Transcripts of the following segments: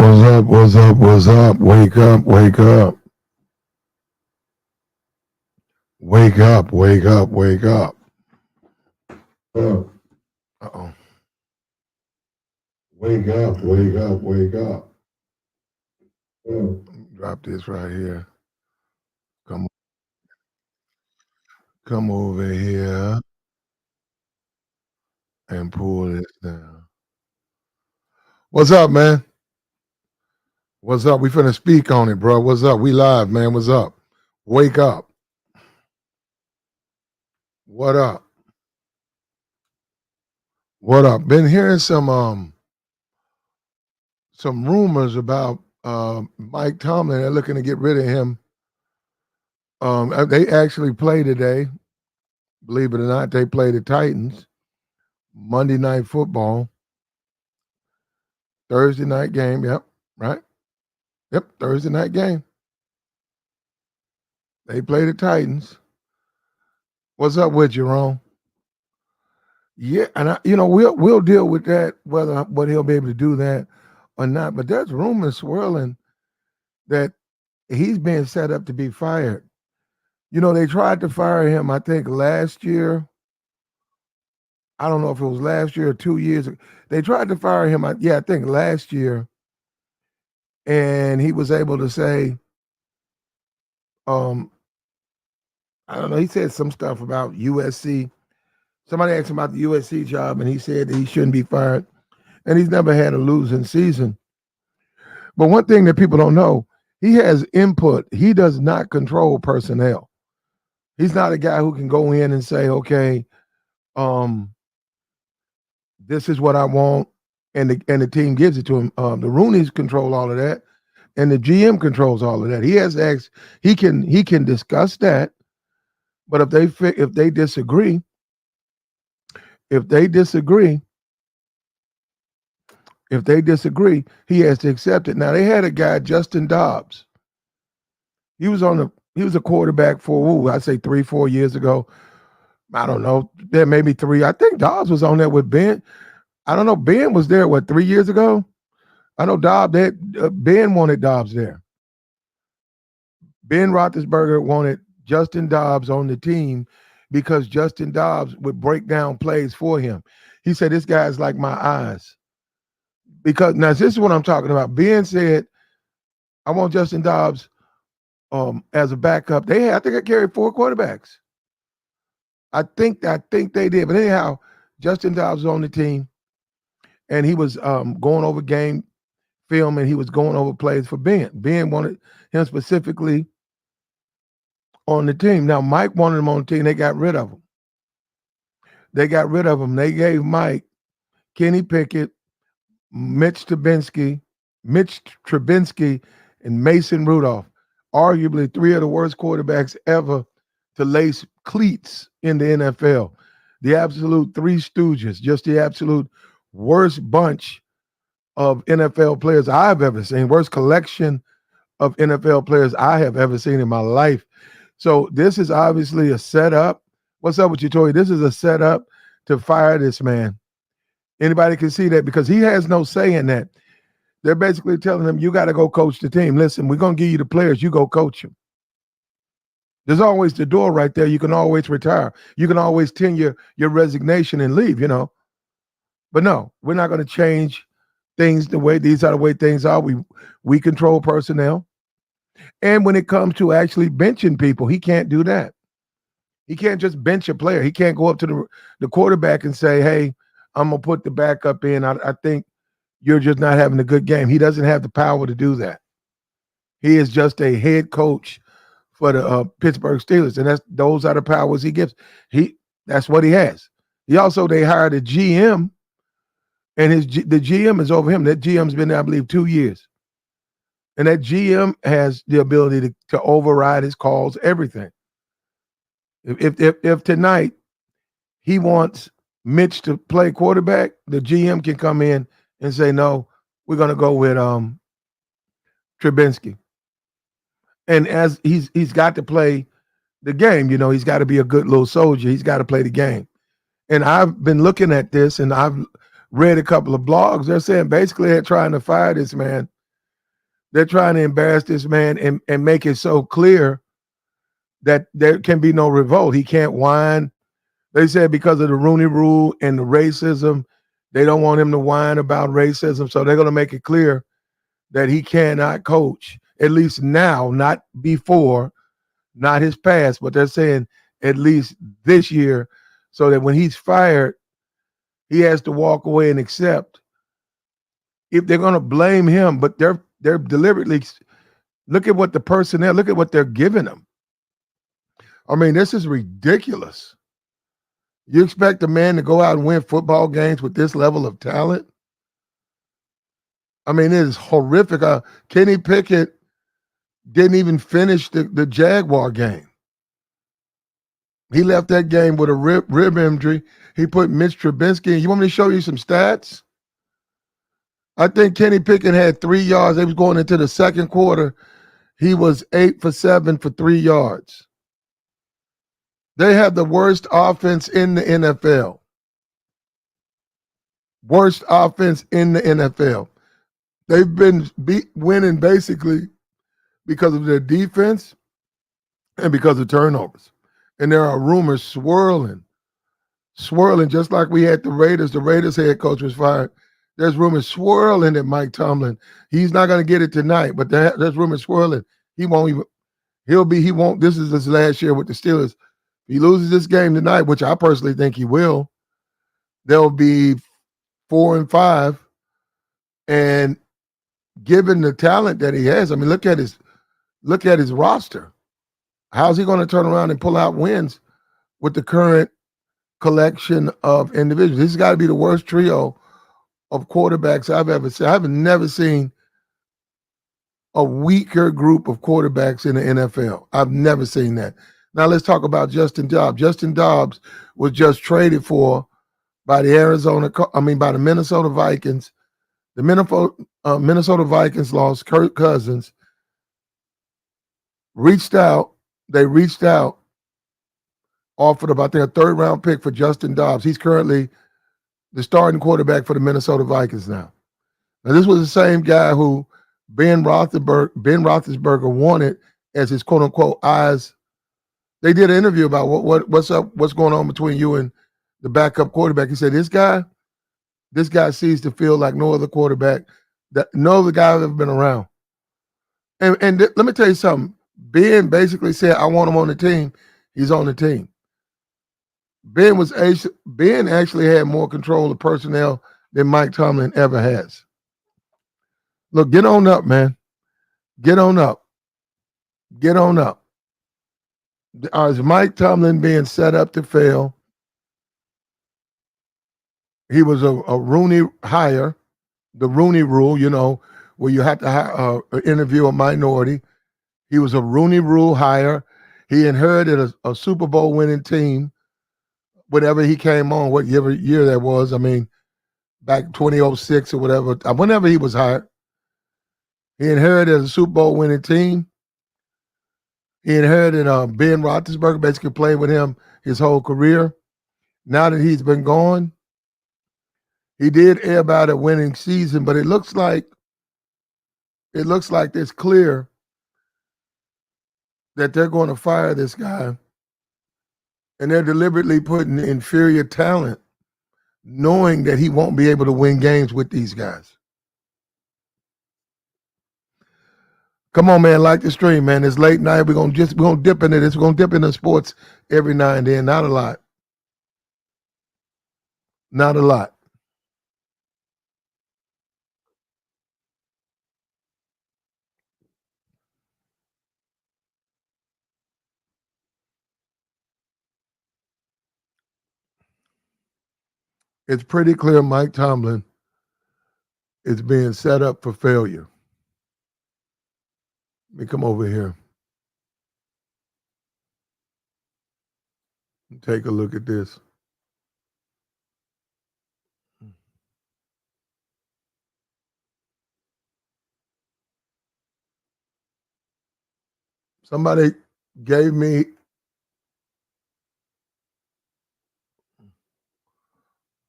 What's up? What's up? What's up? Wake up, wake up. Wake up, wake up, wake up. Uh-oh. Wake up, wake up, wake up. Drop this right here. Come come over here and pull this down. What's up, man? What's up? We finna speak on it, bro. What's up? We live, man. What's up? Wake up. What up? What up? Been hearing some rumors about Mike Tomlin. They're looking to get rid of him. They actually play today. Believe it or not, they play the Titans. Monday Night Football. Thursday night game. Yep. Right. Yep. Thursday night game. They play the Titans. What's up with you, Ron? Yeah, and we'll deal with that, whether he'll be able to do that or not. But there's rumors swirling that he's being set up to be fired. They tried to fire him, I think, last year. I don't know if it was last year or 2 years ago. They tried to fire him, I think last year. And he was able to say, I don't know, he said some stuff about USC. Somebody asked him about the USC job, and he said that he shouldn't be fired. And he's never had a losing season. But one thing that people don't know, he has input. He does not control personnel. He's not a guy who can go in and say, okay, this is what I want, and the team gives it to him. The Rooneys control all of that, and the GM controls all of that. He has asked, he can discuss that, but if they disagree, he has to accept it. Now they had a guy, Justin Dobbs. He was a quarterback for I'd say 3-4 years ago. I don't know. There maybe 3. I think Dobbs was on there with Ben. I don't know. Ben was there 3 years ago. I know Ben wanted Dobbs there. Ben Roethlisberger wanted Justin Dobbs on the team because Justin Dobbs would break down plays for him. He said, this guy's like my eyes. Because now this is what I'm talking about. Ben said, I want Justin Dobbs as a backup. I think I carried 4 quarterbacks. I think they did. But anyhow, Justin Dobbs was on the team, and he was going over game film, and he was going over plays for Ben. Ben wanted him specifically on the team. Now, Mike wanted him on the team. They got rid of him. They gave Mike Kenny Pickett, Mitch Trubisky, and Mason Rudolph. Arguably 3 of the worst quarterbacks ever to lace cleats in the NFL. The absolute 3 stooges, just the absolute worst bunch of NFL players I've ever seen, worst collection of NFL players I have ever seen in my life. So this is obviously a setup. What's up with you, Tori? This is a setup to fire this man. Anybody can see that because he has no say in that. They're basically telling him, you got to go coach the team. Listen, we're going to give you the players. You go coach them. There's always the door right there. You can always retire. You can always tender your resignation and leave, But no, we're not going to change things these are the way things are. We control personnel. And when it comes to actually benching people, he can't do that. He can't just bench a player. He can't go up to the quarterback and say, hey, I'm going to put the backup in. I think you're just not having a good game. He doesn't have the power to do that. He is just a head coach for the Pittsburgh Steelers, and those are the powers he gives. That's what he has. They hired a GM, and the GM is over him. That GM's been there, I believe, 2 years. And that GM has the ability to override his calls, everything. If tonight he wants Mitch to play quarterback, the GM can come in and say, no, we're going to go with Trubisky. And as he's got to play the game, he's got to be a good little soldier. He's got to play the game. And I've been looking at this, and I've read a couple of blogs. They're saying basically they're trying to fire this man They're trying to embarrass this man and make it so clear that there can be no revolt. He can't whine. They said because of the Rooney Rule and the racism, they don't want him to whine about racism. So they're going to make it clear that he cannot coach, at least now, not before, not his past, but they're saying at least this year, so that when he's fired, he has to walk away and accept. If they're going to blame him, but they're deliberately look at what the personnel, look at what they're giving him. I mean, this is ridiculous. You expect a man to go out and win football games with this level of talent? I mean, it is horrific. Kenny Pickett didn't even finish the Jaguar game. He left that game with a rib injury. He put Mitch Trubisky. You want me to show you some stats? I think Kenny Pickett had 3 yards. They was going into the second quarter. He was 8 for 7 for 3 yards. They have the worst offense in the NFL. Worst offense in the NFL. They've been winning basically because of their defense and because of turnovers. And there are rumors swirling, just like we had the Raiders. The Raiders head coach was fired. There's rumors swirling that Mike Tomlin, he's not going to get it tonight, but there's rumors swirling. He won't, this is his last year with the Steelers. If he loses this game tonight, which I personally think he will, they'll be 4-5. And given the talent that he has, I mean, look at his roster. How's he going to turn around and pull out wins with the current collection of individuals? This has got to be the worst trio of quarterbacks I've ever seen. I've never seen a weaker group of quarterbacks in the NFL. I've never seen that. Now let's talk about Justin Dobbs. Justin Dobbs was just traded for by the Minnesota Vikings. The Minnesota Vikings lost Kirk Cousins. They reached out, offered about their third-round pick for Justin Dobbs. He's currently the starting quarterback for the Minnesota Vikings now. Now, this was the same guy who Ben Roethlisberger wanted as his quote-unquote eyes. They did an interview about what's up, what's going on between you and the backup quarterback. He said, this guy sees the field like no other quarterback, no other guy I've ever been around. And let me tell you something. Ben basically said, I want him on the team. He's on the team. Ben actually had more control of personnel than Mike Tomlin ever has. Look, get on up, man. Get on up. Get on up. Is Mike Tomlin being set up to fail? He was a Rooney hire, the Rooney Rule, where you have to interview a minority. He was a Rooney Rule hire. He inherited a Super Bowl winning team whenever he came on, whatever year that was. I mean, back 2006 or whatever, whenever he was hired. He inherited a Super Bowl winning team. He inherited Ben Roethlisberger, basically played with him his whole career. Now that he's been gone, he did air about a winning season, but it looks like it's clear that they're going to fire this guy, and they're deliberately putting inferior talent, knowing that he won't be able to win games with these guys. Come on, man, like the stream, man. It's late night. We're gonna dip into this. We're gonna dip into sports every now and then. Not a lot. Not a lot. It's pretty clear Mike Tomlin is being set up for failure. Let me come over here. Take a look at this. Somebody gave me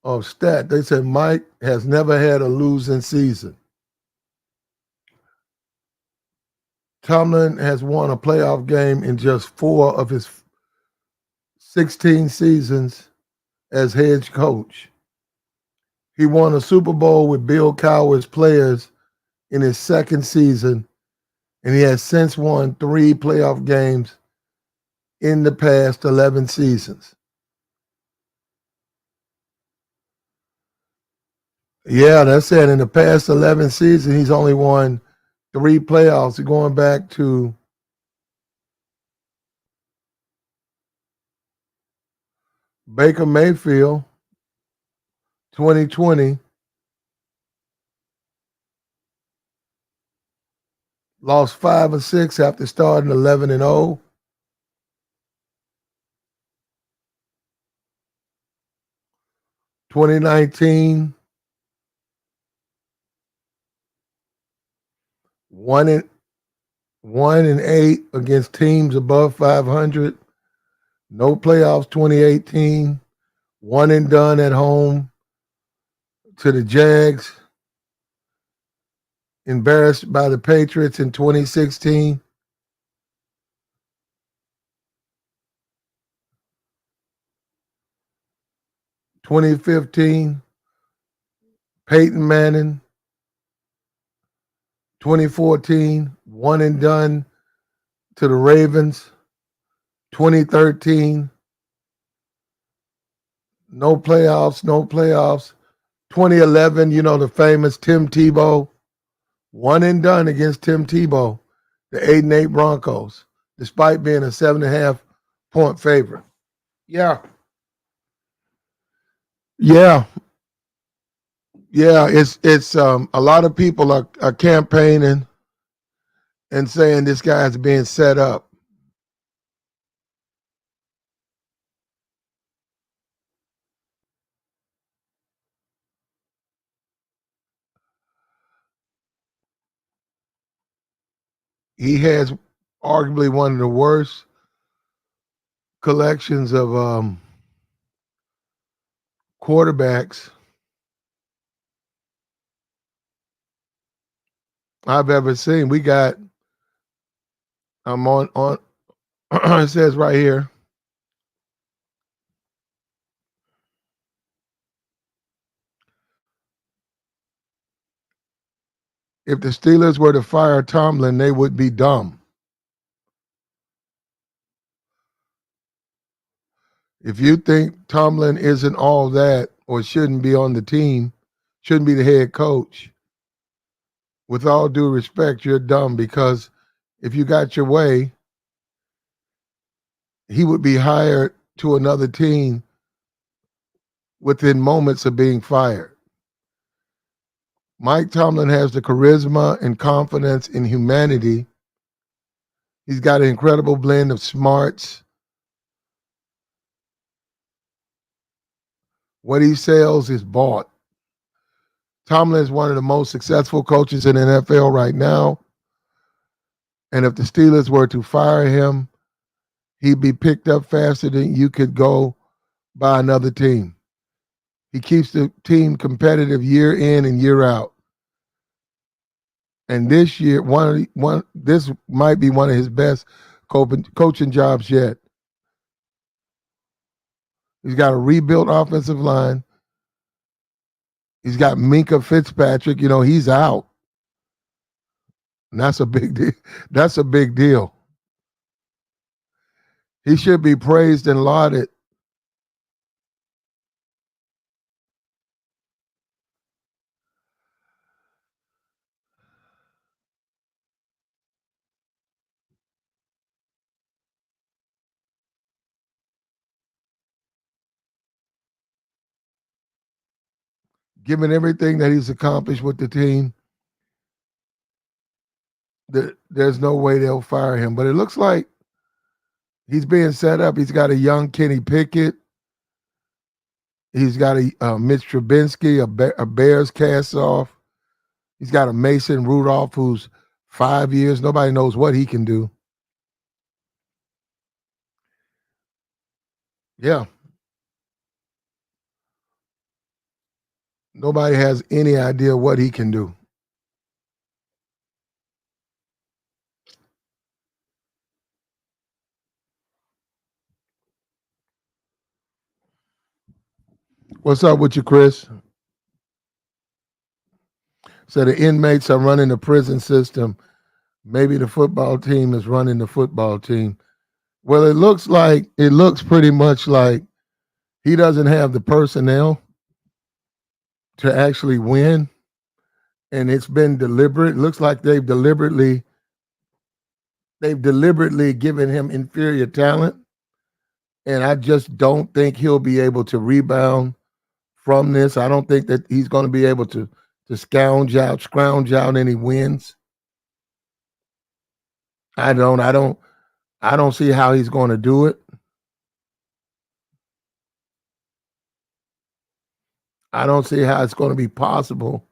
a stat. They said Mike has never had a losing season. Tomlin has won a playoff game in just 4 of his 16 seasons as head coach. He won a Super Bowl with Bill Cowher's players in his second season, and he has since won 3 playoff games in the past 11 seasons. Yeah, that's it. In the past 11 seasons, he's only won 3 playoffs. Going back to Baker Mayfield, 2020, lost 5 of 6 after starting 11-0. 2019, 1-8 against teams above 500. No playoffs. 2018, one and done at home to the Jags. Embarrassed by the Patriots in 2016. 2015, Peyton Manning. 2014, one and done to the Ravens. 2013, no playoffs, no playoffs. 2011, the famous Tim Tebow, one and done against Tim Tebow, the 8-8 Broncos, despite being a 7.5-point favorite. Yeah, yeah, yeah. It's a lot of people are campaigning and saying this guy's being set up. He has arguably one of the worst collections of quarterbacks I've ever seen. We got I'm on it says right here, if the Steelers were to fire Tomlin, they would be dumb. If you think Tomlin isn't all that or shouldn't be on the team, shouldn't be the head coach, with all due respect, you're dumb because if you got your way, he would be hired to another team within moments of being fired. Mike Tomlin has the charisma and confidence in humanity. He's got an incredible blend of smarts. What he sells is bought. Tomlin is one of the most successful coaches in the NFL right now. And if the Steelers were to fire him, he'd be picked up faster than you could go by another team. He keeps the team competitive year in and year out. And this year, this might be one of his best coaching jobs yet. He's got a rebuilt offensive line. He's got Minka Fitzpatrick. He's out. And that's a big deal. That's a big deal. He should be praised and lauded. Given everything that he's accomplished with the team, there's no way they'll fire him. But it looks like he's being set up. He's got a young Kenny Pickett. He's got a Mitch Trubinsky, a Bears cast off. He's got a Mason Rudolph who's 5 years. Nobody knows what he can do. Yeah. Nobody has any idea what he can do. What's up with you, Chris? So the inmates are running the prison system. Maybe the football team is running the football team. Well, it looks pretty much like he doesn't have the personnel to actually win, and it's been deliberate. It looks like they've deliberately given him inferior talent, and I just don't think he'll be able to rebound from this. I don't think that he's going to be able to scrounge out any wins. I don't see how he's going to do it. I don't see how it's going to be possible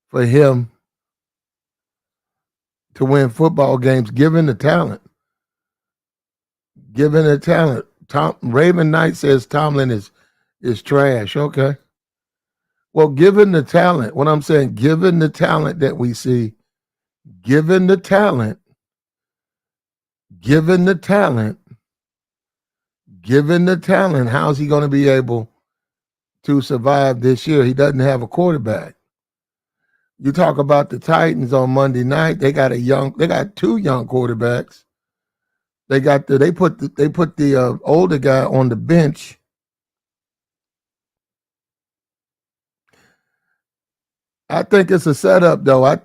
for him to win football games given the talent. Given the talent. Raven Knight says Tomlin is trash. Okay. Well, given the talent, what I'm saying, given the talent that we see, given the talent, given the talent, given the talent, how's he going to be able to survive this year? He doesn't have a quarterback. You talk about the Titans on Monday night. They got two young quarterbacks. They put the older guy on the bench. I think it's a setup, though. I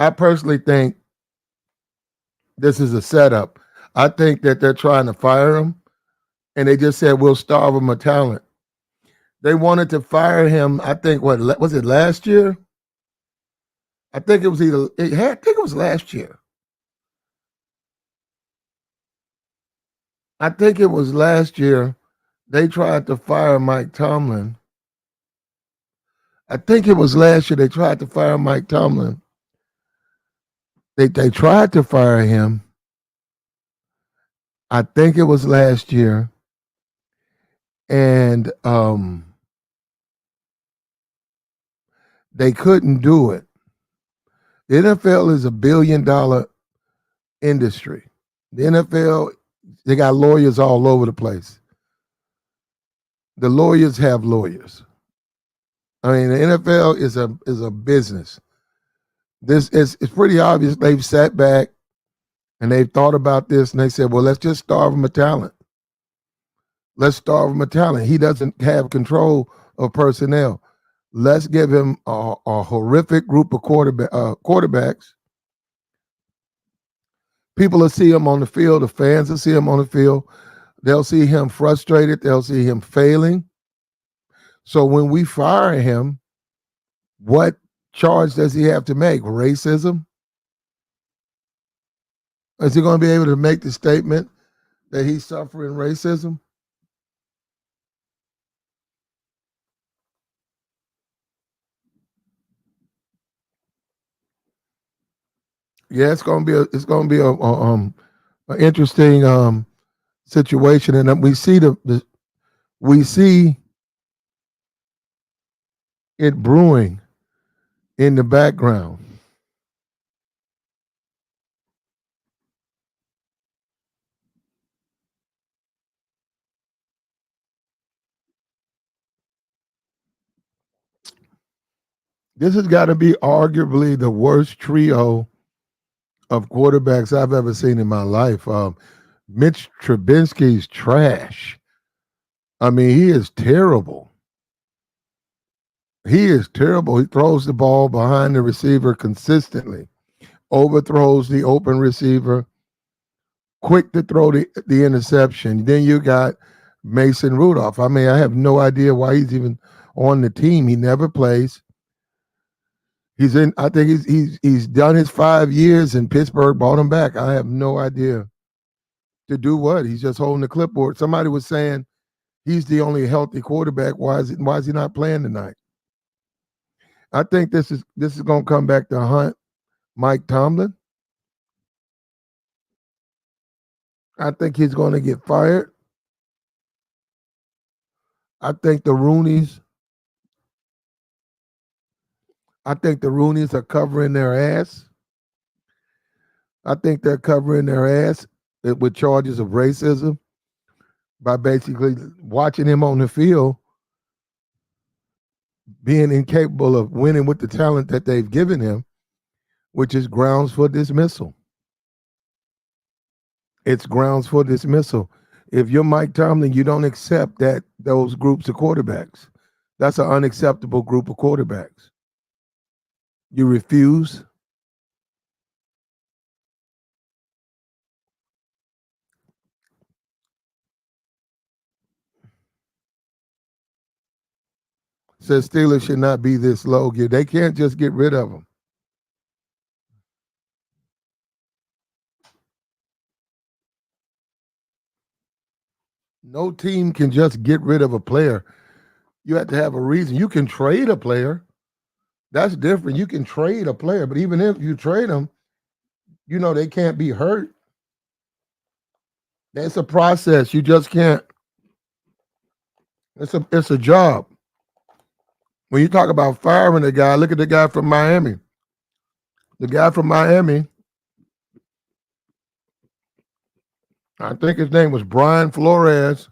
personally think this is a setup. I think that they're trying to fire him, and they just said we'll starve him of talent. They wanted to fire him. I think what was it last year? I think it was I think it was last year. I think it was last year. They tried to fire Mike Tomlin. I think it was last year they tried to fire Mike Tomlin. They tried to fire him. I think it was last year, and they couldn't do it. The NFL is $1 billion industry. The NFL, they got lawyers all over the place. The lawyers have lawyers. I mean, the NFL is a business. This is it's pretty obvious they've sat back and they've thought about this and they said, well, let's just starve him of talent. Let's starve him of talent. He doesn't have control of personnel. Let's give him a horrific group of quarterbacks. People will see him on the field. The fans will see him on the field. They'll see him frustrated. They'll see him failing. So when we fire him, what charge does he have to make? Racism? Is he going to be able to make the statement that he's suffering racism? Yeah, it's going to be an interesting situation, and we see it brewing in the background. This has got to be arguably the worst trio of quarterbacks I've ever seen in my life. Mitch Trubisky's trash. I mean, he is terrible. He is terrible. He throws the ball behind the receiver consistently, overthrows the open receiver, quick to throw the interception. Then you got Mason Rudolph. I mean, I have no idea why he's even on the team. He never plays. He's in. I think he's done his 5 years, and Pittsburgh bought him back. I have no idea to do what. He's just holding the clipboard. Somebody was saying he's the only healthy quarterback. Why is he not playing tonight? I think this is going to come back to hunt Mike Tomlin. I think he's going to get fired. I think the Roonies. I think the Roonies are covering their ass. I think they're covering their ass with charges of racism. by basically watching him on the field being incapable of winning with the talent that they've given him, which is grounds for dismissal. It's grounds for dismissal. If you're Mike Tomlin, you don't accept that those groups of quarterbacks. That's an unacceptable group of quarterbacks. You refuse. Says Steelers should not be this low. They can't just get rid of them. No team can just get rid of a player. You have to have a reason. You can trade a player. That's different. You can trade a player, but even if you trade them, they can't be hurt. That's a process. You just can't. It's a job. When you talk about firing a guy, look at the guy from Miami. The guy from Miami, I think his name was Brian Flores.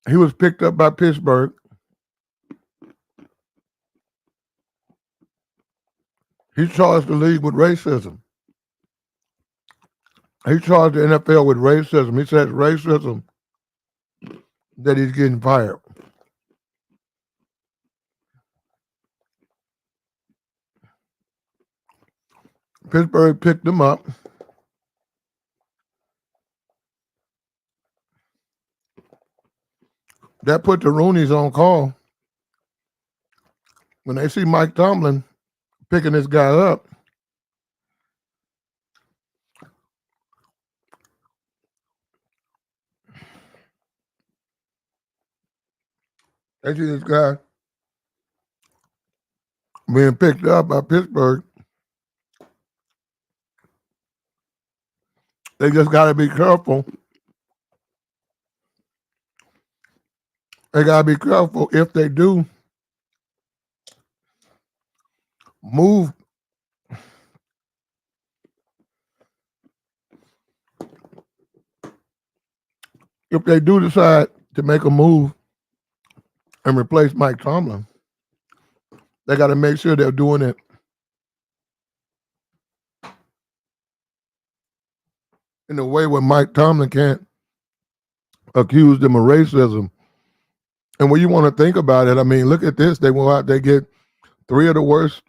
He was picked up by Pittsburgh. He charged the league with racism. He charged the NFL with racism. He said racism that he's getting fired. Pittsburgh picked him up. That put the Rooneys on call. When they see Mike Tomlin picking this guy up, they see this guy being picked up by Pittsburgh. They just got to be careful. They got to be careful if they do move. If they do decide to make a move and replace Mike Tomlin, they got to make sure they're doing it in a way where Mike Tomlin can't accuse them of racism. And when you want to think about it, I mean, look at this. They go out, they get three of the worst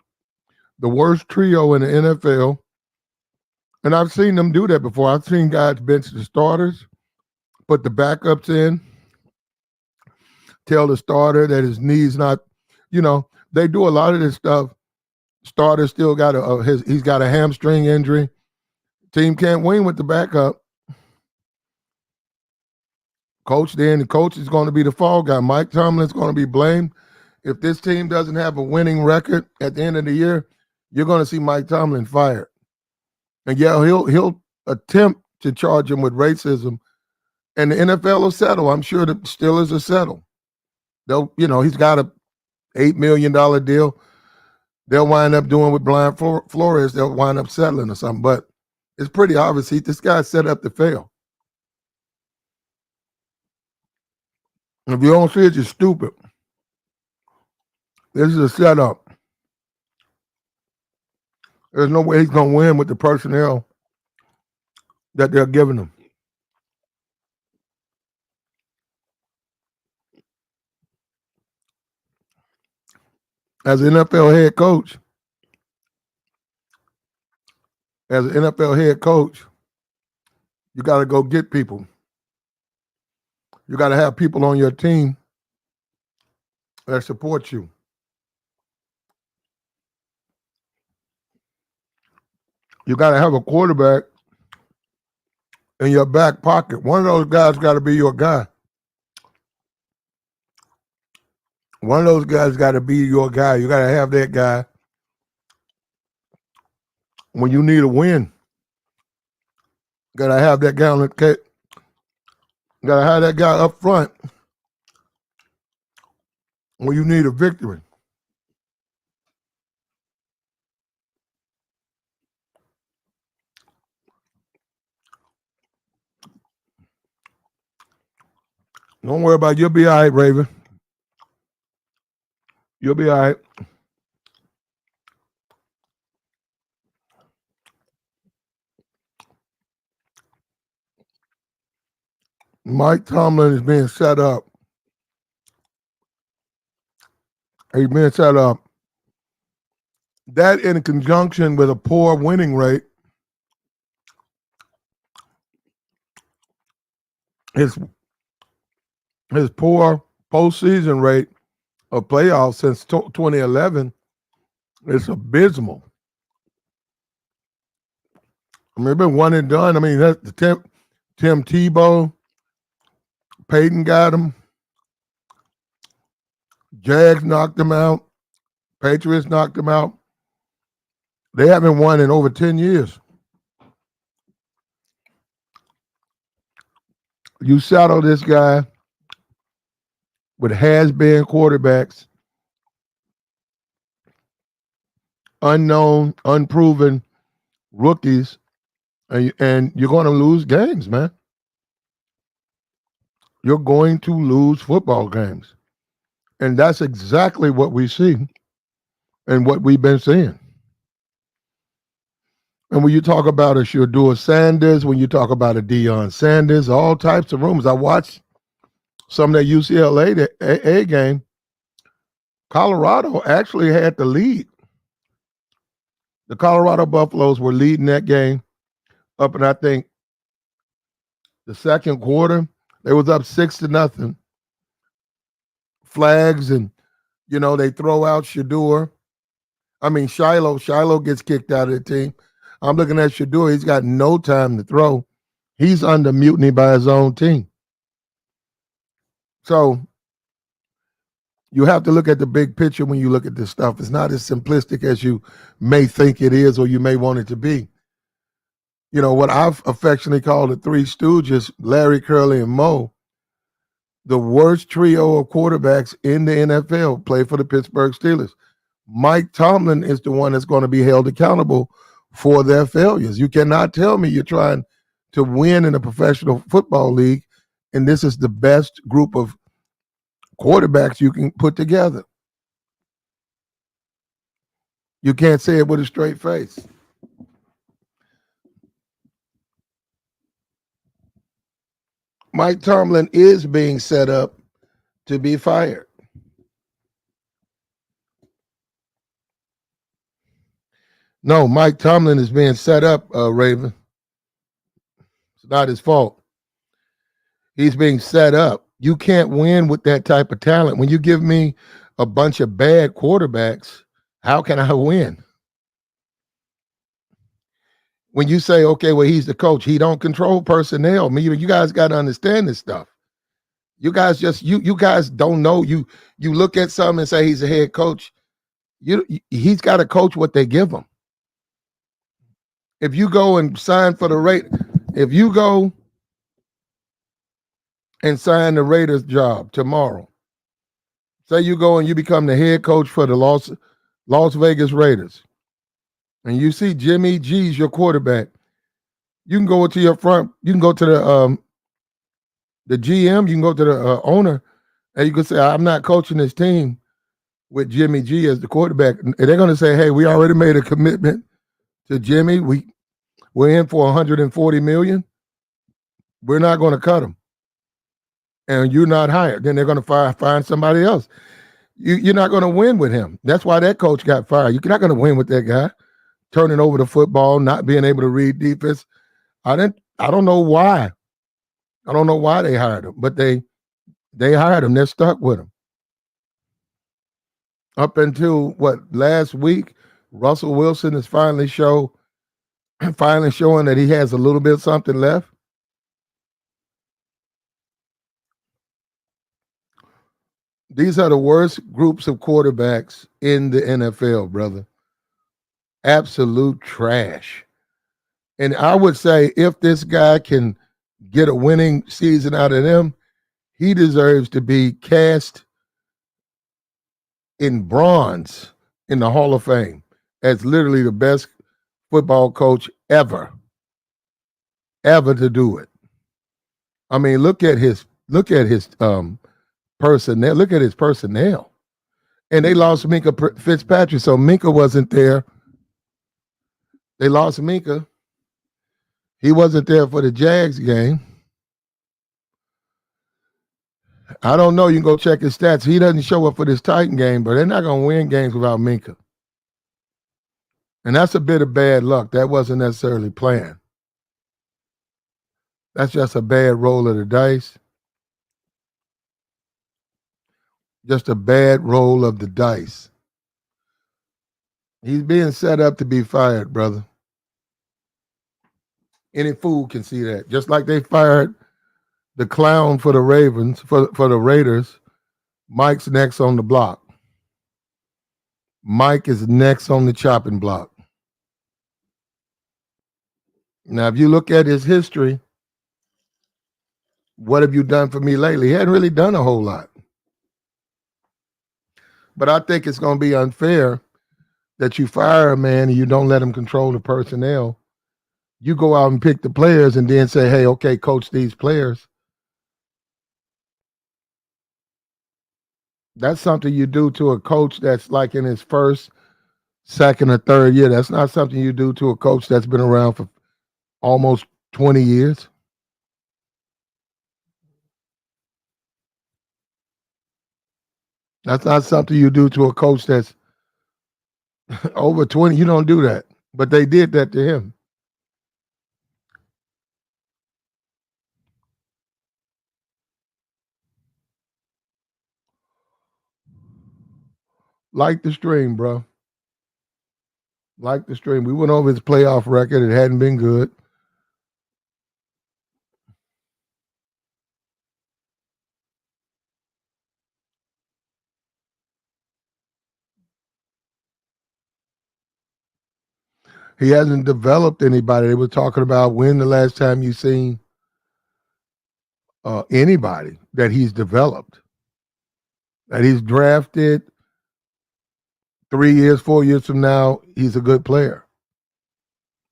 trio in the NFL. And I've seen them do that before. I've seen guys bench the starters, put the backups in, tell the starter that his knee's not, they do a lot of this stuff. Starter still got he's got a hamstring injury. Team can't win with the backup. The coach is going to be the fall guy. Mike Tomlin's going to be blamed. If this team doesn't have a winning record at the end of the year, you're going to see Mike Tomlin fired. And yeah, he'll attempt to charge him with racism, and the NFL will settle. I'm sure the Steelers will settle. He's got a $8 million deal. They'll wind up doing with Brian Flores. They'll wind up settling or something. But it's pretty obvious this guy's set up to fail. If you don't see it, you're stupid. This is a setup. There's no way he's going to win with the personnel that they're giving him. As an NFL head coach, you got to go get people. You got to have people on your team that support you. You got to have a quarterback in your back pocket. One of those guys got to be your guy. One of those guys got to be your guy. You got to have that guy when you need a win. Got to have that guy on the got to have that guy up front when you need a victory. Don't worry about it. You'll be all right, Raven. You'll be all right. Mike Tomlin is being set up. He's being set up. That in conjunction with a poor winning rate, his poor postseason rate of playoffs since 2011 is abysmal. I mean, it's been one and done. I mean, that's the Tim Tebow, Peyton got him. Jags knocked him out. Patriots knocked him out. They haven't won in over 10 years. You saddle this guy with has-been quarterbacks, unknown, unproven rookies, and you're going to lose games, man. You're going to lose football games. And that's exactly what we see and what we've been seeing. And when you talk about a Shedeur Sanders, when you talk about a Deion Sanders, all types of rumors. I watched some of that UCLA A game. Colorado actually had the lead. The Colorado Buffaloes were leading that game up, and I think the second quarter, they was up 6-0. Flags, and they throw out Shedeur. I mean, Shiloh gets kicked out of the team. I'm looking at Shedeur. He's got no time to throw. He's under mutiny by his own team. So you have to look at the big picture when you look at this stuff. It's not as simplistic as you may think it is or you may want it to be. What I've affectionately called the Three Stooges, Larry, Curly, and Moe, the worst trio of quarterbacks in the NFL play for the Pittsburgh Steelers. Mike Tomlin is the one that's going to be held accountable for their failures. You cannot tell me you're trying to win in a professional football league and this is the best group of quarterbacks you can put together. You can't say it with a straight face. Mike Tomlin is being set up to be fired. No, Mike Tomlin is being set up, Raven. It's not his fault. He's being set up. You can't win with that type of talent. When you give me a bunch of bad quarterbacks, how can I win? When you say, okay, well, he's the coach, he don't control personnel. I mean, you guys got to understand this stuff. You guys you guys don't know. You look at something and say he's a head coach. He's got to coach what they give him. If you go and sign for the Raiders, if you go and sign the Raiders job tomorrow, say you go and you become the head coach for the Las Vegas Raiders, and you see Jimmy G's your quarterback, you can go to your front, you can go to the GM, you can go to the owner, and you can say, I'm not coaching this team with Jimmy G as the quarterback. And they're going to say, hey, we already made a commitment to Jimmy. We're in for $140 million. We're not going to cut him. And you're not hired. Then they're going to find somebody else. You're not going to win with him. That's why that coach got fired. You're not going to win with that guy. Turning over the football, not being able to read defense. I don't know why. I don't know why they hired him, but they hired him. They're stuck with him. Up until last week, Russell Wilson is finally showing that he has a little bit of something left. These are the worst groups of quarterbacks in the NFL, brother. Absolute trash. And I would say if this guy can get a winning season out of them, he deserves to be cast in bronze in the Hall of Fame as literally the best football coach ever to do it. I mean, look at his Look at his personnel. Look at his personnel. And they lost Minka Fitzpatrick, so Minka wasn't there. They lost Minka. He wasn't there for the Jags game. I don't know. You can go check his stats. He doesn't show up for this Titan game, but they're not going to win games without Minka. And that's a bit of bad luck. That wasn't necessarily planned. That's just a bad roll of the dice. Just a bad roll of the dice. He's being set up to be fired, brother. Any fool can see that. Just like they fired the clown for the Ravens, for the Raiders, Mike's next on the block. Mike is next on the chopping block. Now, if you look at his history, what have you done for me lately? He hadn't really done a whole lot. But I think it's going to be unfair that you fire a man and you don't let him control the personnel. You go out and pick the players and then say, hey, okay, coach these players. That's something you do to a coach that's like in his first, second, or third year. That's not something you do to a coach that's been around for almost 20 years. That's not something you do to a coach that's over 20. You don't do that. But they did that to him. Like the stream, bro. Like the stream. We went over his playoff record. It hadn't been good. He hasn't developed anybody. They were talking about when the last time you seen anybody that he's developed, that he's drafted 3 years, 4 years from now, he's a good player.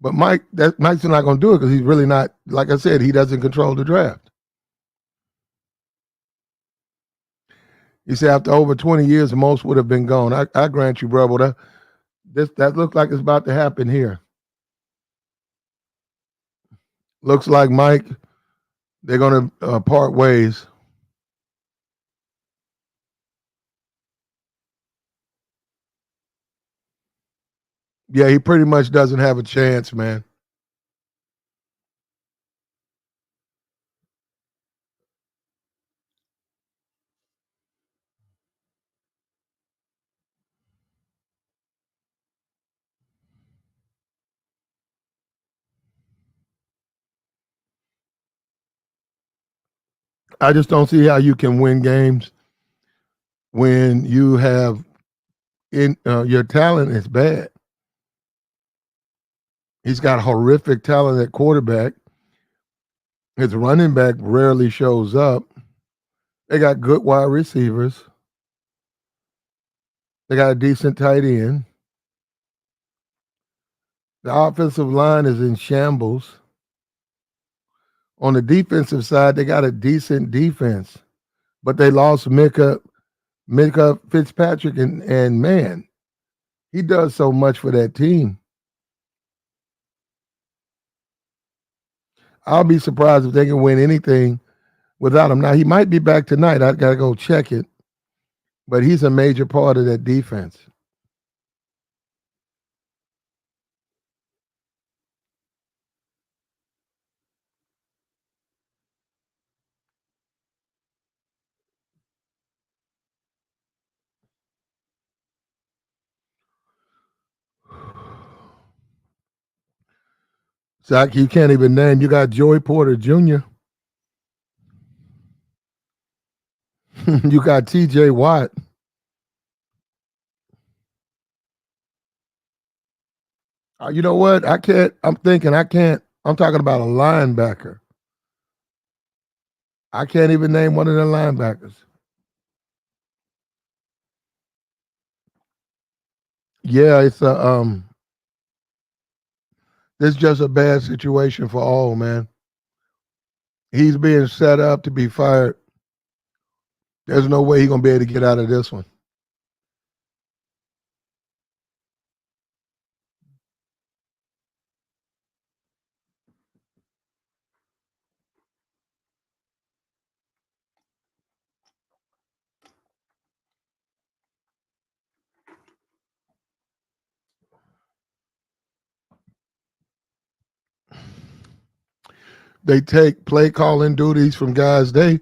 But Mike's not going to do it because he's really not, like I said, he doesn't control the draft. He said after over 20 years, most would have been gone. I grant you, bro, but that looks like it's about to happen here. Looks like Mike, they're going to part ways. Yeah, he pretty much doesn't have a chance, man. I just don't see how you can win games when you have your talent is bad. He's got horrific talent at quarterback. His running back rarely shows up. They got good wide receivers. They got a decent tight end. The offensive line is in shambles. On the defensive side, they got a decent defense, but they lost Minka Fitzpatrick, and man, he does so much for that team. I'll be surprised if they can win anything without him. Now, he might be back tonight. I got to go check it, but he's a major part of that defense. Zach, you can't even name. You got Joey Porter Jr. You got T.J. Watt. You know what? I can't. I'm thinking I can't. I'm talking about a linebacker. I can't even name one of the linebackers. Yeah, it's just a bad situation for all, man. He's being set up to be fired. There's no way he's gonna be able to get out of this one. They take play calling duties from guys. They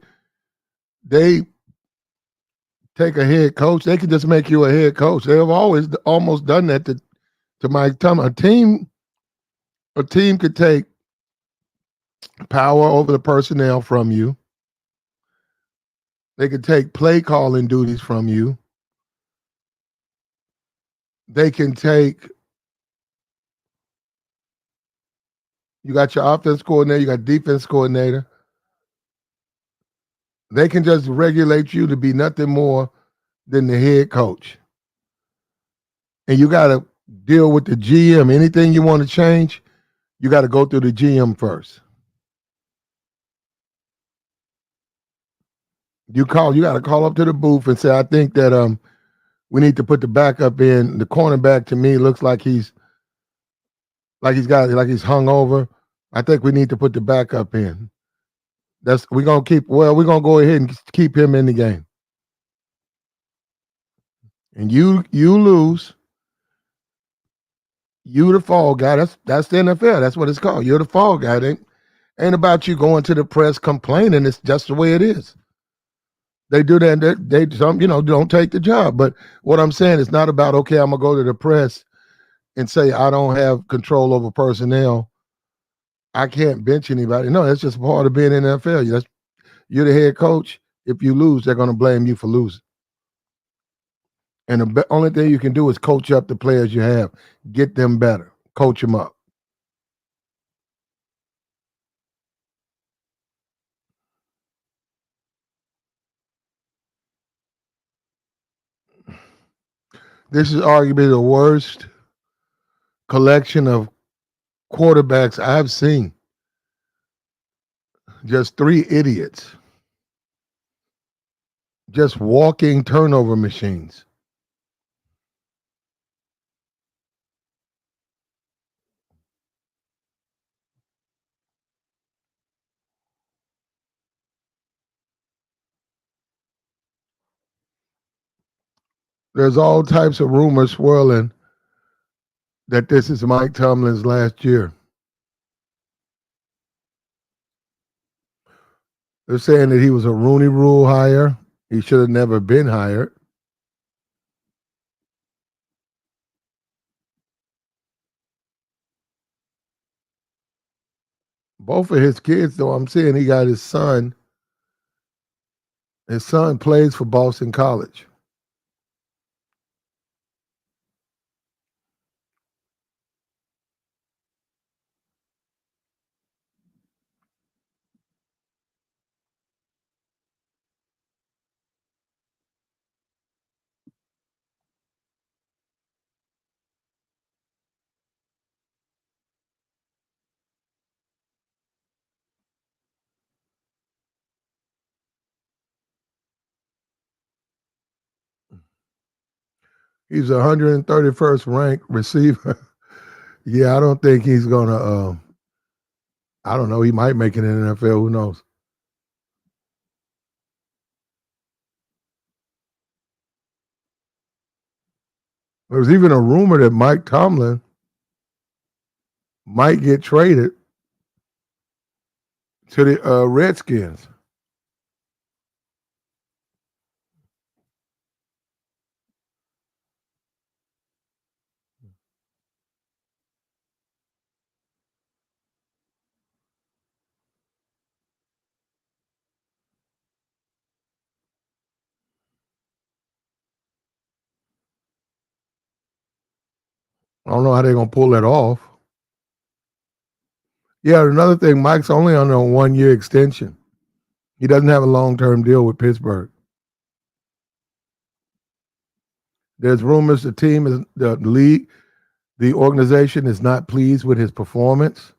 take a head coach. They can just make you a head coach. They have always almost done that to Mike Tomlin. A team could take power over the personnel from you. They could take play calling duties from you. They can take, you got your offense coordinator, you got defense coordinator. They can just regulate you to be nothing more than the head coach. And you got to deal with the GM. Anything you want to change, you got to go through the GM first. You got to call up to the booth and say, I think that we need to put the backup in. The cornerback to me looks like he's hung over. I think we need to put the backup in. We're gonna go ahead and keep him in the game. And you lose. You the fall guy. That's the NFL. That's what it's called. You're the fall guy. It ain't about you going to the press complaining. It's just the way it is. They do that. They some don't take the job. But what I'm saying is not about, okay, I'm gonna go to the press and say I don't have control over personnel. I can't bench anybody. No, that's just part of being in the NFL. You're the head coach. If you lose, they're going to blame you for losing. And the only thing you can do is coach up the players you have, get them better, coach them up. This is arguably the worst collection of quarterbacks I've seen. Just three idiots, just walking turnover machines. There's all types of rumors swirling that this is Mike Tomlin's last year. They're saying that he was a Rooney Rule hire. He should have never been hired. Both of his kids, though, I'm seeing he got his son. His son plays for Boston College. He's 131st ranked receiver. Yeah, I don't think he's gonna. I don't know. He might make it in the NFL. Who knows? There was even a rumor that Mike Tomlin might get traded to the Redskins. I don't know how they're gonna pull that off. Yeah, another thing, Mike's only on a 1-year extension. He doesn't have a long-term deal with Pittsburgh. There's rumors the league, the organization is not pleased with his performance.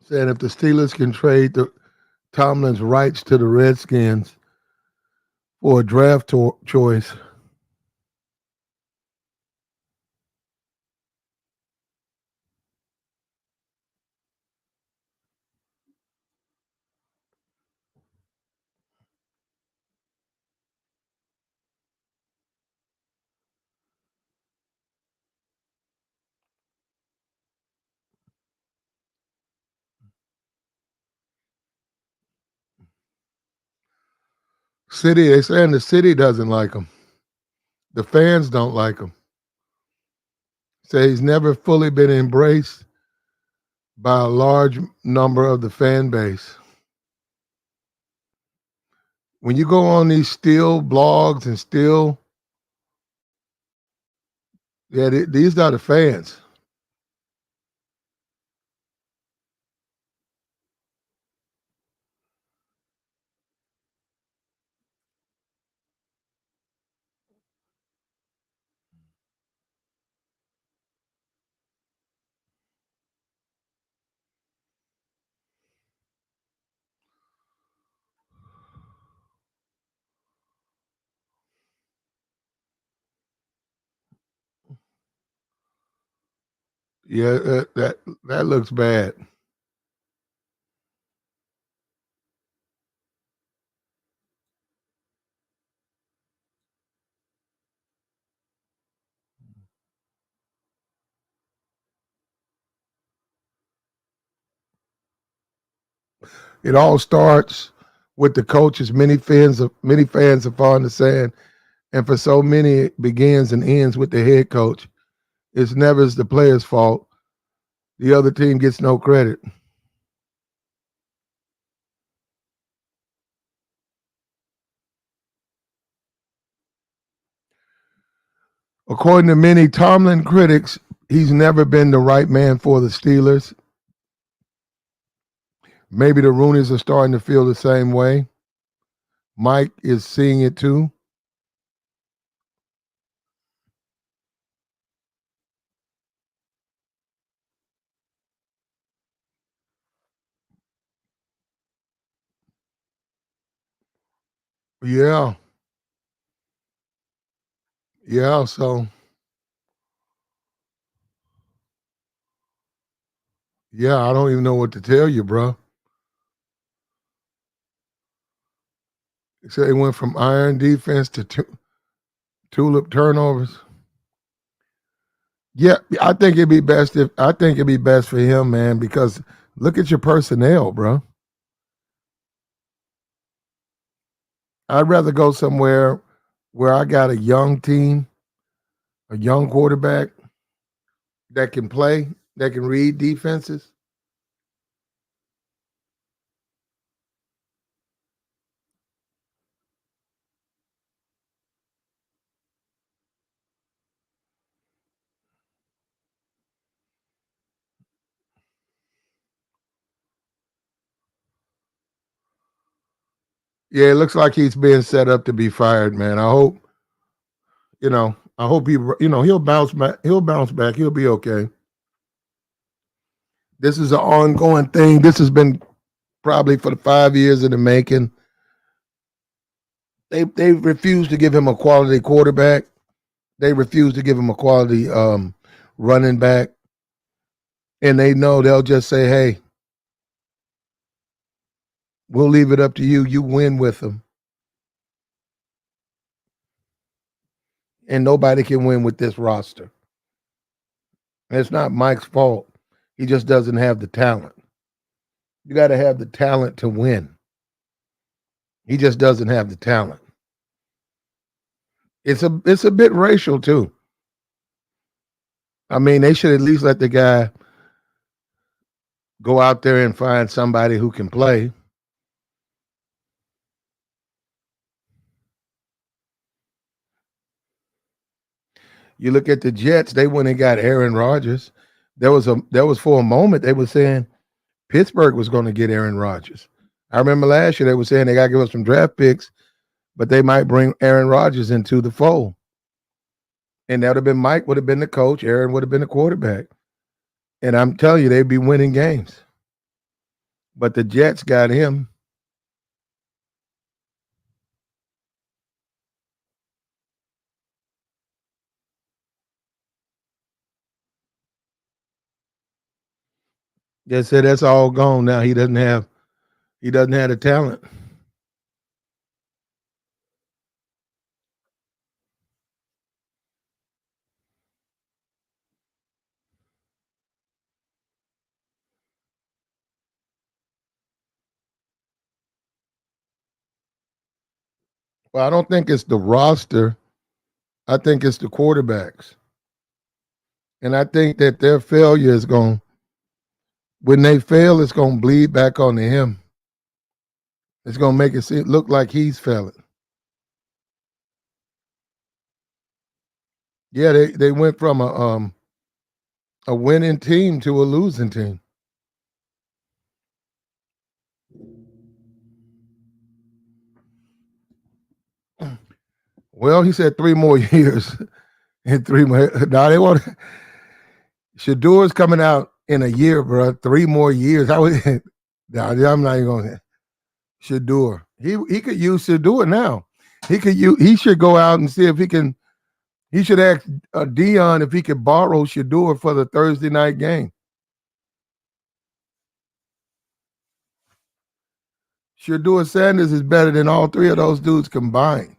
saying if the Steelers can trade Tomlin's rights to the Redskins for a draft choice. City, they saying the city doesn't like him. The fans don't like him. Say he's never fully been embraced by a large number of the fan base. When you go on these still blogs and still, yeah, these are the fans. Yeah, that looks bad. It all starts with the coaches. Many fans are fond of saying, and for so many, it begins and ends with the head coach. It's never the player's fault. The other team gets no credit. According to many Tomlin critics, he's never been the right man for the Steelers. Maybe the Rooneys are starting to feel the same way. Mike is seeing it too. Yeah, yeah. So, yeah, I don't even know what to tell you, bro. So they went from iron defense to tulip turnovers. Yeah, I think it'd be best for him, man, because look at your personnel, bro. I'd rather go somewhere where I got a young team, a young quarterback that can play, that can read defenses. Yeah, it looks like he's being set up to be fired, man. I hope he'll bounce back. He'll bounce back. He'll be okay. This is an ongoing thing. This has been probably for the 5 years in the making. They refused to give him a quality quarterback. They refused to give him a quality running back, and they know they'll just say, "Hey, we'll leave it up to you. You win with them." And nobody can win with this roster. And it's not Mike's fault. He just doesn't have the talent. You got to have the talent to win. He just doesn't have the talent. It's a bit racial too. I mean, they should at least let the guy go out there and find somebody who can play. You look at the Jets; they went and got Aaron Rodgers. There was for a moment they were saying Pittsburgh was going to get Aaron Rodgers. I remember last year they were saying they got to give us some draft picks, but they might bring Aaron Rodgers into the fold. And that would have been Mike would have been the coach, Aaron would have been the quarterback. And I'm telling you, they'd be winning games. but the Jets got him. They said that's all gone now. He doesn't have the talent. Well, I don't think it's the roster. I think it's the quarterbacks. And I think that their failure is going when they fail, it's gonna bleed back onto him. It's gonna make look like he's failing. Yeah, they went from a winning team to a losing team. Well, he said 3 more years and 3 more. Now they want Shador's coming out in a year, bro. 3 more years. I would. Nah, I'm not even going. Shador. He could use Shador now. He should go out and see if he can. He should ask Dion if he could borrow Shador for the Thursday night game. Shador Sanders is better than all three of those dudes combined.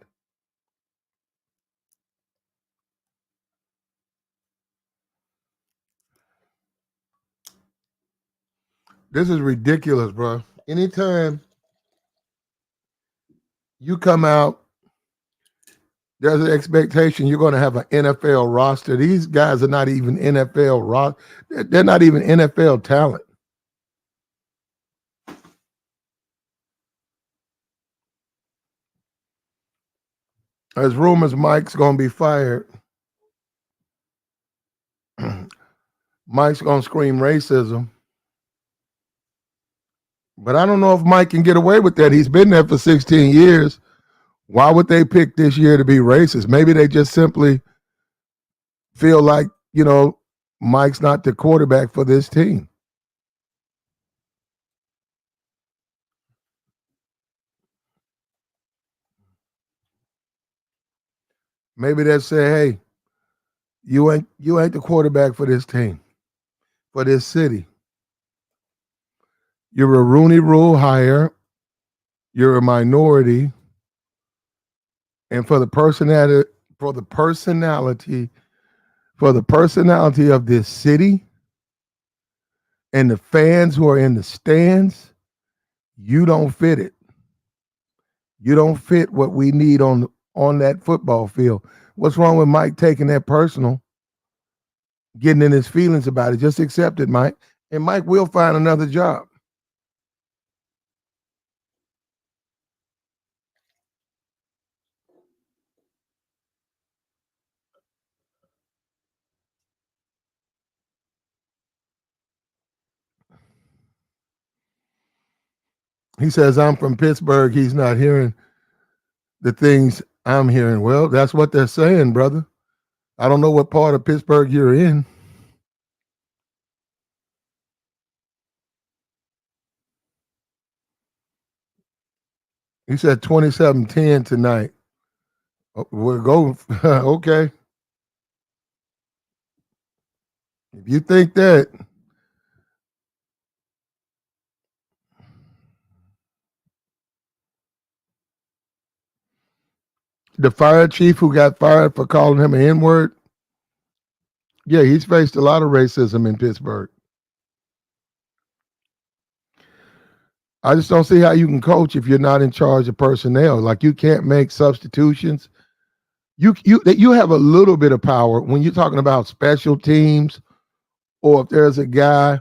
This is ridiculous, bro. Anytime you come out, there's an expectation you're going to have an NFL roster. These guys are not even NFL roster. They're not even NFL talent. There's rumors Mike's going to be fired. Mike's going to scream racism. But I don't know if Mike can get away with that. He's been there for 16 years. Why would they pick this year to be racist? Maybe they just simply feel like, Mike's not the quarterback for this team. Maybe they say, hey, you ain't the quarterback for this team, for this city. You're a Rooney Rule hire. You're a minority, and for the personality, for the personality of this city and the fans who are in the stands, you don't fit it. You don't fit what we need on that football field. What's wrong with Mike taking that personal, getting in his feelings about it? Just accept it, Mike, and Mike will find another job. He says, I'm from Pittsburgh. He's not hearing the things I'm hearing. Well, that's what they're saying, brother. I don't know what part of Pittsburgh you're in. He said 27-10 tonight. We'll go. Okay. If you think that, the fire chief who got fired for calling him an N word, yeah, he's faced a lot of racism in Pittsburgh. I just don't see how you can coach if you're not in charge of personnel. Like you can't make substitutions. You have a little bit of power when you're talking about special teams, or if there's a guy,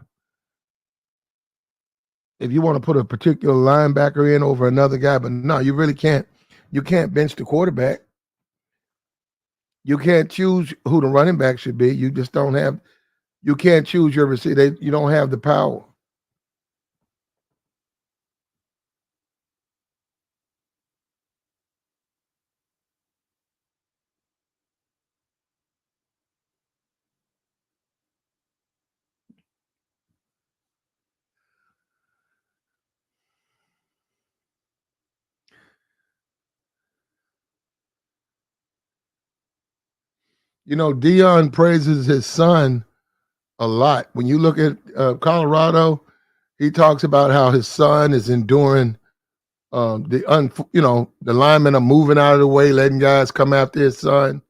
if you want to put a particular linebacker in over another guy, but no, you really can't. You can't bench the quarterback. You can't choose who the running back should be. You just don't have. You can't choose your receiver. You don't have the power. Dion praises his son a lot. When you look at Colorado, he talks about how his son is enduring the linemen are moving out of the way, letting guys come after his son.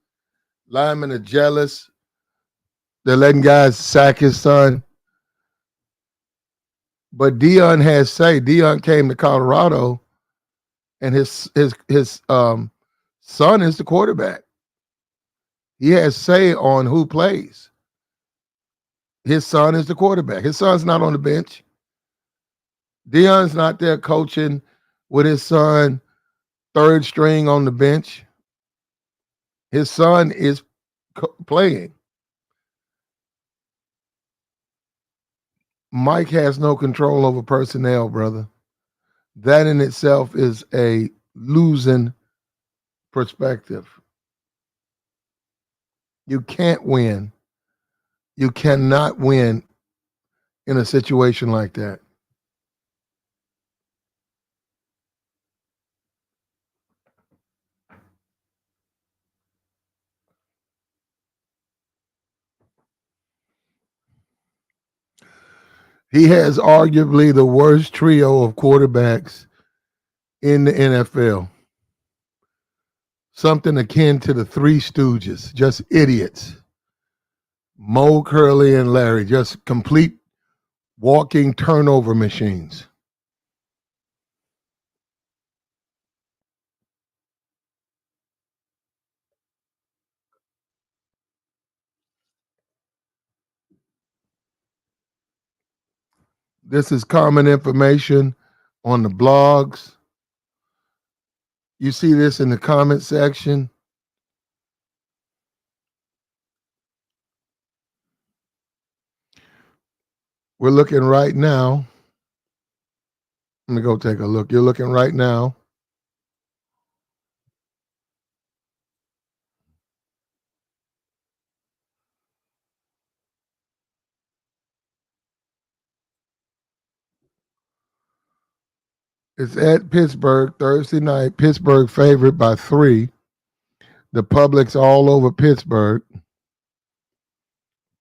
Linemen are jealous. They're letting guys sack his son. But Dion has say Dion came to Colorado, and his son is the quarterback. He has say on who plays. His son is the quarterback. His son's not on the bench. Dion's not there coaching with his son, third string on the bench. His son is playing. Mike has no control over personnel, brother. That in itself is a losing perspective. You can't win. You cannot win in a situation like that. He has arguably the worst trio of quarterbacks in the NFL. Something akin to the Three Stooges, just idiots. Mo, Curly, and Larry, just complete walking turnover machines. This is common information on the blogs. You see this in the comment section. We're looking right now. Let me go take a look. You're looking right now. It's at Pittsburgh Thursday night. Pittsburgh favored by 3. The public's all over Pittsburgh.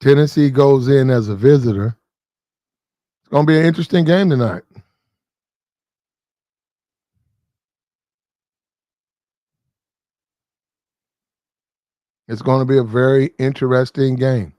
Tennessee goes in as a visitor. It's going to be an interesting game tonight. It's going to be a very interesting game.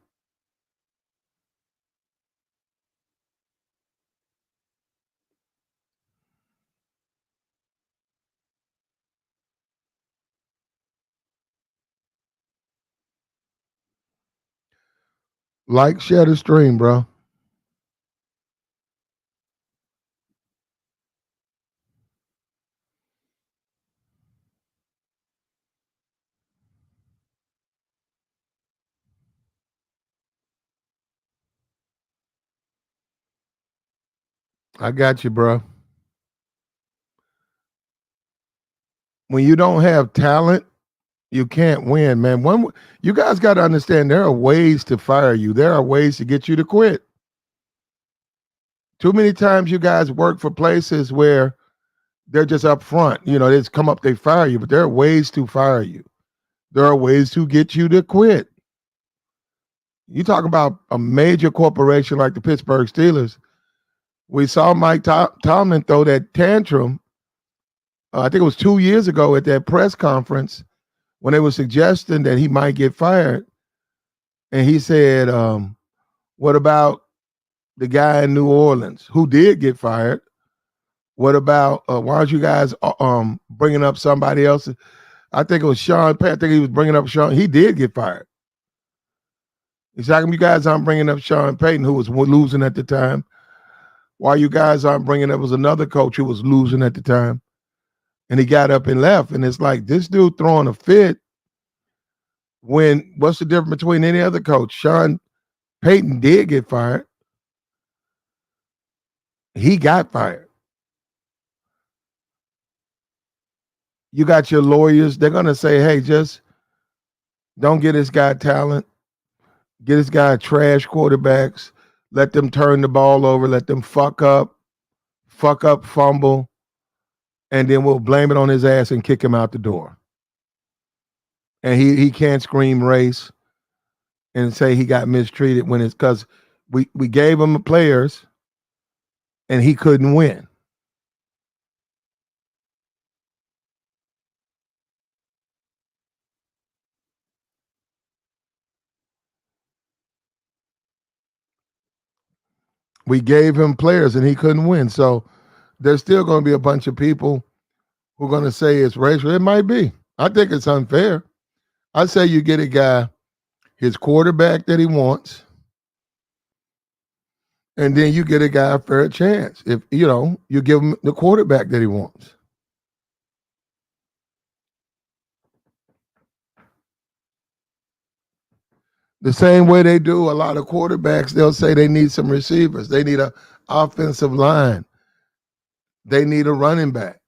Like, share the stream, bro. I got you, bro. When you don't have talent, you can't win, man. You guys got to understand there are ways to fire you. There are ways to get you to quit. Too many times you guys work for places where they're just up front. They just come up, they fire you, but there are ways to fire you. There are ways to get you to quit. You talk about a major corporation like the Pittsburgh Steelers. We saw Mike Tomlin throw that tantrum. I think it was 2 years ago at that press conference when they were suggesting that he might get fired. And he said, what about the guy in New Orleans who did get fired? What about, why aren't you guys bringing up somebody else? I think it was Sean Payton. I think he was bringing up Sean. He did get fired. He said, how come you guys aren't bringing up Sean Payton, who was losing at the time? Why you guys aren't bringing up was another coach who was losing at the time. And he got up and left. And it's like, this dude throwing a fit when what's the difference between any other coach? Sean Payton did get fired. He got fired. You got your lawyers. They're going to say, hey, just don't get this guy talent. Get this guy trash quarterbacks. Let them turn the ball over. Let them fuck up, fumble. And then we'll blame it on his ass and kick him out the door. And he can't scream race. and say he got mistreated when it's because we gave him players and he couldn't win. We gave him players and he couldn't win. So there's still going to be a bunch of people who are going to say it's racial. It might be. I think it's unfair. I say you get a guy his quarterback that he wants, and then you get a guy a fair chance. If you give him the quarterback that he wants. The same way they do a lot of quarterbacks, they'll say they need some receivers. They need a offensive line. They need a running back.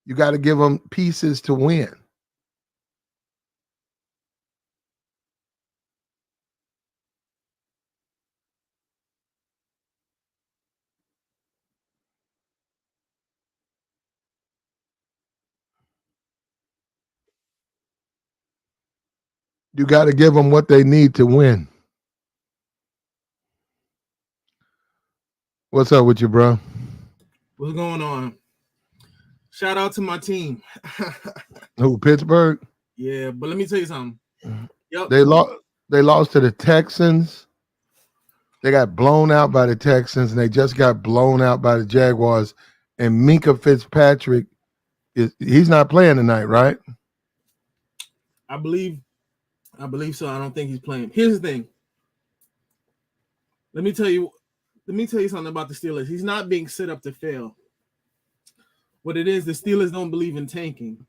You got to give them pieces to win. You got to give them what they need to win. What's up with you, bro? What's going on? Shout out to my team. Who, Pittsburgh? Yeah, but let me tell you something. Yep. They lost. They lost to the Texans. They got blown out by the Texans, and they just got blown out by the Jaguars. And Minka Fitzpatrick he's not playing tonight, right? I believe so. I don't think he's playing. Here's the thing. Let me tell you something about the Steelers. He's not being set up to fail. What it is, the Steelers don't believe in tanking.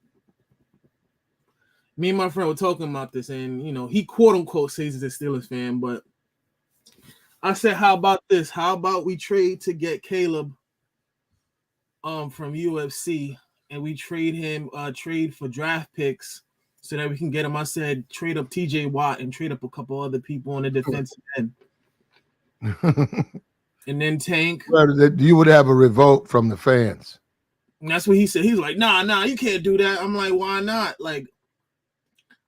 Me and my friend were talking about this, and he quote unquote says he's a Steelers fan, but I said, how about this? How about we trade to get Caleb from UFC, and we trade for draft picks so that we can get him. I said trade up TJ Watt and trade up a couple other people on the defensive end. And then tank. You would have a revolt from the fans. And that's what he said. He's like, nah, you can't do that. I'm like, why not? Like,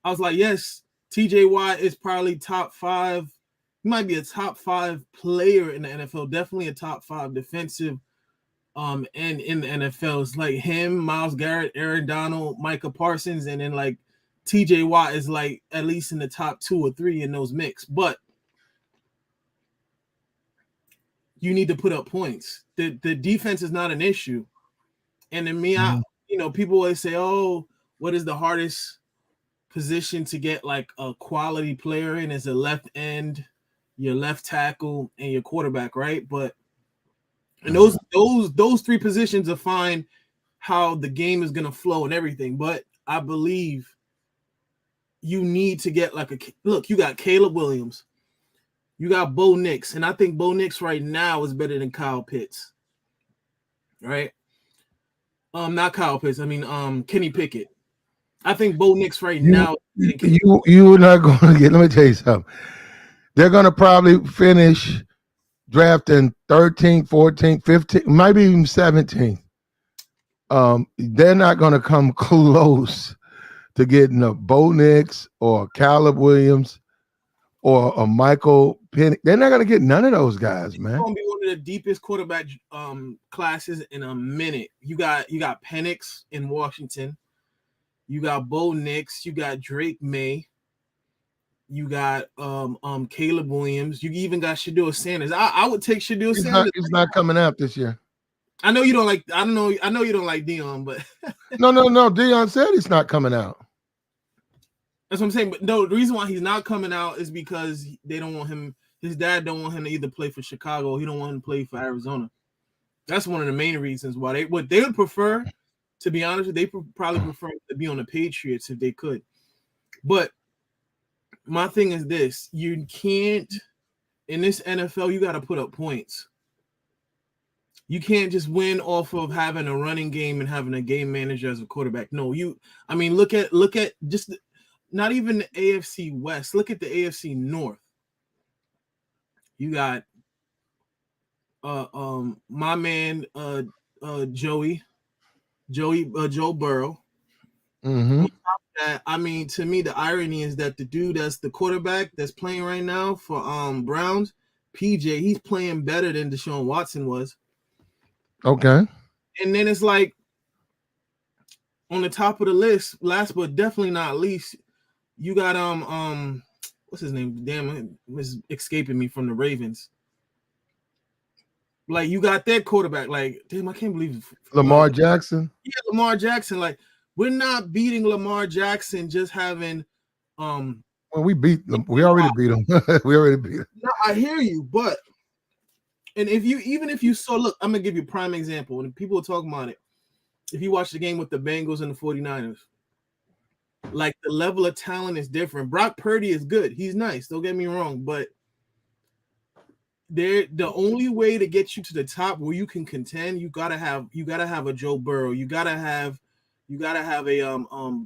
I was like, yes, TJ Watt is probably top 5. He might be a top 5 player in the NFL. Definitely a top 5 defensive and in the NFL. It's like him, Myles Garrett, Aaron Donald, Micah Parsons, and then like TJ Watt is like at least in the top 2 or 3 in those mix. But you need to put up points. The defense is not an issue. And then me, people always say, oh, what is the hardest position to get like a quality player in? Is a left end, your left tackle, and your quarterback, right? But and those 3 positions define how the game is going to flow and everything. But I believe you need to get look, you got Caleb Williams, you got Bo Nix, and I think Bo Nix right now is better than Kyle Pitts, right? Not Kyle Pitts. I mean, Kenny Pickett. I think Bo Nix now. You're not going to get. Let me tell you something. They're going to probably finish drafting 13, 14, 15, maybe even 17. They're not going to come close to getting a Bo Nix or Caleb Williams or a Michael Penix. They're not going to get none of those guys, man. It's going to be one of the deepest quarterback classes in a minute. You got Penix in Washington. You got Bo Nix. You got Drake May. You got Caleb Williams. You even got Shedeur Sanders. I would take Shedeur Sanders. He's not coming out this year. I know you don't like. I know you don't like Dion, but no. Dion said he's not coming out. That's what I'm saying. But no, the reason why he's not coming out is because they don't want him. His dad don't want him to either play for Chicago. He don't want him to play for Arizona. That's one of the main reasons why they would prefer. To be honest, they probably prefer to be on the Patriots if they could. But my thing is this: you can't in this NFL. You got to put up points. You can't just win off of having a running game and having a game manager as a quarterback. No, I mean, look at just not even the AFC West. Look at the AFC North. You got my man Joe Burrow. Mm-hmm. I mean, to me, the irony is that the dude that's the quarterback that's playing right now for Browns, PJ, he's playing better than Deshaun Watson was. Okay. And then it's like on the top of the list, last but definitely not least, you got what's his name? Damn, it's escaping me from the Ravens. Like you got that quarterback. Like, damn, I can't believe Lamar Jackson. Yeah, Lamar Jackson. Like, we're not beating Lamar Jackson just having Well, we beat them. We already beat him. We already beat him. No, I hear you, but even if you saw, look, I'm gonna give you a prime example. When people are talking about it, if you watch the game with the Bengals and the 49ers, like the level of talent is different. Brock Purdy is good. He's nice. Don't get me wrong, but the only way to get you to the top where you can contend, you gotta have a Joe Burrow. You gotta have a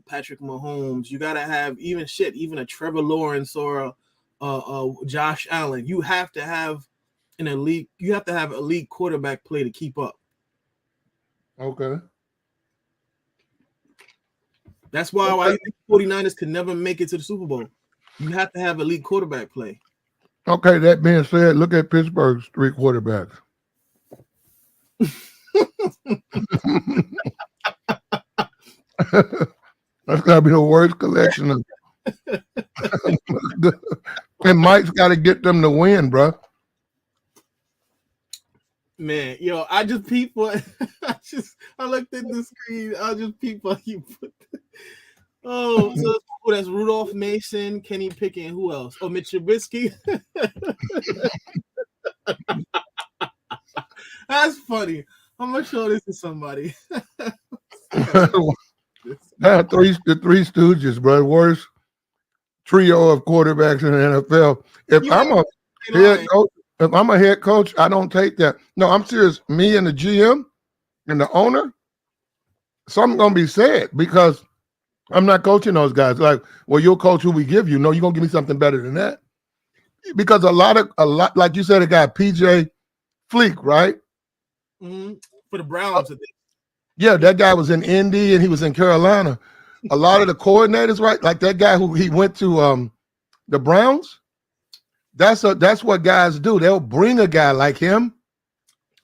Patrick Mahomes. You gotta have even a Trevor Lawrence or a Josh Allen. You have to have an elite. You have to have elite quarterback play to keep up. Okay. That's why I think 49ers could never make it to the Super Bowl. You have to have elite quarterback play. Okay, that being said, look at Pittsburgh's 3 quarterbacks. That's gotta be the worst collection of and Mike's got to get them to win, bro. Man, yo, I just peeped what I looked at the screen. I just peeped what you put. So that's Rudolph Mason, Kenny Pickett, and who else? Oh, Mitch Trubisky. That's funny. I'm gonna show this to somebody. The three Stooges, bro. Worst trio of quarterbacks in the NFL. If I'm a head coach, I don't take that. No, I'm serious. Me and the GM and the owner, something's gonna be said because I'm not coaching those guys. Like, well, you'll coach who we give you. No, you're gonna give me something better than that. Because a lot, like you said, a guy PJ Fleek, right? Mm-hmm. For the Browns, yeah, that guy was in Indy and he was in Carolina. A lot of the coordinators, right? Like that guy who he went to the Browns. That's what guys do. They'll bring a guy like him,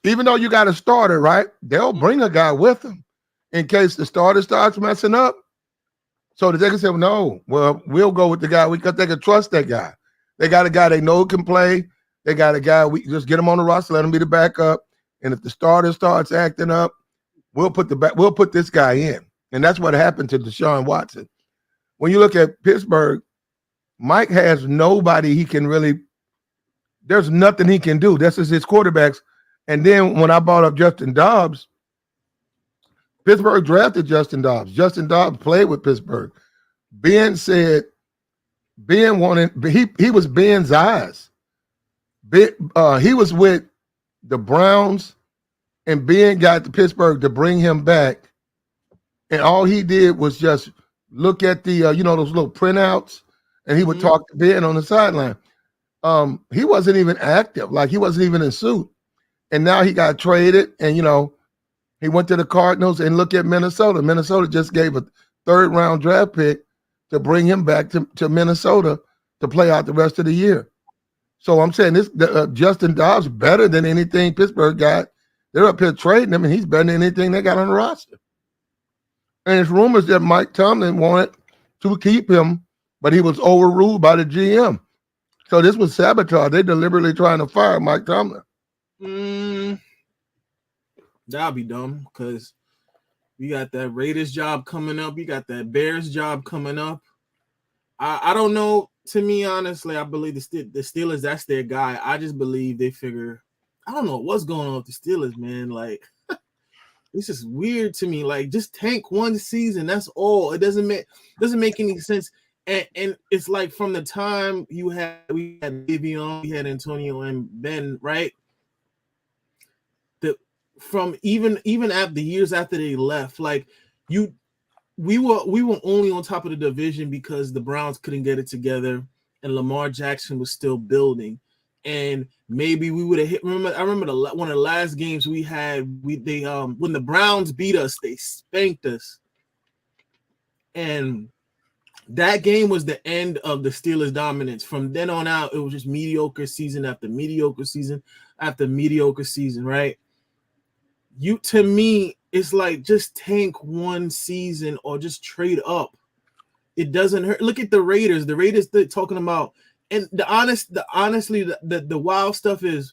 even though you got a starter, right? They'll bring a guy with them in case the starter starts messing up. So that they can say, no, well, we'll go with the guy because they can trust that guy. They got a guy they know can play. They got a guy, we just get him on the roster, let him be the backup. And if the starter starts acting up, we'll put this guy in. And that's what happened to Deshaun Watson. When you look at Pittsburgh, Mike has nobody he can really, there's nothing he can do. This is his quarterbacks. And then when I brought up Justin Dobbs, Pittsburgh drafted Justin Dobbs. Justin Dobbs played with Pittsburgh. Ben said, Ben wanted, he was Ben's eyes. He was with the Browns, and Ben got to Pittsburgh to bring him back. And all he did was just look at the, those little printouts, and he would talk to Ben on the sideline. He wasn't even active. Like, he wasn't even in suit. And now he got traded, and, he went to the Cardinals and look at Minnesota. Minnesota just gave a 3rd-round draft pick to bring him back to Minnesota to play out the rest of the year. So I'm saying this Justin Dobbs better than anything Pittsburgh got. They're up here trading him, and he's better than anything they got on the roster. And it's rumors that Mike Tomlin wanted to keep him, but he was overruled by the GM. So this was sabotage. They deliberately trying to fire Mike Tomlin. That'll be dumb because we got that Raiders job coming up. You got that Bears job coming up. I don't know. To me, honestly, I believe the Steelers, that's their guy. I just believe they figure, I don't know what's going on with the Steelers, man. Like, it's just weird to me. Like, just tank one season. That's all. It doesn't make any sense. And it's like from the time we had Le'Veon, we had Antonio and Ben, right? From even after the years after they left, like we were only on top of the division because the Browns couldn't get it together and Lamar Jackson was still building. And maybe we would have hit. I remember one of the last games we had. When the Browns beat us, they spanked us. And that game was the end of the Steelers' dominance. From then on out, it was just mediocre season after mediocre season after mediocre season, right? To me, it's like just tank one season or just trade up. It doesn't hurt. Look at the Raiders. The Raiders they're talking about, and honestly, the wild stuff is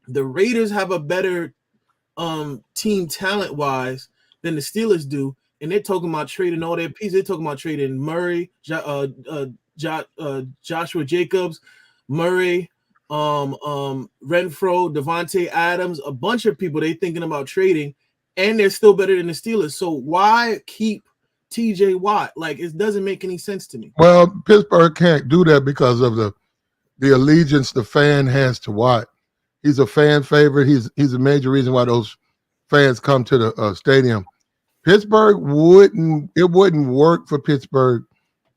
the Raiders have a better team talent wise than the Steelers do, and they're talking about trading all their pieces. They're talking about trading Murray, Joshua Jacobs, Murray, Renfro, Devontae Adams, a bunch of people they thinking about trading, and they're still better than the Steelers. So why keep TJ Watt? Like, it doesn't make any sense to me. Well, Pittsburgh can't do that because of the allegiance the fan has to Watt. He's a fan favorite. He's a major reason why those fans come to the stadium. Pittsburgh wouldn't work for Pittsburgh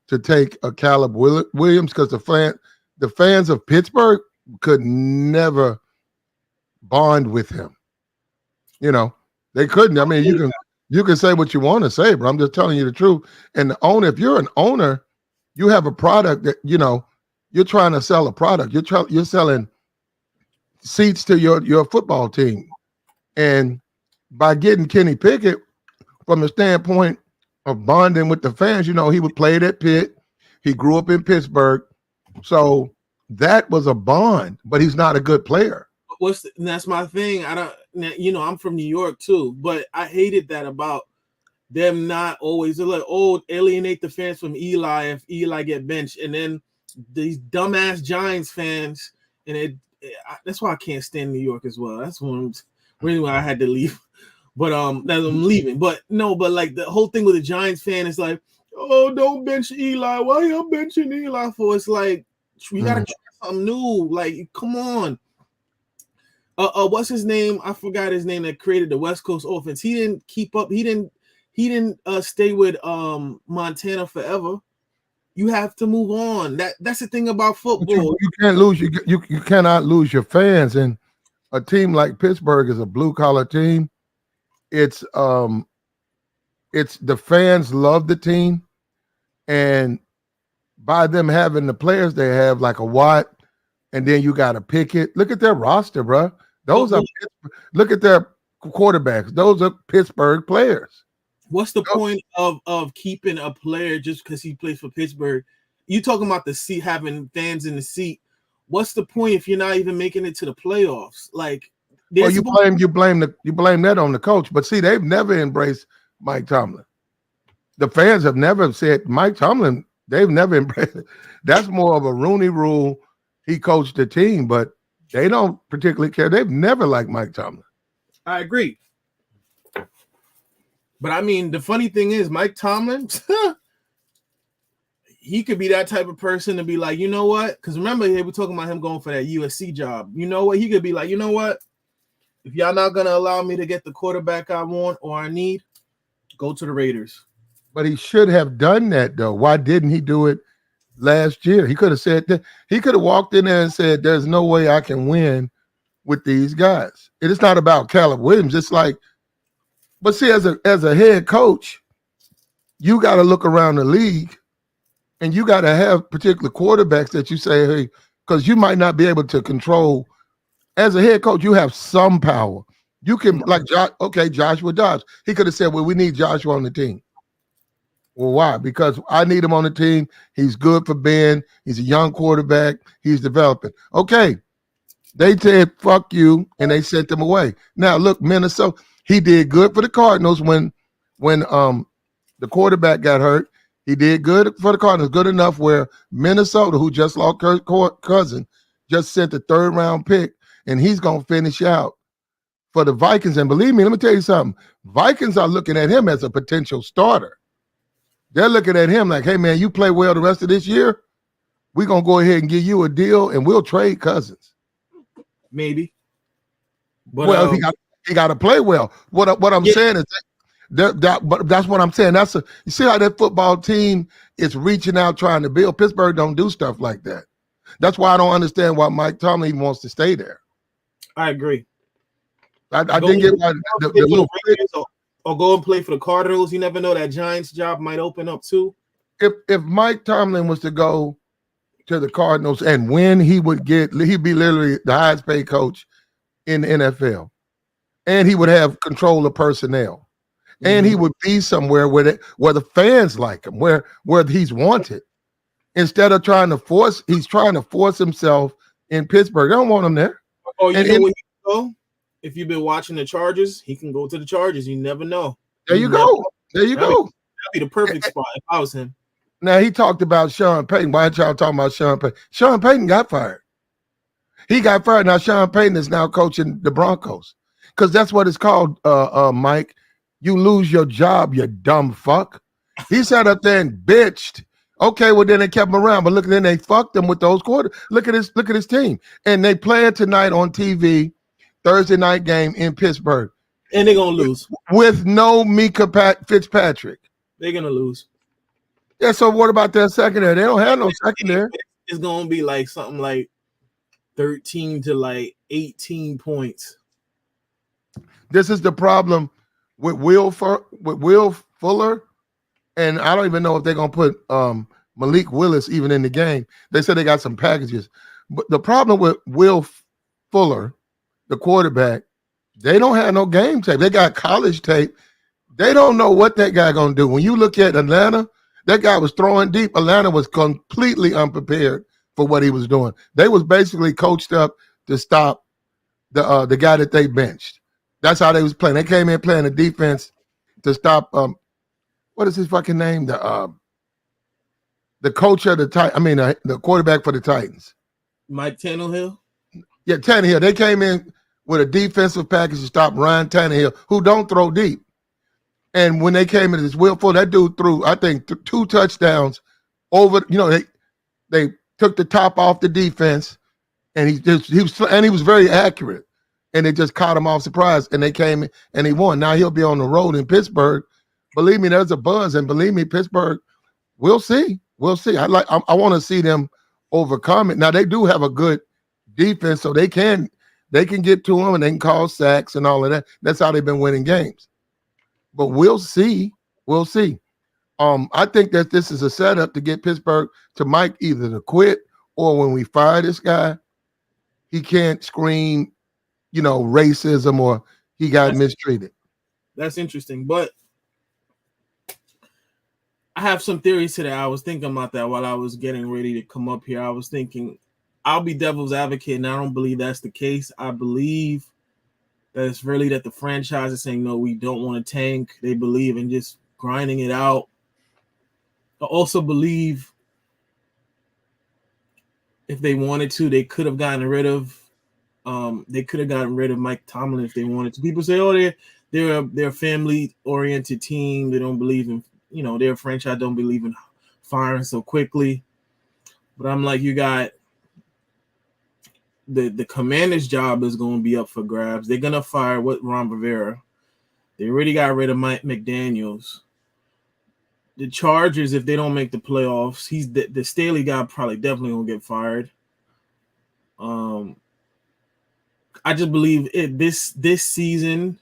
to take a Caleb Williams because the fans of Pittsburgh could never bond with him. You know, they couldn't. I mean, you can say what you want to say, but I'm just telling you the truth. And the owner, if you're an owner, you have a product that, you know, you're trying to sell a product. You're selling seats to your football team. And by getting Kenny Pickett, from the standpoint of bonding with the fans, you know, he would play at Pitt. He grew up in Pittsburgh. So that was a bond, but he's not a good player. That's my thing. I'm from New York too, but I hated that about them not always. They're like, alienate the fans from Eli if Eli get benched, and then these dumbass Giants fans, and that's why I can't stand New York as well. That's one reason why I had to leave. But I'm leaving. But like the whole thing with the Giants fan is like, oh, don't bench Eli. Why you benching Eli for? It's like we gotta try something new. Like, come on. What's his name? I forgot his name that created the West Coast offense. He didn't keep up. He didn't stay with Montana forever. You have to move on. That's the thing about football. You can't lose. You cannot lose your fans. And a team like Pittsburgh is a blue collar team. It's the fans love the team, and by them having the players they have, like a Watt, and then you got a Pickett. Look at their roster, bro. Look at their quarterbacks. Those are Pittsburgh players. What's the point of keeping a player just because he plays for Pittsburgh? You talking about the seat, having fans in the seat. What's the point if you're not even making it to the playoffs? Like, well, you blame that on the coach. But see, they've never embraced Mike Tomlin. The fans have never said Mike Tomlin. They've never embraced it. That's more of a Rooney Rule. He coached the team, but they don't particularly care. They've never liked Mike Tomlin. I agree. But I mean, the funny thing is, Mike Tomlin, he could be that type of person to be like, you know what? Because remember, they were talking about him going for that USC job. You know what? He could be like, you know what? If y'all not going to allow me to get the quarterback I want or I need, go to the Raiders. But he should have done that, though. Why didn't he do it last year? He could have said that. He could have walked in there and said, there's no way I can win with these guys. It is not about Caleb Williams. It's like, but see, as a head coach, you got to look around the league and you got to have particular quarterbacks that you say, hey, because you might not be able to control. As a head coach, you have some power. You can, like, Joshua Dobbs. He could have said, well, we need Joshua on the team. Well, why? Because I need him on the team. He's good for Ben. He's a young quarterback. He's developing. Okay. They said, fuck you, and they sent him away. Now, look, Minnesota, he did good for the Cardinals when the quarterback got hurt. He did good for the Cardinals, good enough where Minnesota, who just lost Kirk Cousins, just sent a third-round pick, and he's going to finish out for the Vikings. And believe me, let me tell you something. Vikings are looking at him as a potential starter. They're looking at him like, hey, man, you play well the rest of this year, we're going to go ahead and give you a deal, and we'll trade Cousins. Maybe. But, well, he got to play well. What I'm saying is but that's what I'm saying. You see how that football team is reaching out trying to build. Pittsburgh don't do stuff like that. That's why I don't understand why Mike Tomlin even wants to stay there. I agree. I didn't get why the little or go and play for the Cardinals. You never know, that Giants job might open up too. if Mike Tomlin was to go to the Cardinals and win, he'd be literally the highest paid coach in the NFL, and he would have control of personnel, and he would be somewhere where the fans like him, where he's wanted. Instead of he's trying to force himself in Pittsburgh. They don't want him there. Oh, you know where he can go? If you've been watching the Chargers, he can go to the Chargers. You never know. There you go. That'd be the perfect spot if I was him. Now, he talked about Sean Payton. Why aren't y'all talking about Sean Payton? Sean Payton got fired. He got fired. Now, Sean Payton is now coaching the Broncos because that's what it's called, Mike. You lose your job, you dumb fuck. He sat up there and bitched. Okay, well, then they kept him around. But then they fucked him with those quarters. Look at his team. And they play it tonight on TV, Thursday night game in Pittsburgh. And they're going to lose. With no Mika Fitzpatrick. They're going to lose. Yeah, so what about their secondary? They don't have no secondary. It's going to be like something like 13 to like 18 points. This is the problem with Will Fuller, and I don't even know if they're going to put Malik Willis even in the game. They said they got some packages. But the problem with Will Fuller, the quarterback, they don't have no game tape. They got college tape. They don't know what that guy going to do. When you look at Atlanta, that guy was throwing deep. Atlanta was completely unprepared for what he was doing. They was basically coached up to stop the guy that they benched. That's how they was playing. They came in playing the defense to stop what is his fucking name? The coach of the quarterback for the Titans. Mike Tannehill? Yeah, Tannehill. They came in with a defensive package to stop Ryan Tannehill, who don't throw deep. And when they came into this Will Fuller, that dude threw, I think, 2 touchdowns over. They took the top off the defense, and he was very accurate, and they just caught him off surprise. And they came in and he won. Now he'll be on the road in Pittsburgh. Believe me, there's a buzz, and believe me, Pittsburgh. We'll see. I want to see them overcome it. Now they do have a good defense, so they can get to them and they can call sacks and all of that. That's how they've been winning games. But we'll see. I think that this is a setup to get Pittsburgh to Mike either to quit or when we fire this guy, he can't scream, racism or he got mistreated. That's interesting. But I have some theories to that. I was thinking about that while I was getting ready to come up here. I was thinking I'll be devil's advocate, and I don't believe that's the case. I believe that it's really that the franchise is saying, no, we don't want to tank. They believe in just grinding it out. I also believe if they wanted to, they could have gotten rid of Mike Tomlin if they wanted to. People say, oh, they're a family-oriented team. They don't believe in, their franchise don't believe in firing so quickly. But I'm like, you got the Commander's job is going to be up for grabs. They're going to fire Ron Rivera. They already got rid of Mike McDaniels. The Chargers, if they don't make the playoffs, the Staley guy probably definitely going to get fired. I just believe this season,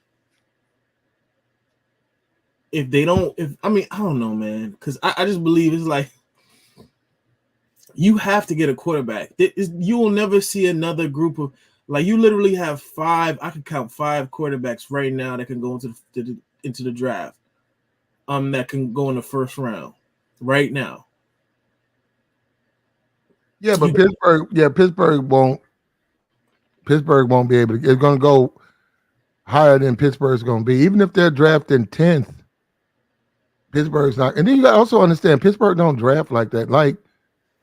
I don't know, man, because I just believe it's like you have to get a quarterback. You will never see another group of, like, you literally have 5. I can count 5 quarterbacks right now that can go into the draft. That can go in the first round right now. Yeah, but Pittsburgh won't be able to. It's going to go higher than Pittsburgh's going to be, even if they're drafting 10th. Pittsburgh's not. And then you got to also understand, Pittsburgh don't draft like that. Like,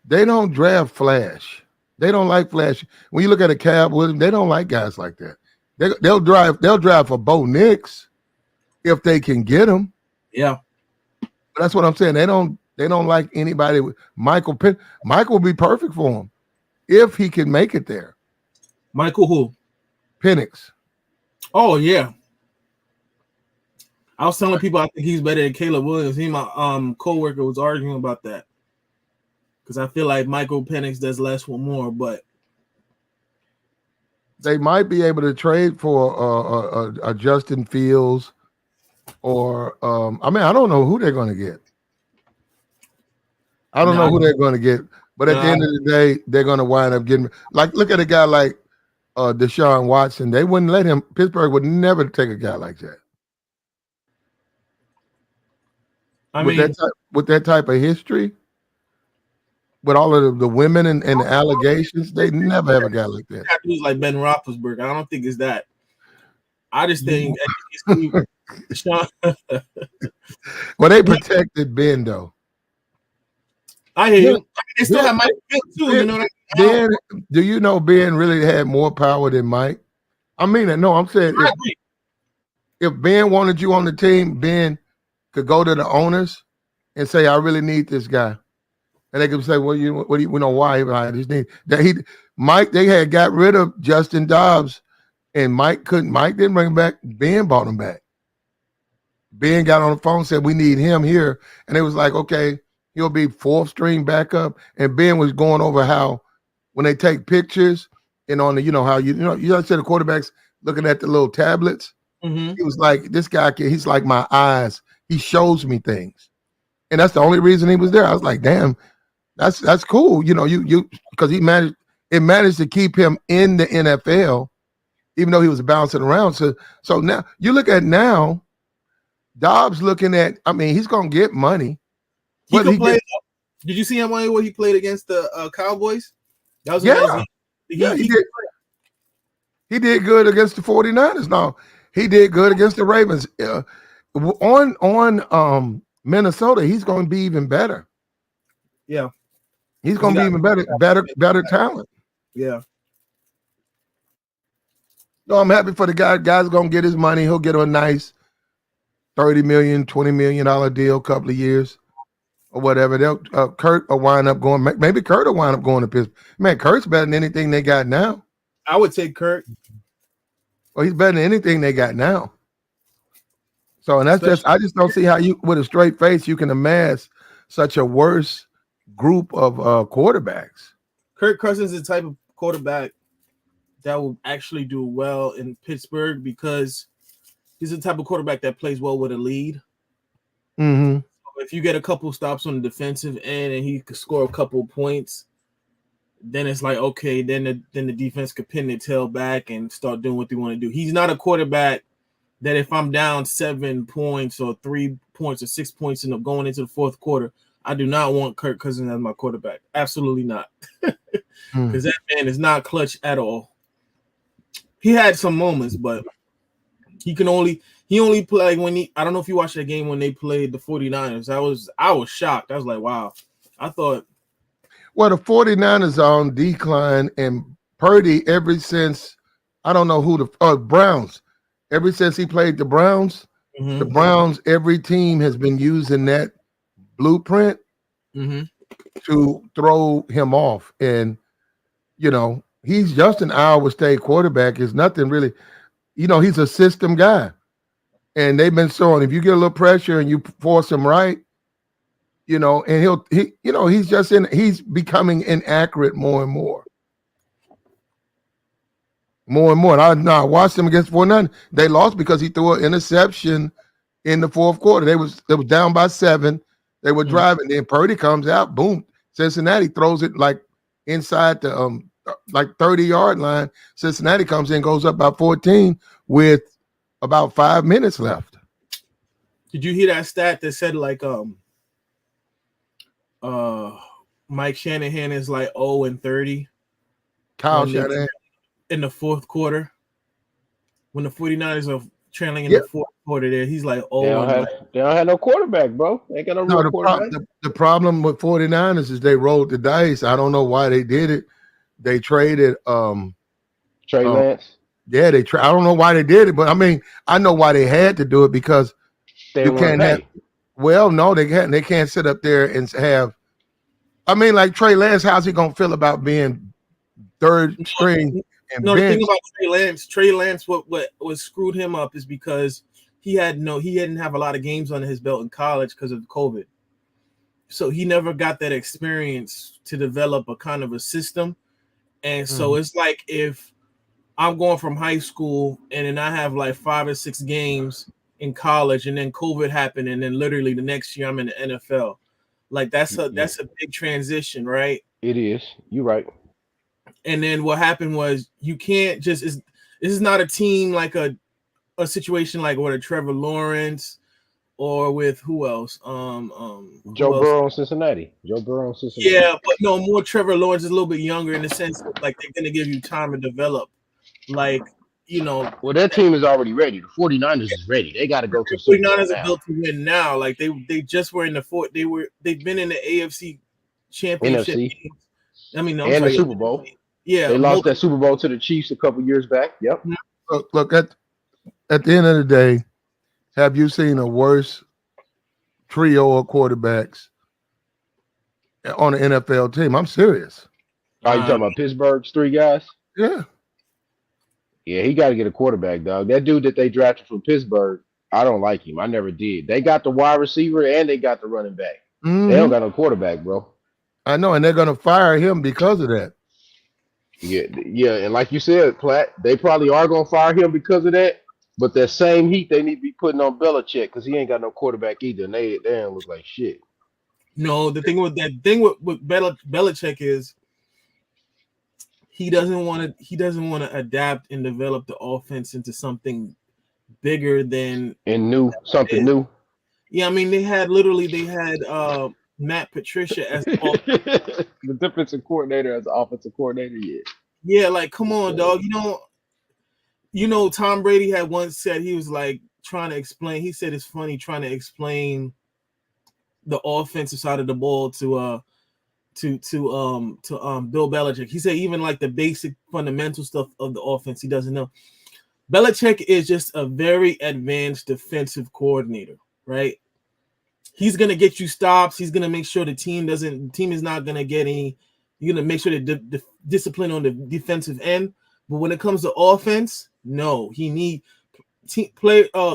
they don't draft flash. They don't like flash. When you look at a Cab Williams, they don't like guys like that. They'll drive for Bo Nix if they can get him. Yeah, but that's what I'm saying. They don't like anybody. Michael will be perfect for him if he can make it there. Michael who? Penix. Oh yeah. I was telling people I think he's better than Caleb Williams. My coworker was arguing about that because I feel like Michael Penix does less with more, but they might be able to trade for a Justin Fields or I don't know who they're going to get. I don't know who they're going to get, but at the end of the day, they're going to wind up getting like look at a guy like Deshaun Watson. They wouldn't let him. Pittsburgh would never take a guy like that. With that type of history, with all of the women and the allegations, they never have a guy like that. He's like Ben Roethlisberger. I don't think it's that. I just think well, they protected Ben though. I hear you. They still have Mike too. You know what I mean? Ben, do you know Ben really had more power than Mike? I mean it. No, I'm saying if Ben wanted you on the team, Ben could go to the owners and say, "I really need this guy," and they could say, "Well, we know why I just need that." Mike, they had got rid of Justin Dobbs, and Mike didn't bring him back. Ben brought him back. Ben got on the phone and said, "We need him here," and it was like, okay. He'll be fourth string backup. And Ben was going over how when they take pictures and on the, you said the quarterbacks looking at the little tablets. Mm-hmm. He was like, this guy, he's like my eyes. He shows me things. And that's the only reason he was there. I was like, damn, that's cool. Because it managed to keep him in the NFL, even though he was bouncing around. So now you look at now, Dobbs looking at, he's going to get money. Did you see him where he played against the Cowboys? That was he did. He did good against the 49ers. No, he did good against the Ravens. On Minnesota, he's going to be even better. Yeah, he's going to be even better talent. Yeah. No, I'm happy for the guy. Guy's going to get his money. He'll get a nice $30 million, $20 million deal, couple of years. Or whatever, Kurt will wind up going. Maybe Kurt will wind up going to Pittsburgh. Man, Kurt's better than anything they got now. I would take Kurt. Well, he's better than anything they got now. So, and I just don't see how you, with a straight face, you can amass such a worse group of quarterbacks. Kirk Cousins is the type of quarterback that will actually do well in Pittsburgh because he's the type of quarterback that plays well with a lead. Mm-hmm. If you get a couple stops on the defensive end and he could score a couple of points, then it's like, okay, then the defense could pin their tail back and start doing what they want to do. He's not a quarterback that if I'm down 7 points or 3 points or 6 points and going into the fourth quarter, I do not want Kirk Cousins as my quarterback. Absolutely not. Because that man is not clutch at all. He had some moments, but he only played when I don't know if you watched that game when they played the 49ers. I was shocked. I was like, wow. I thought. Well, the 49ers are on decline, and Purdy, ever since, I don't know who the Browns, ever since he played the Browns, the Browns, every team has been using that blueprint to throw him off. And, he's just an Iowa State quarterback. It's nothing really, he's a system guy. And they've been showing if you get a little pressure and you force him right, and he's becoming inaccurate more and more. More and more. And I watched him against 49. They lost because he threw an interception in the fourth quarter. They was down by 7. They were driving. Then Purdy comes out, boom. Cincinnati throws it like inside the 30-yard line. Cincinnati comes in, goes up by 14 with about 5 minutes left. Did you hear that stat that said like Mike Shanahan is like 0-30? Kyle Shanahan in the fourth quarter when the 49ers are trailing in the fourth quarter there, he's like, they don't have no quarterback, bro. They got no real quarterback. The problem with 49ers is they rolled the dice. I don't know why they did it. They traded Trey Lance. Yeah, I don't know why they did it, but I know why they had to do it because you can't have. Well, no, they can't. They can't sit up there and have. Like Trey Lance, how's he gonna feel about being third string and bench? The thing about Trey Lance, what screwed him up is because he didn't have a lot of games under his belt in college because of COVID, so he never got that experience to develop a kind of a system, and so it's like if I'm going from high school and then I have like 5 or 6 games in college and then COVID happened and then literally the next year I'm in the NFL. Like that's a big transition, right? It is. You're right. And then what happened was you can't just this is not a team like a situation like what a Trevor Lawrence or with who else? Joe Who else? Burrow in Cincinnati. Yeah, but no, more Trevor Lawrence is a little bit younger in the sense that, like, they're gonna give you time to develop. Like, well, that team is already ready. The 49ers is ready. They got to go to the Super Bowl 49ers now. are built to win now. Like they just were in the fort. They've been in the AFC championship NFC. games. I mean, The Super Bowl. Yeah, they lost that Super Bowl to the Chiefs a couple years back. Yep. Look at the end of the day, have you seen a worse trio of quarterbacks on an NFL team? I'm serious. Are you talking about Pittsburgh's 3 guys? Yeah. Yeah, he got to get a quarterback, dog. That dude that they drafted from Pittsburgh, I don't like him. I never did. They got the wide receiver and they got the running back. Mm-hmm. They don't got no quarterback, bro. I know, and they're going to fire him because of that. Yeah, and like you said, Platt, they probably are going to fire him because of that. But that same heat they need to be putting on Belichick because he ain't got no quarterback either, and they don't look like shit. No, the thing with Belichick is he doesn't want to adapt and develop the offense into something bigger than something new. Yeah, I mean they had Matt Patricia as the defensive coordinator as the offensive coordinator. Yeah, like come on, dog. Tom Brady had once said he was like trying to explain. He said it's funny trying to explain the offensive side of the ball to Bill Belichick. He said even like the basic fundamental stuff of the offense he doesn't know. Belichick is just a very advanced defensive coordinator, right? He's gonna get you stops. He's gonna make sure the team is not gonna get any. You're gonna make sure the discipline on the defensive end. But when it comes to offense, no, he need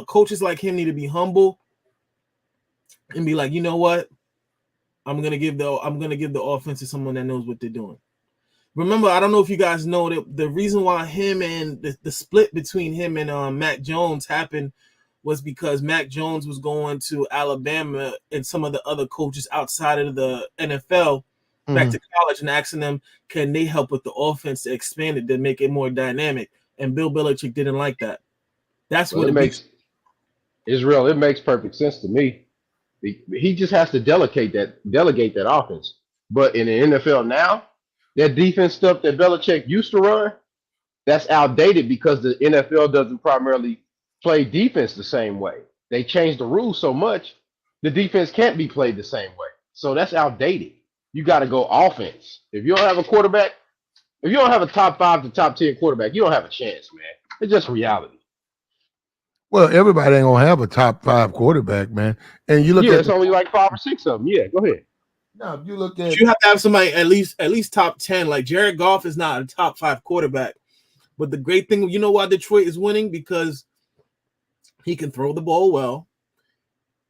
coaches like him need to be humble and be like, you know what, I'm gonna give the offense to someone that knows what they're doing. Remember, I don't know if you guys know that the reason why him and the split between him and Mac Jones happened was because Mac Jones was going to Alabama and some of the other coaches outside of the NFL back to college and asking them, can they help with the offense to expand it, to make it more dynamic? And Bill Belichick didn't like that. That's what it makes. Israel, it makes perfect sense to me. He just has to delegate that offense. But in the NFL now, that defense stuff that Belichick used to run, that's outdated because the NFL doesn't primarily play defense the same way. They changed the rules so much, the defense can't be played the same way. So that's outdated. You got to go offense. If you don't have a quarterback, if you don't have a top 5 to top 10 quarterback, you don't have a chance, man. It's just reality. Well, everybody ain't gonna have a top 5 quarterback, man. And you look at it's only like 5 or 6 of them. Yeah, go ahead. Now, if you look at, you have to have somebody at least top 10. Like Jared Goff is not a top 5 quarterback, but the great thing, you know why Detroit is winning? Because he can throw the ball well.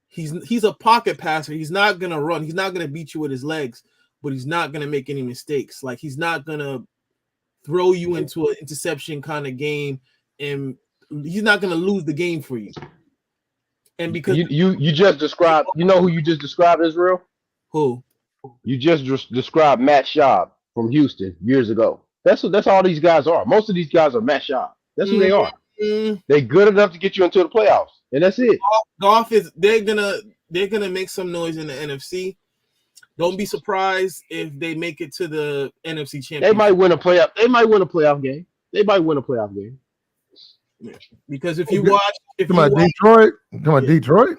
He's a pocket passer. He's not gonna run. He's not gonna beat you with his legs, but he's not gonna make any mistakes. Like he's not gonna throw you into an interception kind of game, and he's not gonna lose the game for you. And because you just described, you know who you just described, Israel? Who? You just described Matt Schaub from Houston years ago. That's all these guys are. Most of these guys are Matt Schaub. That's who they are. They're good enough to get you into the playoffs, and that's it. Goff is they're gonna make some noise in the NFC. Don't be surprised if they make it to the NFC Championship. They might win a playoff. They might win a playoff game. Yeah. Because if you watch, Detroit, Detroit.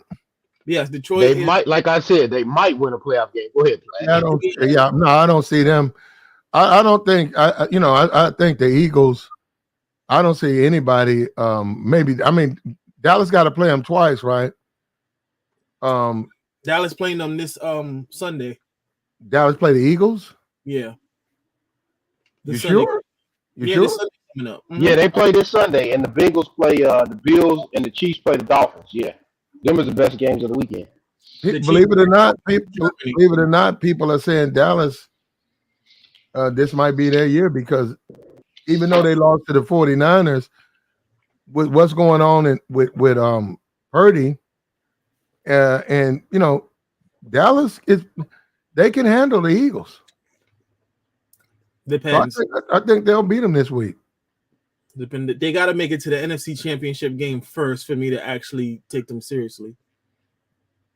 Yes, Detroit. They might, like I said, they might win a playoff game. Go ahead. I don't see them. I don't think. I think the Eagles. I don't see anybody. Maybe I mean Dallas got to play them twice, right? Dallas playing them this Sunday. Dallas play the Eagles. Yeah. You sure? This Sunday coming up. Yeah, they play this Sunday, and the Bengals play the Bills, and the Chiefs play the Dolphins. Yeah, them are the best games of the weekend. Believe it or not, people are saying Dallas. This might be their year because even though they lost to the 49ers, with what's going on with Purdy, and Dallas they can handle the Eagles. So Depends. I think they'll beat them this week. They got to make it to the NFC Championship game first for me to actually take them seriously.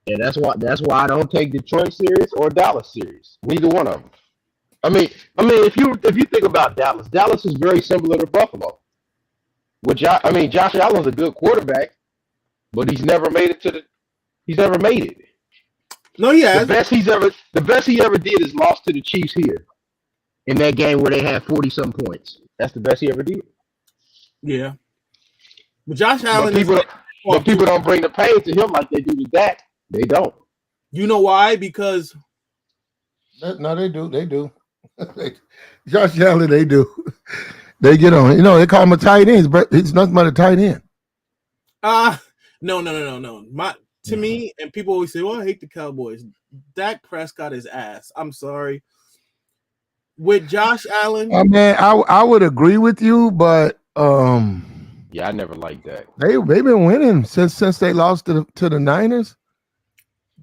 And that's why I don't take Detroit serious or Dallas serious. Neither one of them. I mean, if you think about Dallas is very similar to Buffalo. Josh Allen's a good quarterback, but he's never made it. No, he has. The best he ever did is lost to the Chiefs here in that game where they had 40-some points. That's the best he ever did. Yeah. But Josh Allen but people don't bring the pain to him like they do to Dak. They don't. You know why? Because No, they do. They do. Josh Allen, they do. They get on. They call him a tight end. He's nothing but a tight end. No. To me, and people always say, "Well, I hate the Cowboys." Dak Prescott is ass. I'm sorry. With Josh Allen, Man, I would agree with you, but yeah, I never liked that. They've been winning since they lost to the Niners.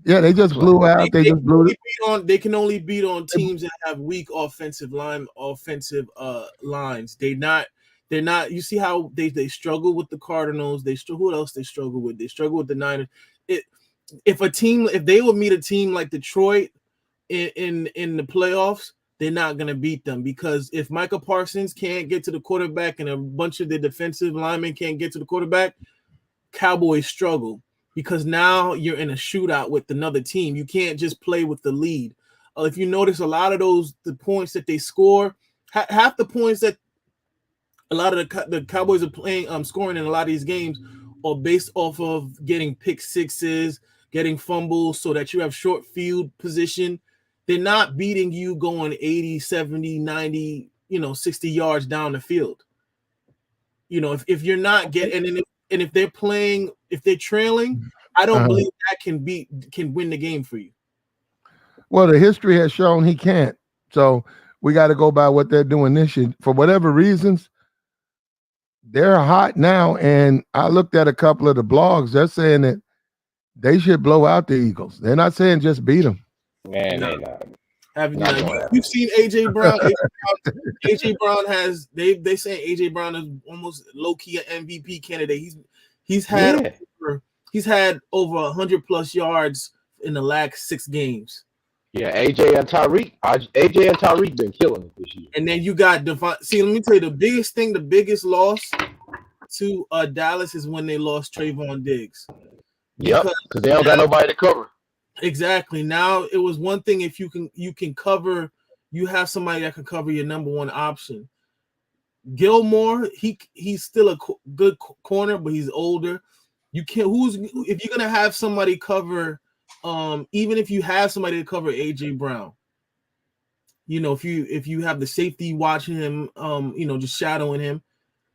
Yeah, they just blew out. They just blew it. They can only beat on teams that have weak offensive lines. They're not. You see how they struggle with the Cardinals. Who else they struggle with? They struggle with the Niners. If they would meet a team like Detroit in the playoffs, they're not gonna beat them, because if Micah Parsons can't get to the quarterback and a bunch of the defensive linemen can't get to the quarterback, Cowboys struggle. Because now you're in a shootout with another team. You can't just play with the lead. If you notice, a lot of the points that they score, half the points that a lot of the Cowboys are playing, scoring in a lot of these games are based off of getting pick sixes, getting fumbles, so that you have short field position. They're not beating you going 80, 70, 90, 60 yards down the field. If you're not getting, and if they're trailing, I don't believe that can win the game for you. Well, the history has shown he can't. So we got to go by what they're doing this year. For whatever reasons, they're hot now. And I looked at a couple of the blogs. They're saying that they should blow out the Eagles. They're not saying just beat them. Man, no. They're not. You've seen AJ Brown. AJ Brown has they say AJ Brown is almost low key an MVP candidate. He's had over 100+ yards in the last 6 games. Yeah, AJ and Tyreek been killing it this year. And then you got See, let me tell you, the biggest loss to Dallas is when they lost Trayvon Diggs. Yep, because they don't got nobody to cover. Exactly. Now it was one thing if you can cover, you have somebody that can cover your number one option. Gilmore, he's still a good corner, but he's older. If you're gonna have somebody cover, even if you have somebody to cover AJ Brown, if you have the safety watching him, just shadowing him,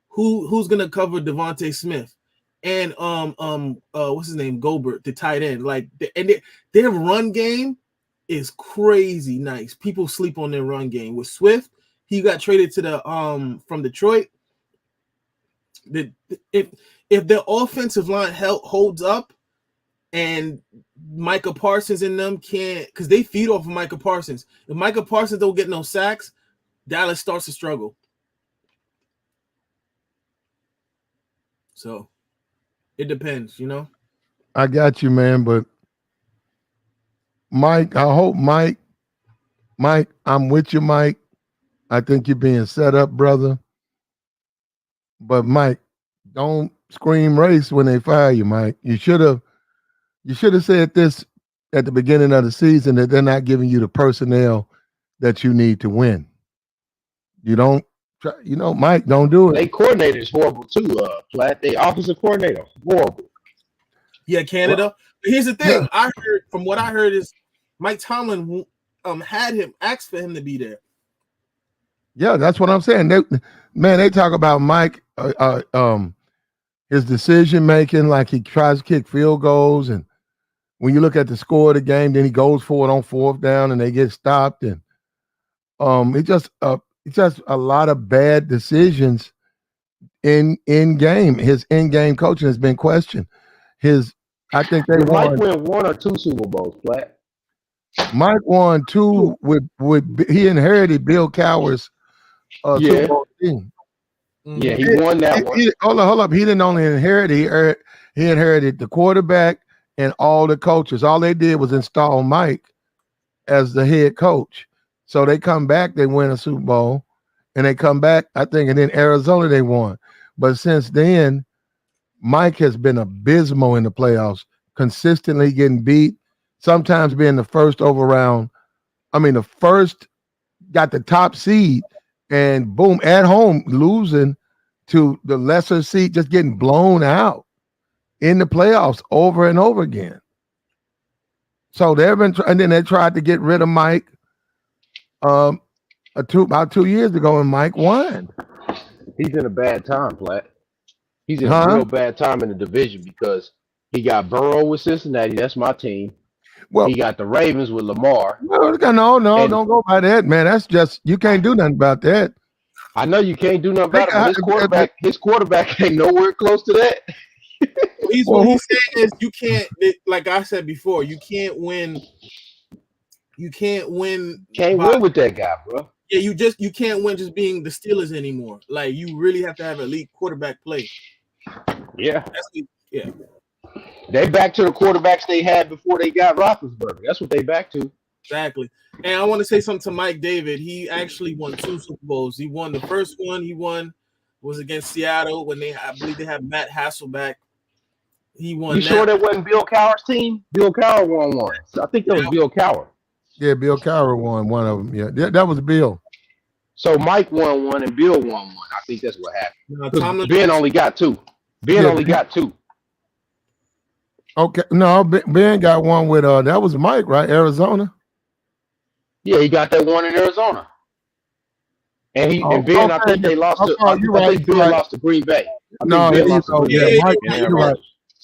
who's gonna cover Devontae Smith? And what's his name? Gobert, the tight end. Their run game is crazy nice. People sleep on their run game. With Swift, he got traded to the from Detroit. If their offensive line holds up, and Micah Parsons in them can't, because they feed off of Micah Parsons. If Micah Parsons don't get no sacks, Dallas starts to struggle. So it depends, I got you, man. But Mike, I hope Mike, I'm with you, Mike. I think you're being set up, brother. But Mike, don't scream race when they fire you, Mike. You should have said this at the beginning of the season, that they're not giving you the personnel that you need to win. You don't. Mike, don't do it. They coordinator is horrible too. Platt, they offensive coordinator horrible. Yeah, Canada. Well, but here's the thing. Yeah. From what I heard is Mike Tomlin had him asked for him to be there. Yeah, that's what I'm saying. They talk about Mike, his decision making, like he tries to kick field goals, and when you look at the score of the game, then he goes for it on 4th down, and they get stopped, and it's just a lot of bad decisions in game. His in-game coaching has been questioned. I think they might win 1 or 2 Super Bowls, Platt. Mike won 2 with he inherited Bill Cowher's Super Yeah, Bowl team. yeah, he won that one. Hold up. He didn't only inherit it, he inherited the quarterback and all the coaches. All they did was install Mike as the head coach. So they come back, they win a Super Bowl, and they come back, I think, and then Arizona they won. But since then, Mike has been abysmal in the playoffs, consistently getting beat, sometimes being the first overround. I mean, the first got the top seed, and boom, at home losing to the lesser seed, just getting blown out in the playoffs over and over again. So they've been, and then they tried to get rid of Mike about 2 years ago, and Mike won. He's in a bad time, Platt. He's in a real bad time in the division because he got Burrow with Cincinnati. That's my team. Well, he got the Ravens with Lamar. No, don't go by that, man. That's just, you can't do nothing about that. I know you can't do nothing about it, but his quarterback ain't nowhere close to that. What he's saying is you can't, like I said before, you can't win. You can't win. Can't win with that guy, bro. Yeah, you can't win just being the Steelers anymore. Like, you really have to have elite quarterback play. Yeah. Yeah. They back to the quarterbacks they had before they got Roethlisberger. That's what they back to. Exactly. And I want to say something to Mike David. He actually won 2 Super Bowls. He won the first one. Was against Seattle when I believe they had Matt Hasselbeck. He won. You sure that wasn't Bill Cowher's team? Bill Cowher won one. So I think that was Bill Cowher. Yeah, Bill Cowher won one of them. Yeah, that was Bill. So Mike won one and Bill won one. I think that's what happened. Tomlin, Ben only got 2. Ben only got 2. Okay, no, Ben got one with that was Mike, right? Arizona. Yeah, he got that one in Arizona. And Ben, I think they lost to. I think Ben lost to Green Bay. Mike, you're right.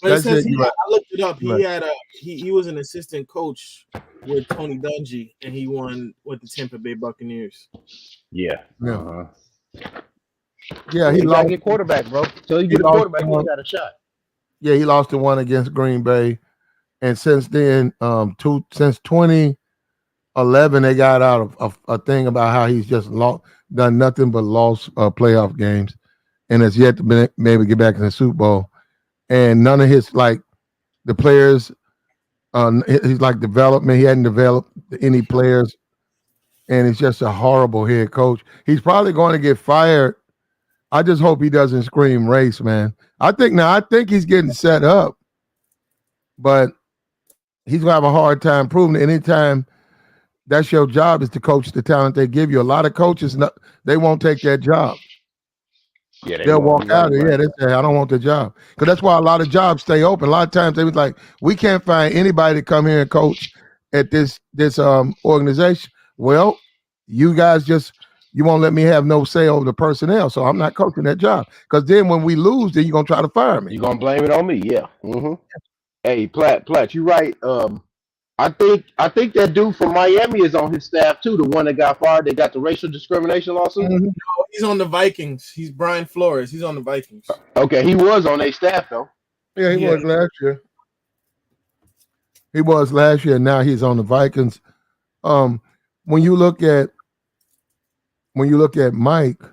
But it says I looked it up. He had he was an assistant coach with Tony Dungy, and he won with the Tampa Bay Buccaneers. Yeah. Yeah, he lost a quarterback, bro. Until you get a quarterback, he got a shot. Yeah, he lost the one against Green Bay, and since then, since 2011, they got out of a thing about how he's just done nothing but lost playoff games, and has yet to be able to get back in the Super Bowl. And none of his, like, the players, he's like development. He hadn't developed any players, and he's just a horrible head coach. He's probably going to get fired. I just hope he doesn't scream race, man. I think he's getting set up, but he's gonna have a hard time proving it. Anytime that's your job is to coach the talent they give you. A lot of coaches, they won't take that job. Yeah, they'll walk out of they say, I don't want the job. Because that's why a lot of jobs stay open. A lot of times they was like, we can't find anybody to come here and coach at this organization. Well, you guys you won't let me have no say over the personnel, so I'm not coaching that job. Because then when we lose, then you're gonna try to fire me. You're gonna blame it on me, yeah. Mm-hmm. Hey, Platt, you right. I think that dude from Miami is on his staff too. The one that got fired, they got the racial discrimination lawsuit. Mm-hmm. No, he's on the Vikings. He's Brian Flores. He's on the Vikings. Okay, he was on their staff though. Yeah, he was last year. He was last year. Now he's on the Vikings. When you look at Mike,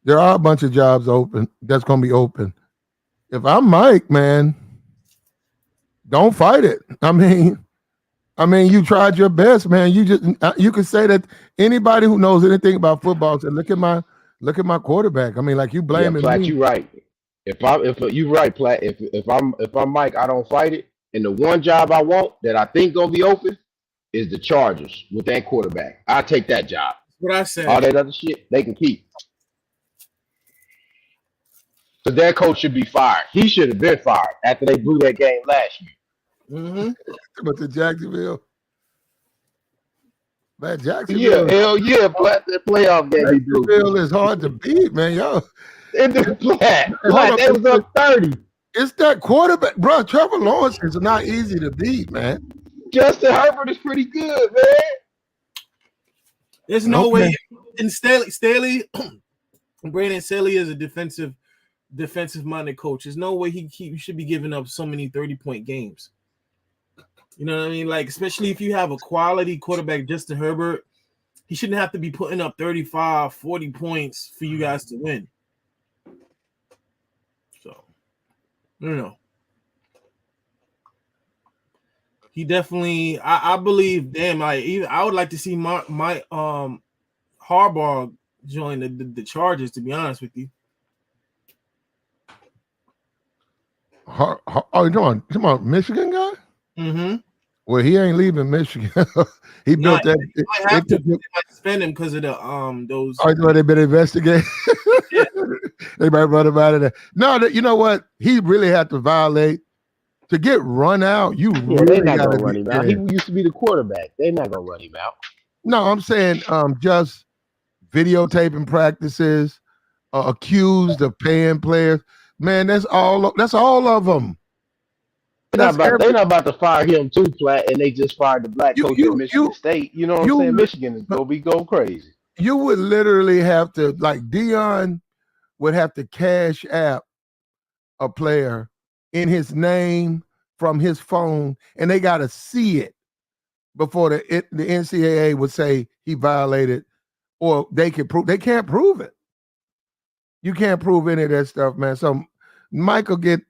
there are a bunch of jobs open that's going to be open. If I'm Mike, man, don't fight it. I mean, you tried your best, man. You could say that anybody who knows anything about football said, look at my quarterback. I mean, like, you blaming Platt, me. you right. If you right, Platt. If I'm Mike, I don't fight it. And the one job I want that I think gonna be open is the Chargers with that quarterback. I'll take that job. What I said. All that other shit they can keep. So their coach should be fired. He should have been fired after they blew that game last year. Mm-hmm. But the Jacksonville. Man, Jacksonville. Yeah, hell yeah, Platt, that playoff game he blew. Jacksonville is hard to beat, man. Yo. In the Platt, they was up 30. It's that quarterback, bro. Trevor Lawrence is not easy to beat, man. Justin Herbert is pretty good, man. There's no way. And Staley, Brandon Staley is a defensive-minded coach. There's no way he should be giving up so many 30-point games. You know what I mean? Like, especially if you have a quality quarterback, Justin Herbert, he shouldn't have to be putting up 35, 40 points for you guys to win. So, I don't know. He definitely, I believe, damn, I would like to see my Harbaugh join the Chargers, to be honest with you. Oh, you talking about Michigan guy? Mm-hmm. Well, he ain't leaving Michigan. He built that. They might have to. They might spend him because of the those. Oh, they've been investigating. Yeah. They might run him out of there. No, you know what? He really had to violate to get run out. You really they're not got gonna to run him out. He used to be the quarterback. They're not gonna run him out. No, I'm saying just videotaping practices, accused of paying players. Man, that's all of them. They're not about to fire him too, Flat, and they just fired the black coach at Michigan State. You know what I'm saying? Michigan is gonna be going crazy. You would literally have to, like, Dion would have to cash app a player in his name from his phone, and they got to see it before the NCAA would say he violated, or they can prove. They can't prove it. You can't prove any of that stuff, man. So Michael get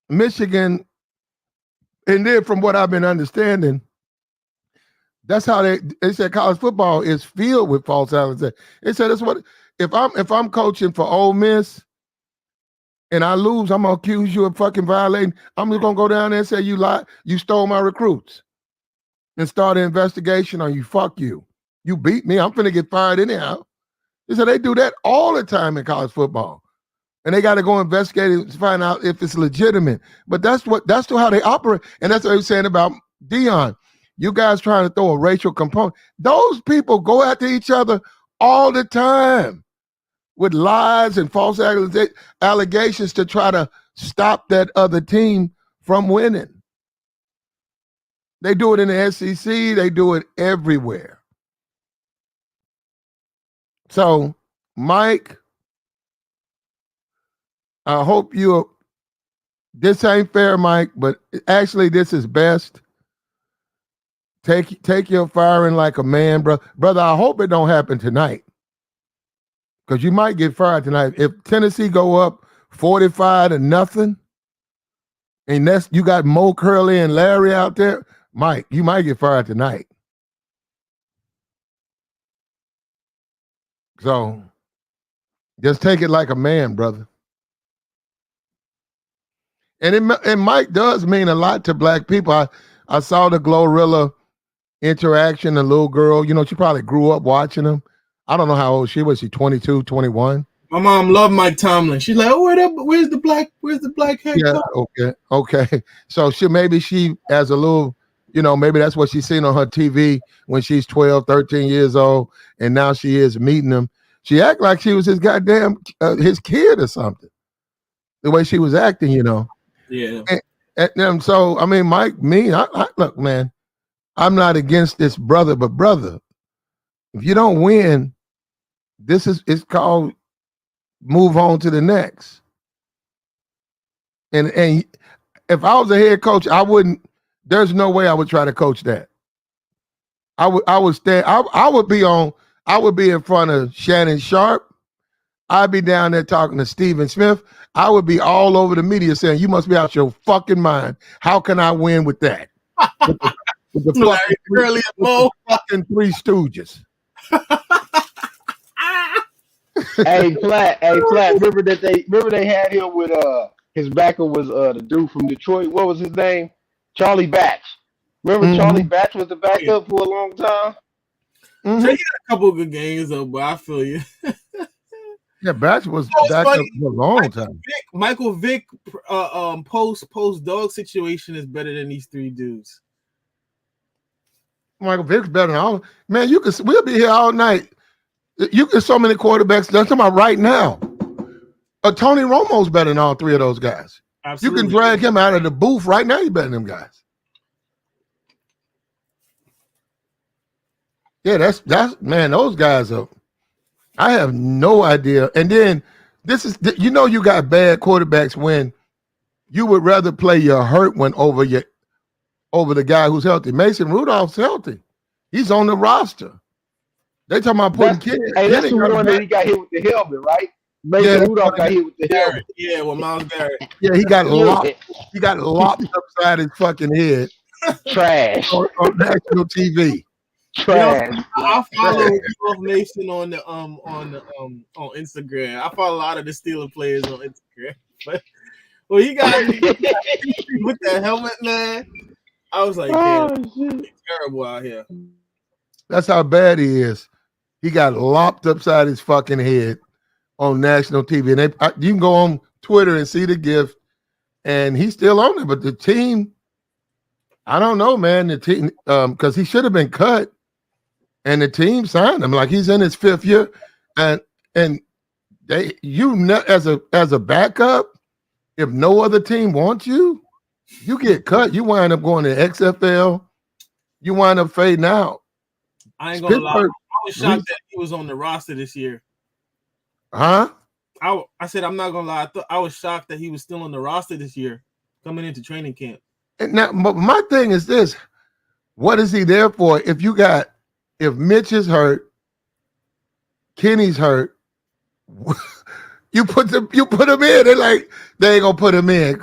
Michigan, and then from what I've been understanding, that's how they said college football is filled with false allegations. They said that's what if I'm coaching for Ole Miss and I lose, I'm gonna accuse you of fucking violating. I'm just gonna go down there and say you lied, you stole my recruits, and start an investigation on you. Fuck you. You beat me. I'm finna get fired anyhow. They said they do that all the time in college football. And they got to go investigate it to find out if it's legitimate. But that's how they operate. And that's what they were saying about Dion. You guys trying to throw a racial component. Those people go after each other all the time with lies and false allegations to try to stop that other team from winning. They do it in the SEC. They do it everywhere. So, Mike, I hope this ain't fair, Mike, but actually this is best. Take your firing like a man, bro. Brother, I hope it don't happen tonight. Because you might get fired tonight. If Tennessee go up 45-0, and you got Mo Curley and Larry out there, Mike, you might get fired tonight. So just take it like a man, brother. And Mike does mean a lot to black people. I saw the Glorilla interaction, the little girl, she probably grew up watching him. I don't know how old she was. She 22, 21. My mom loved Mike Tomlin. She's like, oh, where's the black head coach? Yeah, okay. So maybe she as a little, maybe that's what she's seen on her TV when she's 12, 13 years old, and now she is meeting him. She act like she was his goddamn his kid or something. The way she was acting, Yeah. And so, I mean, Mike, look, man, I'm not against this brother, but brother, if you don't win, it's called move on to the next. And if I was a head coach, there's no way I would try to coach that. I would be in front of Shannon Sharp. I'd be down there talking to Stephen Smith. I would be all over the media saying, you must be out your fucking mind. How can I win with that? with the fucking Three Stooges. Hey, Flat. Remember they had him with his backer was the dude from Detroit. What was his name? Charlie Batch. Remember Charlie Batch was the backup for a long time? Mm-hmm. So he had a couple of good games though, but I feel you. Yeah, Batch was back up for a long time. Michael Vick post dog situation is better than these three dudes. Michael Vick's better than all. Man, we'll be here all night. You get so many quarterbacks. I'm talking about right now. Tony Romo's better than all three of those guys. Absolutely. You can drag him out of the booth right now. He's better than them guys. Yeah, that's man. Those guys are. I have no idea. And then you got bad quarterbacks when you would rather play your hurt one over over the guy who's healthy. Mason Rudolph's healthy. He's on the roster. They talking about putting kids. Hey, that's the one that he got hit with the helmet, right? Yeah, Mason Rudolph got hit with the helmet. Yeah, well, Miles Garrett. Yeah, he got locked. He got locked upside his fucking head. Trash. On national TV. Trash. I follow Rudolph Mason on Instagram. I follow a lot of the Steelers players on Instagram. But well, he got me with that helmet, man. I was like, damn, it's terrible out here. That's how bad he is. He got lopped upside his fucking head on national TV. And you can go on Twitter and see the gift, and he's still on there. But the team, I don't know, man. The team, because he should have been cut, and the team signed him. Like, he's in his 5th year, and they, as a backup, if no other team wants you, you get cut. You wind up going to XFL. You wind up fading out. I ain't gonna lie. I was shocked that he was on the roster this year. Huh? I said I'm not gonna lie. I was shocked that he was still on the roster this year, coming into training camp. And now, my thing is this: what is he there for? If Mitch is hurt, Kenny's hurt, you put them in. They're like, they ain't gonna put him in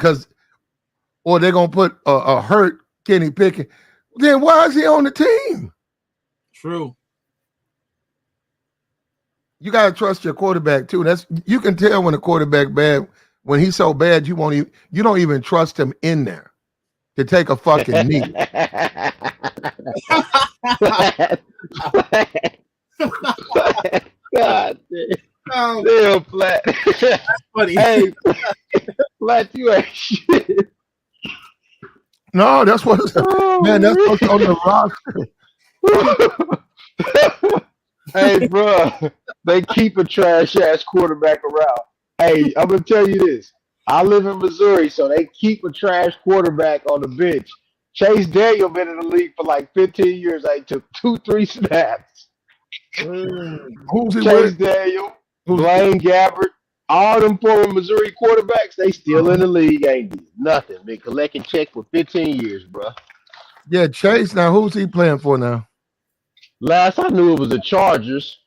or they're gonna put a hurt Kenny Pickett. Then why is he on the team? True. You gotta trust your quarterback too. You can tell when a quarterback bad. When he's so bad, you don't even trust him in there to take a fucking knee. God damn, Flat. That's funny. Hey, Flat, you ain't shit. No, that's what's man. That's what's on the roster. Hey, bro, they keep a trash ass quarterback around. Hey, I'm gonna tell you this. I live in Missouri, so they keep a trash quarterback on the bench. Chase Daniel been in the league for like 15 years. I took 2-3 snaps. Who's he Chase with? Daniel, Blaine Gabbert, all them former Missouri quarterbacks, they still in the league, ain't did nothing. Been collecting checks for 15 years, bro. Yeah, Chase. Now, who's he playing for now? Last I knew, it was the Chargers.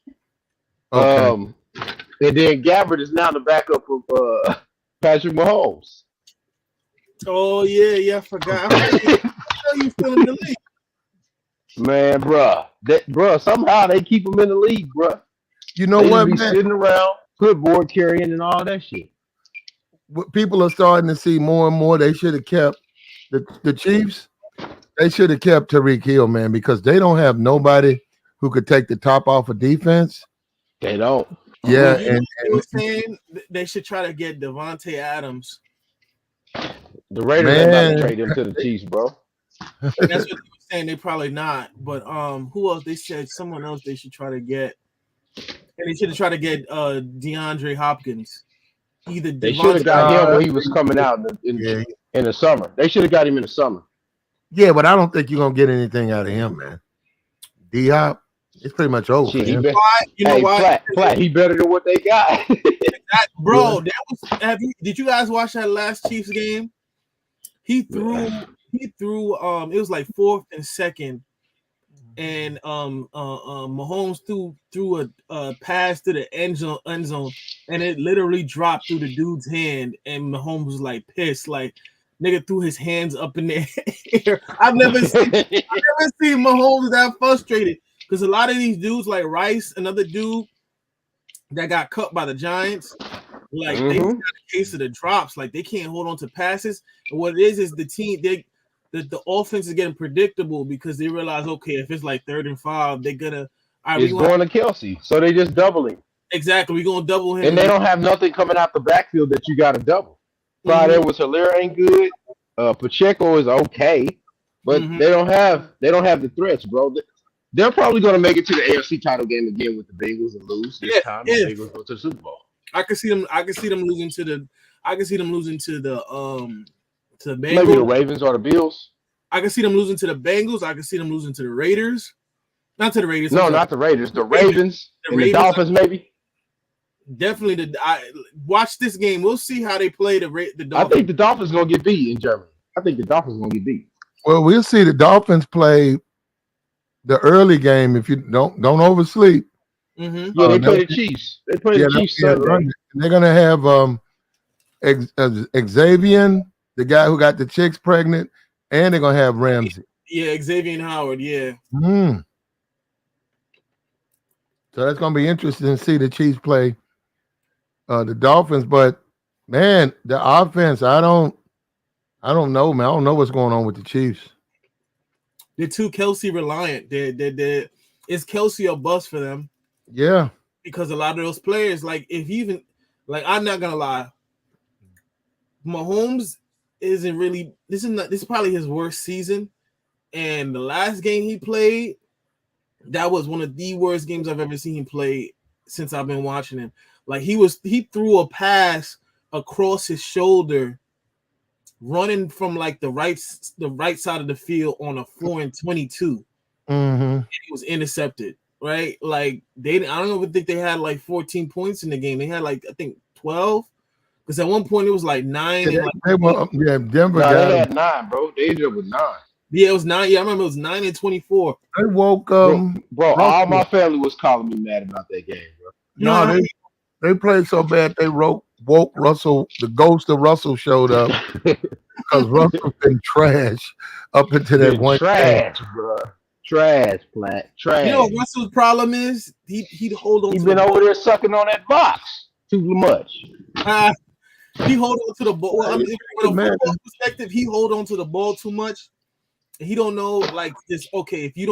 Okay. And then Gabbert is now the backup of Patrick Mahomes. Oh yeah, I forgot. I you still in the league. Man, bruh, somehow they keep him in the league, bruh. You know they what, be man? sitting around, clipboard carrying and all that shit. What people are starting to see more and more. They should have kept the Chiefs. They should have kept Tyreek Hill, man, because they don't have nobody who could take the top off of defense. They don't. Yeah, you were saying they should try to get Devontae Adams. The Raiders are about to trade him to the Chiefs, bro. That's what they were saying. They probably not. But who else? They said someone else they should try to get. And they should have tried to get DeAndre Hopkins. They should have got him when he was coming out in the summer. They should have got him in the summer. Yeah, but I don't think you're gonna get anything out of him, man. D-Hop, it's pretty much over. Shit, for him. You know why? Flat, he better than what they got. Bro, did you guys watch that last Chiefs game? He threw it was like 4th and 2nd, and Mahomes threw a pass to the end zone, and it literally dropped through the dude's hand, and Mahomes was like pissed, like nigga threw his hands up in the air. I've never seen Mahomes that frustrated, because a lot of these dudes like Rice, another dude that got cut by the Giants, like they got a case of the drops, like they can't hold on to passes. And what it is the team the offense is getting predictable because they realize, okay, if it's like 3rd and 5, they're gonna going to Kelsey, so they just doubling. Exactly, we're gonna double him, and they don't have nothing coming out the backfield that you got to double. Friday was Hilaire ain't good. Pacheco is okay, but they don't have the threats, bro. They're probably going to make it to the AFC title game again with the Bengals and lose this time. The Bengals go to the Super Bowl. I can see them losing to the Bengals. Maybe the Ravens or the Bills. I can see them losing to the Bengals. I can see them losing to the Raiders. Not to the Raiders. No, not the Raiders. The Ravens. The Dolphins, maybe. Definitely. Watch this game. We'll see how they play the Dolphins. I think the Dolphins gonna get beat in Germany. I think the Dolphins gonna get beat. Well, we'll see the Dolphins play the early game if you don't oversleep. Mm-hmm. Yeah, they play They'll the Chiefs. They play yeah, the they'll Chiefs be in Sunday. London. And they're gonna have Xavier, the guy who got the chicks pregnant, and they're gonna have Ramsey. Yeah, Xavier Howard. Yeah. Mm. So that's gonna be interesting to see the Chiefs play the Dolphins. But man, the offense, I don't know, man. I don't know what's going on with the Chiefs. They're too Kelsey reliant. It's Kelsey or bust for them. Yeah. Because a lot of those players, like if even like I'm not gonna lie, Mahomes isn't really this is probably his worst season. And the last game he played, that was one of the worst games I've ever seen him play since I've been watching him. Like he threw a pass across his shoulder, running from like the right side of the field on a 4-22. Mm-hmm. It was intercepted, right? Like I don't even think they had like 14 points in the game. They had like I think 12. Because at one point it was like 9. Yeah, Denver they had 9, bro. They ended up with 9. Yeah, it was 9. Yeah, I remember it was 9 and 24. They woke bro, all my family was calling me mad about that game, bro. No, they played so bad they woke Russell. The ghost of Russell showed up because Russell's been trash up into that one trash, bro. Trash, Platt. Trash. You know what Russell's problem is? He'd hold on. He's been over there sucking on that box too much. He hold on to the ball. Well, I mean, from a football perspective, he hold on to the ball too much. He don't know like this. Okay, if you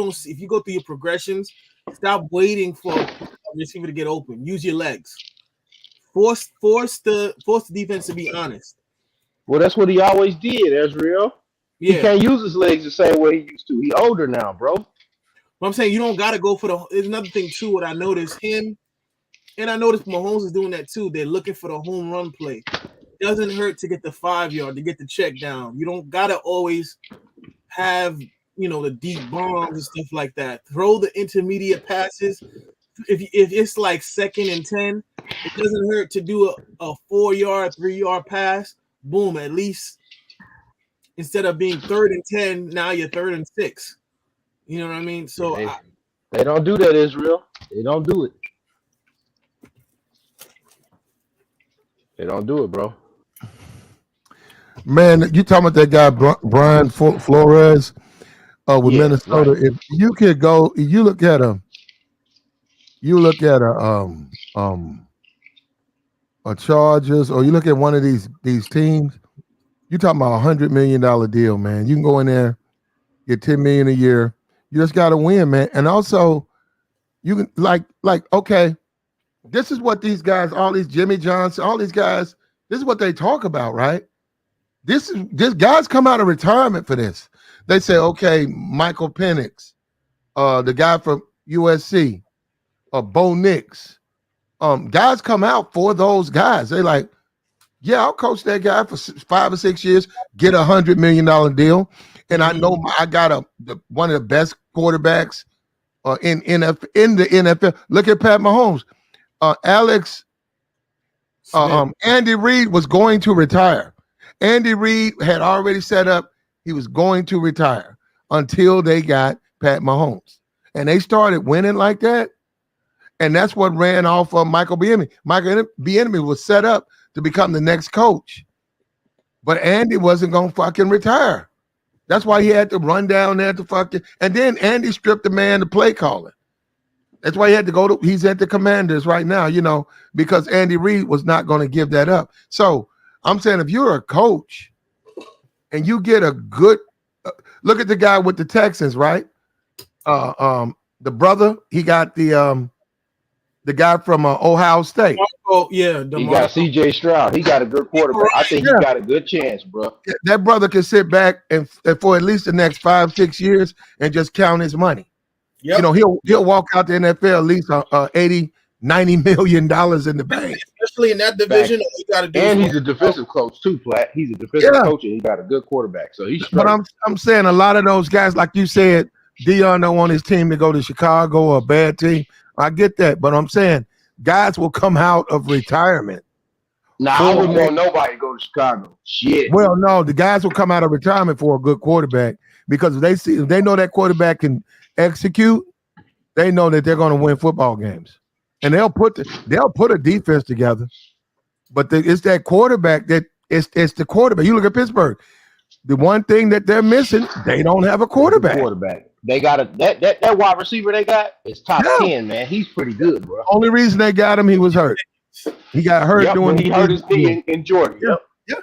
go through your progressions, stop waiting for a receiver to get open. Use your legs. Force the defense to be honest. Well, that's what he always did, Ezreal. Yeah. He can't use his legs the same way he used to. He older now, bro. But I'm saying you don't gotta go for the. There's another thing too. What I noticed him, and I noticed Mahomes is doing that too. They're looking for the home run play. Doesn't hurt to get the 5-yard, to get the check down. You don't gotta always have the deep bombs and stuff like that. Throw the intermediate passes. If it's like 2nd and 10, it doesn't hurt to do a 4-yard, 3-yard pass. Boom, at least instead of being 3rd and 10, now you're 3rd and 6. You know what I mean? So they don't do that, Israel. They don't do it. They don't do it, bro. Man, you talking about that guy Brian Flores with Minnesota? Right. If you could go, you look at a Chargers, or you look at one of these teams. You talking about $100 million deal, man. You can go in there, get $10 million a year. You just got to win, man. And also, you can like okay, this is what these guys, all these Jimmy Johnson, all these guys, this is what they talk about, right? This guys come out of retirement for this. They say, okay, Michael Penix, the guy from USC, Bo Nix, guys come out for those guys. They like, yeah, I'll coach that guy for 5 or 6 years, get $100 million deal, and I know I got one of the best quarterbacks in the NFL. Look at Pat Mahomes, Andy Reid was going to retire. Andy Reid had already set up he was going to retire until they got Pat Mahomes. And they started winning like that. And that's what ran off of Michael Bieniemy. Michael Bieniemy was set up to become the next coach. But Andy wasn't going to fucking retire. That's why he had to run down there to fucking – and then Andy stripped the man to play calling. That's why he had to go to – he's at the Commanders right now, because Andy Reid was not going to give that up. So – I'm saying if you're a coach and you get a good look at the guy with the Texans, right? The brother, he got the guy from Ohio State. Oh yeah, he got C.J. Stroud. He got a good quarterback. I think he got a good chance, bro. That brother can sit back and for at least the next 5-6 years and just count his money. Yep. He'll walk out the NFL at least $80-90 million in the bank. Especially in that division, all you gotta do. And he's a defensive coach too, Platt. He's a defensive coach, and he got a good quarterback. So he's. But I'm saying a lot of those guys, like you said, Dion don't want his team to go to Chicago or a bad team. I get that, but I'm saying guys will come out of retirement. I wouldn't want nobody to go to Chicago. Shit. Well, no, the guys will come out of retirement for a good quarterback because if they know that quarterback can execute, they know that they're going to win football games, and they'll put a defense together. But it's that quarterback that it's the quarterback. You look at Pittsburgh. The one thing that they're missing, they don't have a quarterback. They got that wide receiver they got is top 10, man. He's pretty good, bro. Only reason they got him, he was hurt. He got hurt when he hurt his knee in Jordan. Yeah.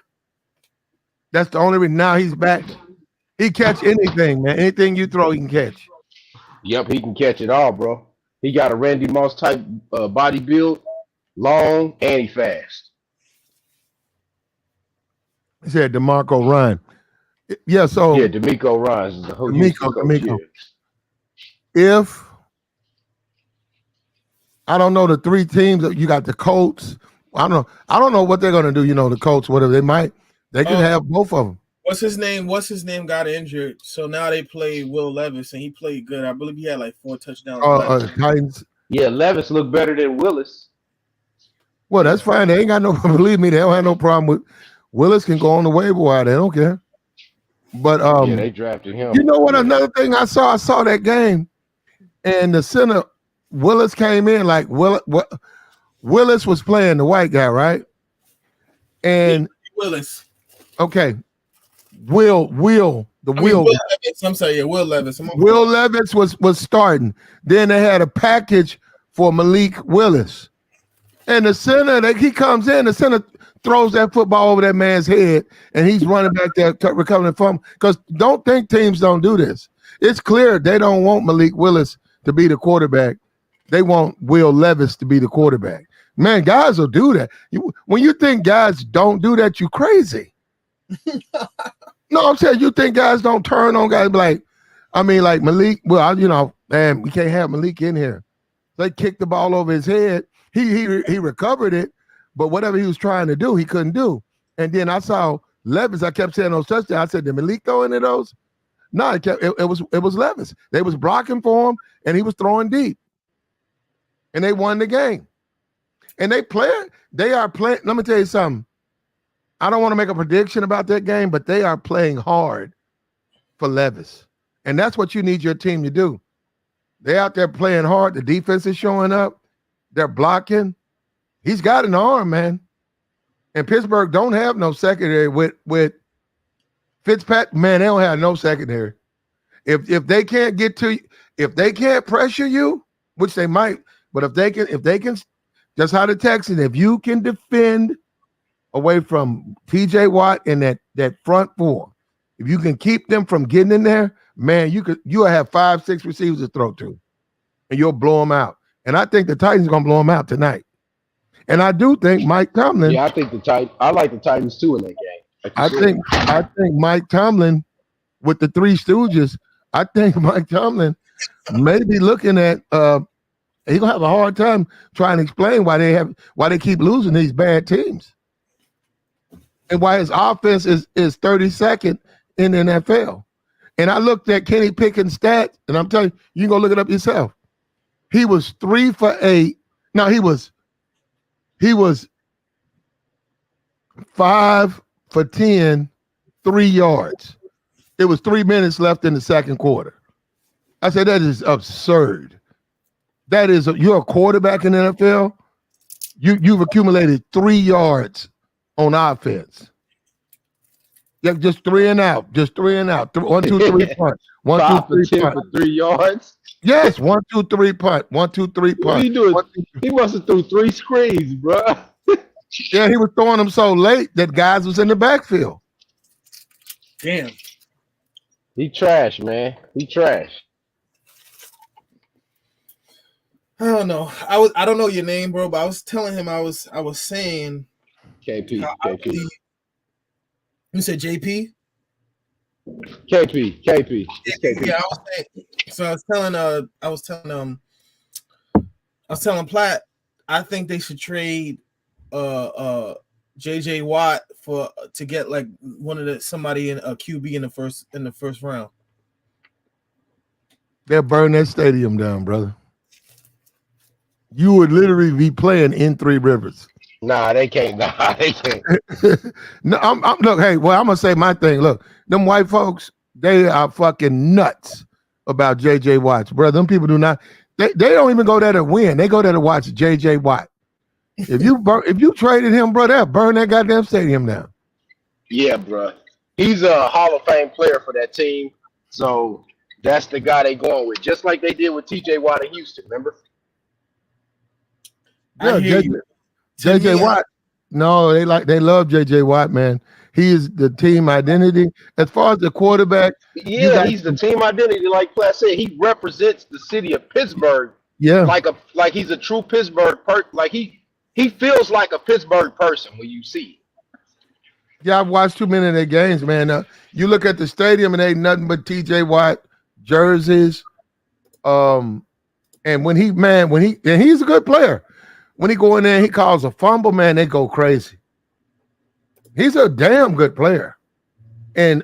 That's the only reason. Now he's back. He catch anything, man. Anything you throw, he can catch. Yep, he can catch it all, bro. He got a Randy Moss type body build, long and he fast. He said DeMarco Ryan. Yeah, so DeMeco Ryans is the whole DeMeco. If I don't know the three teams, you got the Colts. I don't know what they're gonna do. The Colts, whatever they can have both of them. What's his name? Got injured, so now they play Will Levis, and he played good. I believe he had like 4 touchdowns. Titans. Yeah, Levis looked better than Willis. Well, that's fine. They ain't got no. Believe me, they don't have no problem with Willis. Can go on the waiver wire. They don't care. But they drafted him. You know what? Another thing I saw that game, and the center Willis came in like Willis was playing the white guy, right? And Willis. Okay. Will Levis. I'm sorry, yeah, Will Levis. Will Levis was starting. Then they had a package for Malik Willis. And the center, he comes in, the center throws that football over that man's head, and he's running back there recovering from. Because don't think teams don't do this. It's clear they don't want Malik Willis to be the quarterback. They want Will Levis to be the quarterback. Man, guys will do that. When you think guys don't do that, you crazy. No, I'm saying you think guys don't turn on guys like Malik. Well, man, we can't have Malik in here. They kicked the ball over his head. He recovered it, but whatever he was trying to do, he couldn't do. And then I saw Levis. I kept saying those touchdowns. I said, did Malik throw any of those? No, it was Levis. They was blocking for him, and he was throwing deep. And they won the game. And they are playing. Let me tell you something. I don't want to make a prediction about that game, but they are playing hard for Levis. And that's what you need your team to do. They're out there playing hard. The defense is showing up. They're blocking. He's got an arm, man. And Pittsburgh don't have no secondary with Fitzpatrick. Man, they don't have no secondary. If they can't get to you, if they can't pressure you, which they might, but if they can, just how the Texans, if you can defend away from TJ Watt and that front four, if you can keep them from getting in there, man, you'll have 5-6 receivers to throw to, and you'll blow them out. And I think the Titans are gonna blow them out tonight. And I do think Mike Tomlin. Yeah, I like the Titans too in that game. I think Mike Tomlin with the Three Stooges. I think Mike Tomlin may be looking at. He's gonna have a hard time trying to explain why they keep losing these bad teams, and why his offense is 32nd in the NFL. And I looked at Kenny Pickett's stats, and I'm telling you, you can go look it up yourself. He was 3 for 8. No, he was 5 for 10, 3 yards. It was 3 minutes left in the second quarter. I said, that is absurd. That is, you're a quarterback in the NFL. You've accumulated 3 yards on offense. Yeah, just 3 and out. Just 3 and out. 1, 2, 3 punt. 1, 2, 3 punt. For 3 yards. Yes, 1, 2, 3 punt. 1, 2, 3 punt. What are you doing? He must have threw 3 screens, bro. Yeah, he was throwing them so late that guys was in the backfield. Damn. He trash, man. He trash. I don't know. I don't know your name, bro, but I was telling him I was saying KP. You said JP? KP. It's KP. Yeah, I was saying. So I was telling Platt, I think they should trade JJ Watt to get like somebody in a QB in the first round. They'll burn that stadium down, brother. You would literally be playing in Three Rivers. Nah, they can't. No, look, hey, well, I'm gonna say my thing. Look, them white folks, They are fucking nuts about J.J. Watt, bro. Them people do not. They don't even go there to win. They go there to watch J.J. Watt. If you traded him, bro, they'll burn that goddamn stadium down. Yeah, bro. He's a Hall of Fame player for that team. So that's the guy they going with. Just like they did with TJ Watt in Houston, remember? Yeah, J.J. Watt. No, they love J.J. Watt, man. He is the team identity. As far as the quarterback, yeah, he's the team identity. Like Platt said, he represents the city of Pittsburgh. Yeah, like he's a true Pittsburgh like he feels like a Pittsburgh person when you see it. Yeah, I've watched too many of their games, man. You look at the stadium and ain't nothing but TJ Watt jerseys. And he's a good player. When he go in there and he calls a fumble, man, they go crazy. He's a damn good player. And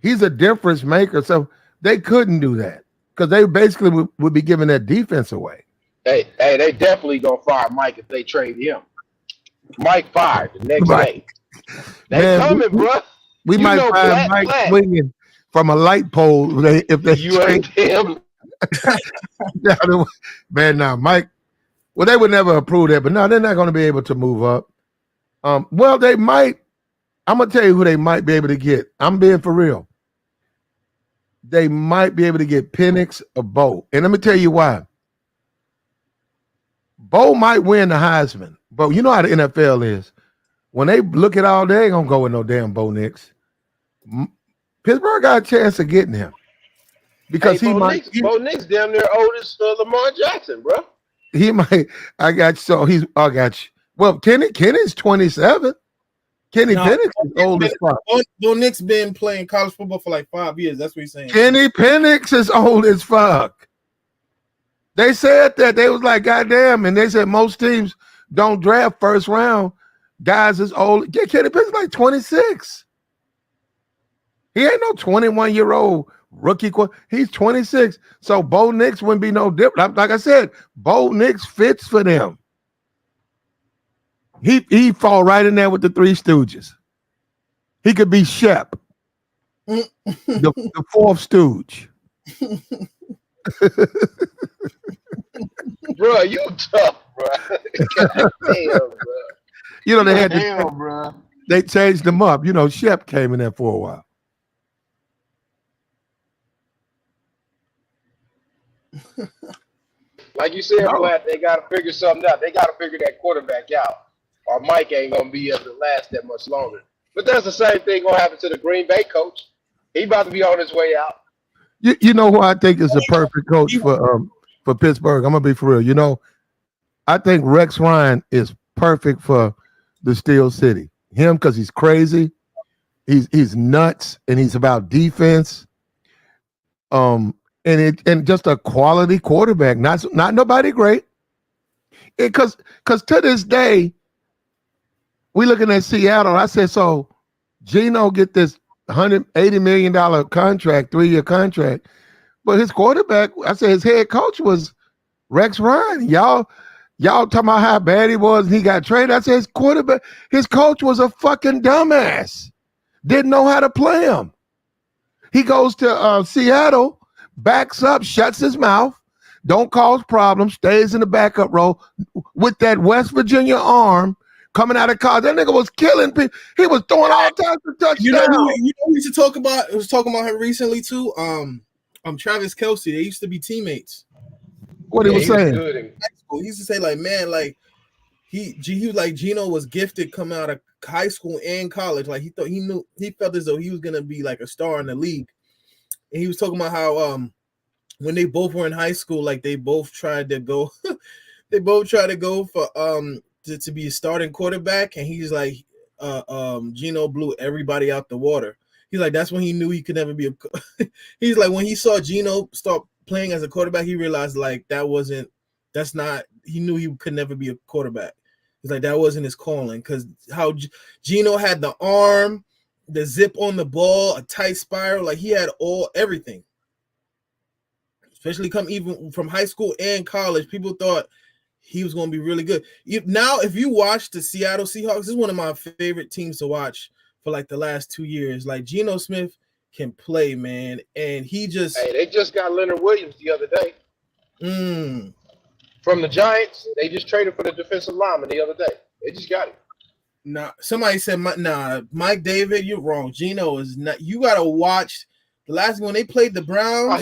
he's a difference maker. So they couldn't do that because they basically would be giving that defense away. Hey, they definitely gonna fire Mike if they trade him. Mike fired the next day. They coming, bro. We might find Mike swinging from a light pole if they trade him. Man, now Mike. Well, they would never approve that, but no, they're not going to be able to move up. Well, they might. I'm going to tell you who they might be able to get. I'm being for real. They might be able to get Penix or Bo. And let me tell you why. Bo might win the Heisman, but you know how the NFL is. When they look at all, they ain't going to go with no damn Bo Nix. Pittsburgh got a chance of getting him. Because Bo Nix damn near old as Lamar Jackson, bro. He might. I got you. So I got you. Well, Kenny's 27. Penix is old as fuck. Bo Nix been playing college football for like 5 years. That's what he's saying. Kenny Penix is old as fuck. They said that. They was like, goddamn. And they said most teams don't draft first round guys as old. Yeah, Kenny Penix is like 26. He ain't no 21-year-old rookie. He's 26. So Bo Nix wouldn't be no different. Like I said, Bo Nix fits for them. He fall right in there with the Three Stooges. He could be Shep, the fourth stooge. Bro, you tough, bro. God damn, bro. You know, they had bro. They changed them up. You know, Shep came in there for a while. Like you said, Vlad, they got to figure something out. They got to figure that quarterback out, or Mike ain't going to be able to last that much longer. But that's the same thing going to happen to the Green Bay coach. He about to be on his way out. You know who I think is the perfect coach for Pittsburgh? I'm going to be for real. You know, I think Rex Ryan is perfect for the Steel City. Him because he's crazy. He's nuts, and he's about defense. And just a quality quarterback, not nobody great. Because to this day, we looking at Seattle. I said, so Geno get this $180 million contract, 3-year contract, but his quarterback, I said his head coach was Rex Ryan. Y'all talking about how bad he was and he got traded. I said his coach was a fucking dumbass. Didn't know how to play him. He goes to Seattle. Backs up, shuts his mouth, don't cause problems, stays in the backup role with that West Virginia arm coming out of college. That nigga was killing people. He was throwing all types of touchdowns. You know we should talk about? I was talking about him recently too. Travis Kelce. They used to be teammates. What he was saying? He used to say like, man, like he was like Geno was gifted coming out of high school and college. Like he felt as though he was gonna be like a star in the league. And he was talking about how when they both were in high school, like they both tried to go for to be a starting quarterback, and he's like Geno blew everybody out the water. He's like, that's when he knew he could never be he's like, when he saw Geno start playing as a quarterback, he realized like he knew he could never be a quarterback. He's like, that wasn't his calling, because how Geno had the arm, the zip on the ball, a tight spiral, like he had everything. Especially even from high school and college, people thought he was going to be really good. Now, if you watch the Seattle Seahawks, this is one of my favorite teams to watch for like the last 2 years. Like Geno Smith can play, man. And he just Hey, they just got Leonard Williams the other day from the Giants. They just traded for the defensive lineman the other day. They just got him. Nah, somebody said, Mike David, you're wrong. Geno is not. You got to watch the last when they played the Browns. Oh,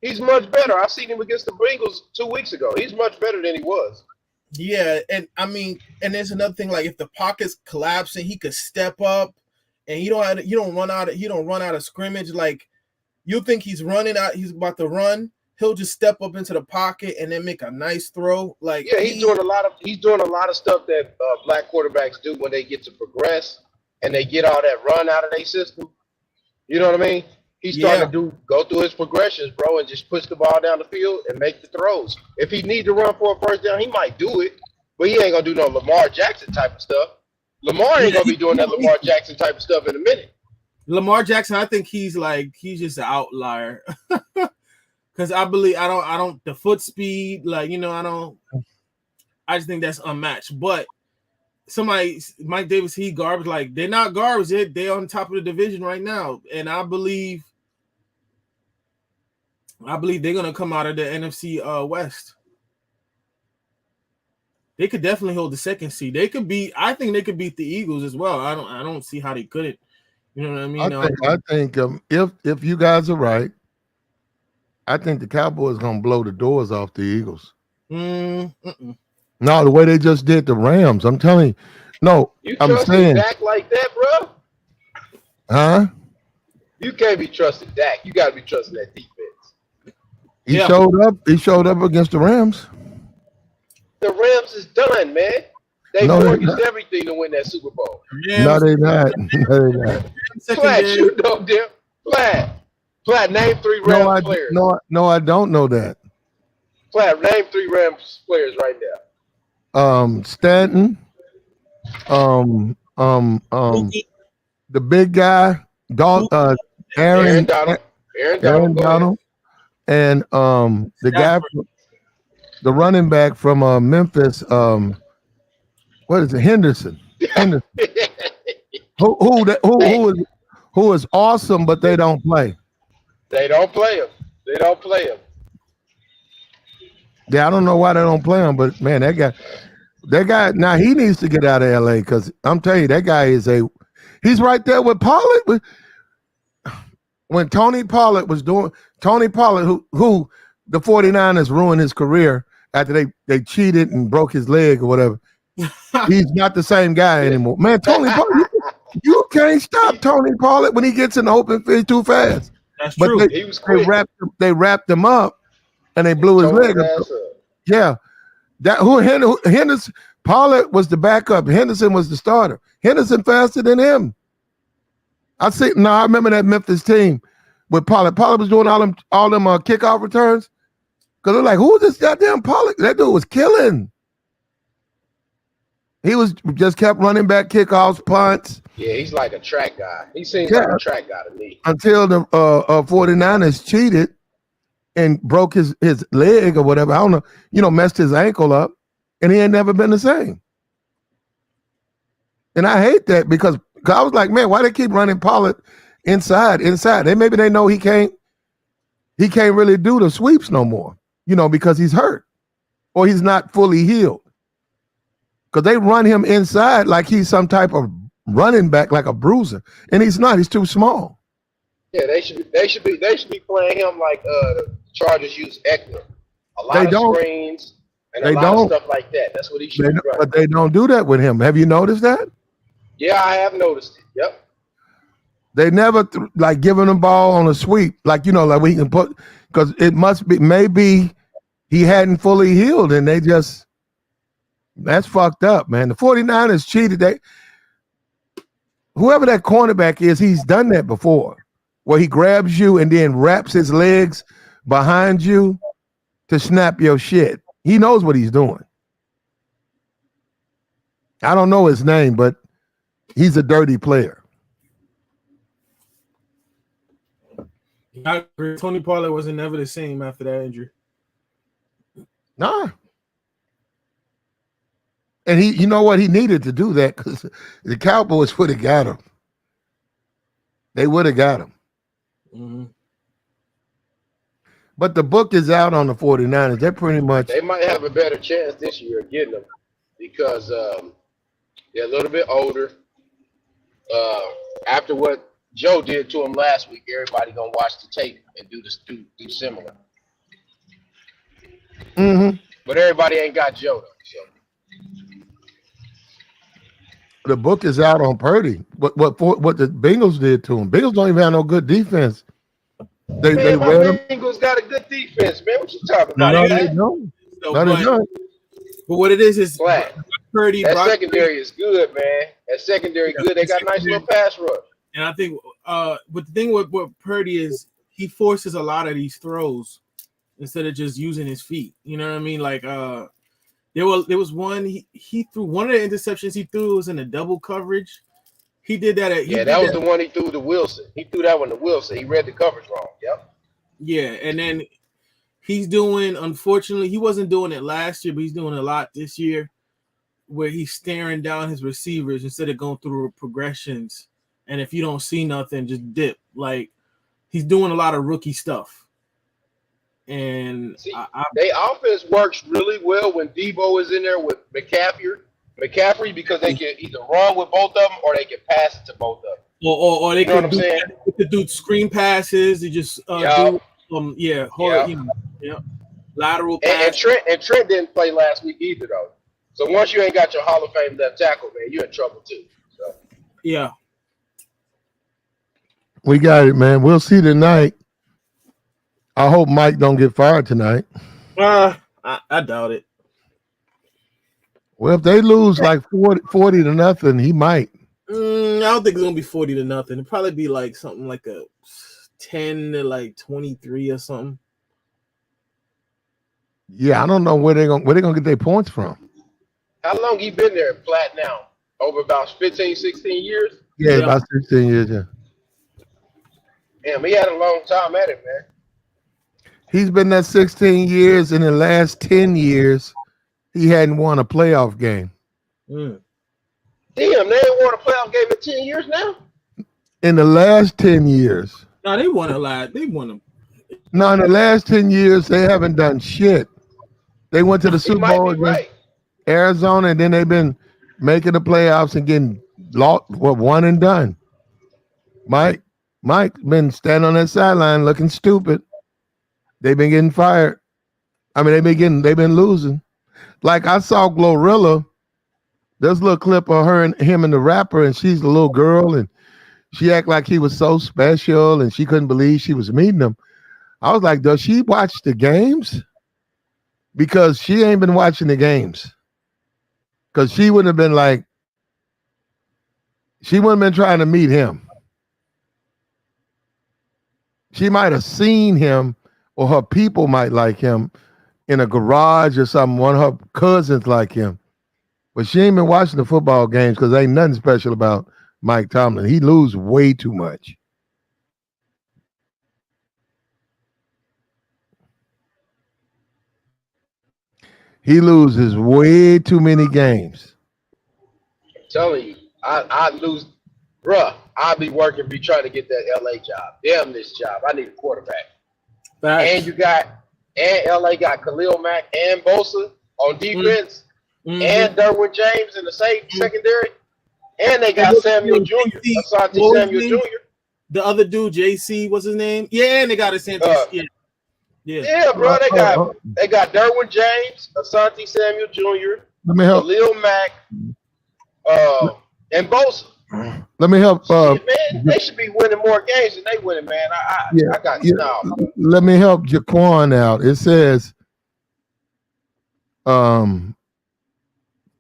he's much better. I seen him against the Bengals 2 weeks ago. He's much better than he was. Yeah, and I mean, and there's another thing. Like if the pocket's collapsing, he could step up, and you don't run out of scrimmage. Like you think he's running out, he's about to run. He'll just step up into the pocket and then make a nice throw. Like yeah, he's doing a lot of stuff that black quarterbacks do when they get to progress and they get all that run out of their system. You know what I mean? He's starting to go through his progressions, bro, and just push the ball down the field and make the throws. If he needs to run for a first down, he might do it, but he ain't gonna do no Lamar Jackson type of stuff. Lamar ain't gonna be doing that Lamar Jackson type of stuff in a minute. Lamar Jackson, I think he's just an outlier. Because I don't the foot speed, I just think that's unmatched. But Mike Davis, he garbage. Like they're not garbage. They're on top of the division right now. And I believe they're gonna come out of the NFC West. They could definitely hold the second seed. I think they could beat the Eagles as well. I don't see how they couldn't. You know what I mean? I think if you guys are right, I think the Cowboys gonna blow the doors off the Eagles. No, the way they just did the Rams. I'm telling you. No, I'm saying Dak like that, bro. Huh? You can't be trusting Dak. You gotta be trusting that defense. He showed up against the Rams. The Rams is done, man. They mortgaged everything to win that Super Bowl. No, they not. No, they not. Platt, you know them. Platt, name 3 Rams players. No, I don't know that. Platt, name 3 Rams players right now. Stanton. The big guy, Aaron Donald, and the guy, the running back from Memphis. What is it? Henderson. Who is awesome, but they don't play. They don't play him. Yeah, I don't know why they don't play him, but man, that guy. Now he needs to get out of LA because I'm telling you, that guy he's right there with Pollard. When Tony Pollard, who the 49ers ruined his career after they cheated and broke his leg or whatever. He's not the same guy anymore. Man, Tony Pollard, you can't stop Tony Pollard when he gets in the open field too fast. That's true. They wrapped him up and they blew his leg up. Yeah. Henderson Pollard was the backup. Henderson was the starter. Henderson faster than him. I remember that Memphis team with Pollard. Pollard was doing all them kickoff returns. Because they're like, who is this goddamn Pollard? That dude was killing. He just kept running back kickoffs, punts. Yeah, he's like a track guy. He seems like a track guy to me. Until the 49ers cheated and broke his leg or whatever. I don't know, messed his ankle up, and he ain't never been the same. And I hate that because I was like, man, why they keep running Pollard inside? Maybe they know he can't really do the sweeps no more, because he's hurt or he's not fully healed. Because they run him inside like he's some type of running back, like a bruiser, and he's not. He's too small. Yeah, they should be playing him like the Chargers use Eckler. A lot of screens and a lot of stuff like that. That's what he should be running. But they don't do that with him. Have you noticed that? Yeah, I have noticed it. Yep. They never giving the ball on a sweep, like we can put, because it must be maybe he hadn't fully healed, and they just. That's fucked up, man. The 49ers cheated. Whoever that cornerback is, he's done that before, where he grabs you and then wraps his legs behind you to snap your shit. He knows what he's doing. I don't know his name, but he's a dirty player. I agree. Tony Pollard wasn't never the same after that injury. Nah. And he he needed to do that because the Cowboys would have got him. They would have got him. Mm-hmm. But the book is out on the 49ers. They're pretty much. They might have a better chance this year of getting them because they're a little bit older. After what Joe did to them last week, everybody gonna watch the tape and do similar. Mm-hmm. But everybody ain't got Joe though. So The book is out on Purdy. What the Bengals did to him? Bengals don't even have no good defense. They man, my read him. Bengals got a good defense, man. What you talking about? No, Flat? they don't. So, No, they don't. but what it is Flat. Purdy. That Brock secondary is good, man. That secondary good. They got a nice little pass rush. And I think but the thing with Purdy is he forces a lot of these throws instead of just using his feet. You know what I mean? Like there was one he threw one of the interceptions he threw was in a double coverage. He did that That was the one he threw to Wilson. He threw that one to Wilson. He read the coverage wrong. Yep. Yeah, and then he's doing, unfortunately, he wasn't doing it last year, but he's doing a lot this year where he's staring down his receivers instead of going through progressions. And if you don't see nothing, just dip. Like, he's doing a lot of rookie stuff. And their offense works really well when Debo is in there with McCaffrey, because they can either run with both of them or they can pass it to both of them. Or they could do screen passes. They just lateral pass. And Trent didn't play last week either though. So once you ain't got your Hall of Fame left tackle, man, you're in trouble too. So yeah, we got it, man. We'll see tonight. I hope Mike don't get fired tonight. I doubt it. Well, if they lose like 40 to nothing, he might. I don't think it's gonna be 40 to nothing. It'll probably be like something like a 10 to like 23 or something. Yeah, I don't know where they're gonna get their points from. how long he been there flat now? Over about 15, 16 years? Yeah, about 16 years, yeah. Damn, he had a long time at it, man. He's been there 16 years. In the last 10 years, he hadn't won a playoff game. Mm. Damn, they ain't won a playoff game in 10 years now? In the last 10 years. No, they won a lot. They won them. No, in the last 10 years, they haven't done shit. They went to the Super Bowl against Arizona, and then they've been making the playoffs and getting one and done. Mike been standing on that sideline looking stupid. They've been getting fired. I mean, they've been losing. Like I saw Glorilla. There's a little clip of him and the rapper, and she's a little girl, and she act like he was so special, and she couldn't believe she was meeting him. I was like, does she watch the games? Because she ain't been watching the games. Because she wouldn't have been like, she wouldn't have been trying to meet him. She might have seen him, or her people might like him in a garage or something. One of her cousins like him. But she ain't been watching the football games because ain't nothing special about Mike Tomlin. He lose way too much. He loses way too many games. I'm telling you, I lose. Bruh, I'll be working, be trying to get that LA job. Damn this job. I need a quarterback. Facts. And LA got Khalil Mack and Bosa on defense, and Derwin James in the secondary, and they got Samuel Jr. Asante Samuel Jr. The other dude, JC, what's his name? Yeah, and they got Asante. Yeah, bro. They got Derwin James, Asante Samuel Jr., Khalil Mack, and Bosa. Let me help. Man, they should be winning more games than they winning, man. I got Let me help Jaquan out. It says 4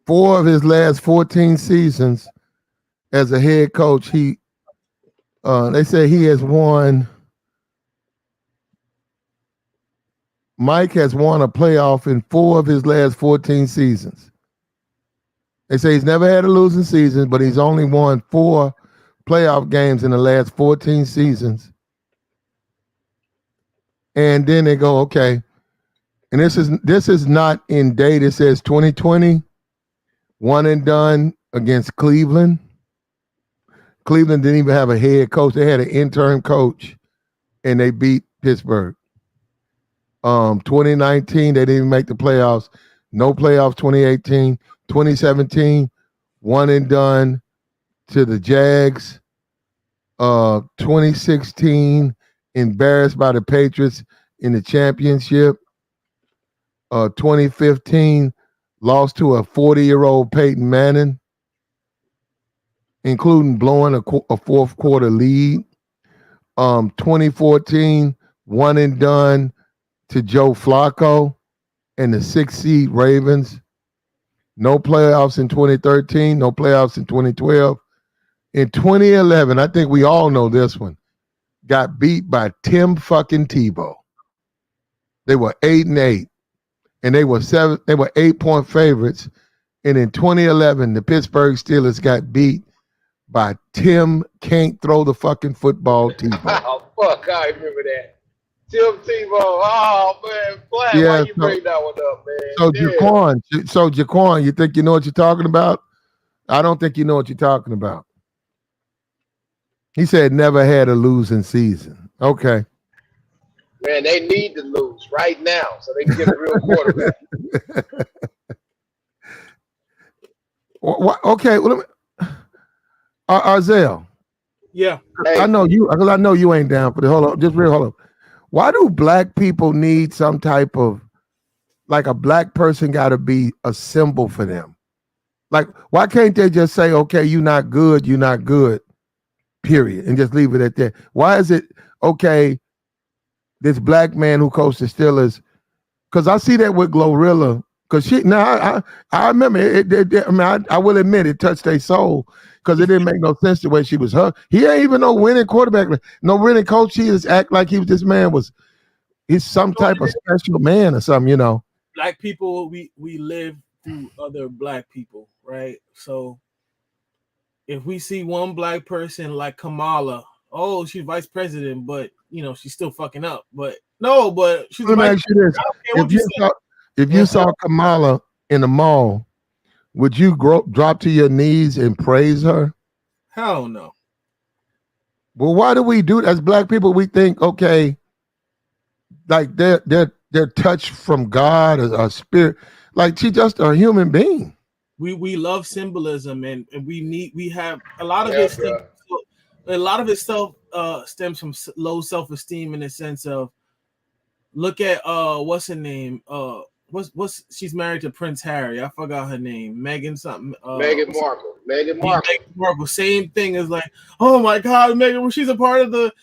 of his last 14 seasons as a head coach, they say he has won. Mike has won a playoff in 4 of his last 14 seasons. They say he's never had a losing season, but he's only won 4 playoff games in the last 14 seasons. And then they go, okay. And this is not in date. It says 2020, one and done against Cleveland. Cleveland didn't even have a head coach. They had an interim coach and they beat Pittsburgh. 2019, they didn't even make the playoffs. No playoffs 2018. 2017, one and done to the Jags. 2016, embarrassed by the Patriots in the championship. 2015, lost to a 40-year-old Peyton Manning, including blowing a fourth quarter lead. 2014, one and done to Joe Flacco and the 6th seed Ravens. No playoffs in 2013, no playoffs in 2012. In 2011, I think we all know this one, got beat by Tim fucking Tebow. They were 8-8, and they were 8-point favorites. And in 2011, the Pittsburgh Steelers got beat by Tim can't throw the fucking football Tebow. Oh, fuck, I remember that. Tim Tebow. Oh, man. Black, why you bring that one up, man? So Jaquan, you think you know what you're talking about? I don't think you know what you're talking about. He said never had a losing season. Okay. Man, they need to lose right now so they can get a real quarterback. Okay, well, Arzel. Yeah. I know you ain't down for the hold up. Why do black people need some type of, like, a black person got to be a symbol for them? Like, why can't they just say, okay, you're not good, period, and just leave it at that? Why is it, okay, this black man who coached the Steelers, because I see that with Glorilla, because I remember I will admit it touched their soul, because it didn't make no sense the way she was hurt. He ain't even no winning quarterback, no winning coach. He just act like he's some type of special man or something, Black people, we live through other black people, right? So if we see one black person like Kamala, oh, she's vice president, but she's still fucking up. But she's Let me ask you this. If you saw Kamala in the mall, would you drop to your knees and praise her? Hell no. Well, why do we do that? As black people? We think, okay, like they're touched from God or a spirit, like she's just a human being. We love symbolism, and we have a lot of it. A lot of it stems from low self-esteem, in the sense of, look at what's her name? She's married to Prince Harry. I forgot her name. Meghan something. Meghan Markle. Meghan Markle. Same thing as like, oh my God, Meghan. She's a part of the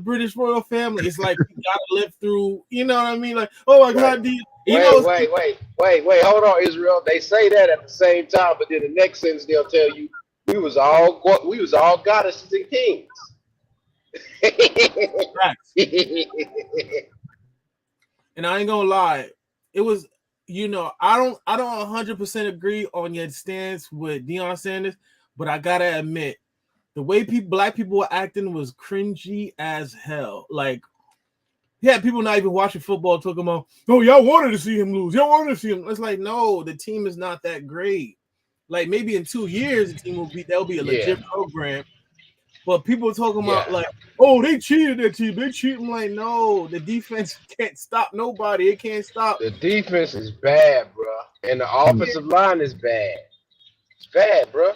British royal family. It's like you gotta live through. You know what I mean? Like, oh my God, wait. Hold on, Israel. They say that at the same time, but then the next sentence they'll tell you we was all goddesses and kings. And I ain't gonna lie. It was, I don't 100% agree on your stance with Deion Sanders, but I gotta admit, the way black people were acting was cringy as hell. Like, yeah, people not even watching football talking about, oh, y'all wanted to see him lose. Y'all wanted to see him. It's like, no, the team is not that great. Like, maybe in 2 years, the team there'll be a legit program. But people talking about, like, oh, they cheated that team. They cheated. I'm like, no, the defense can't stop nobody. It can't stop. The defense is bad, bro. And the offensive line is bad. It's bad, bro.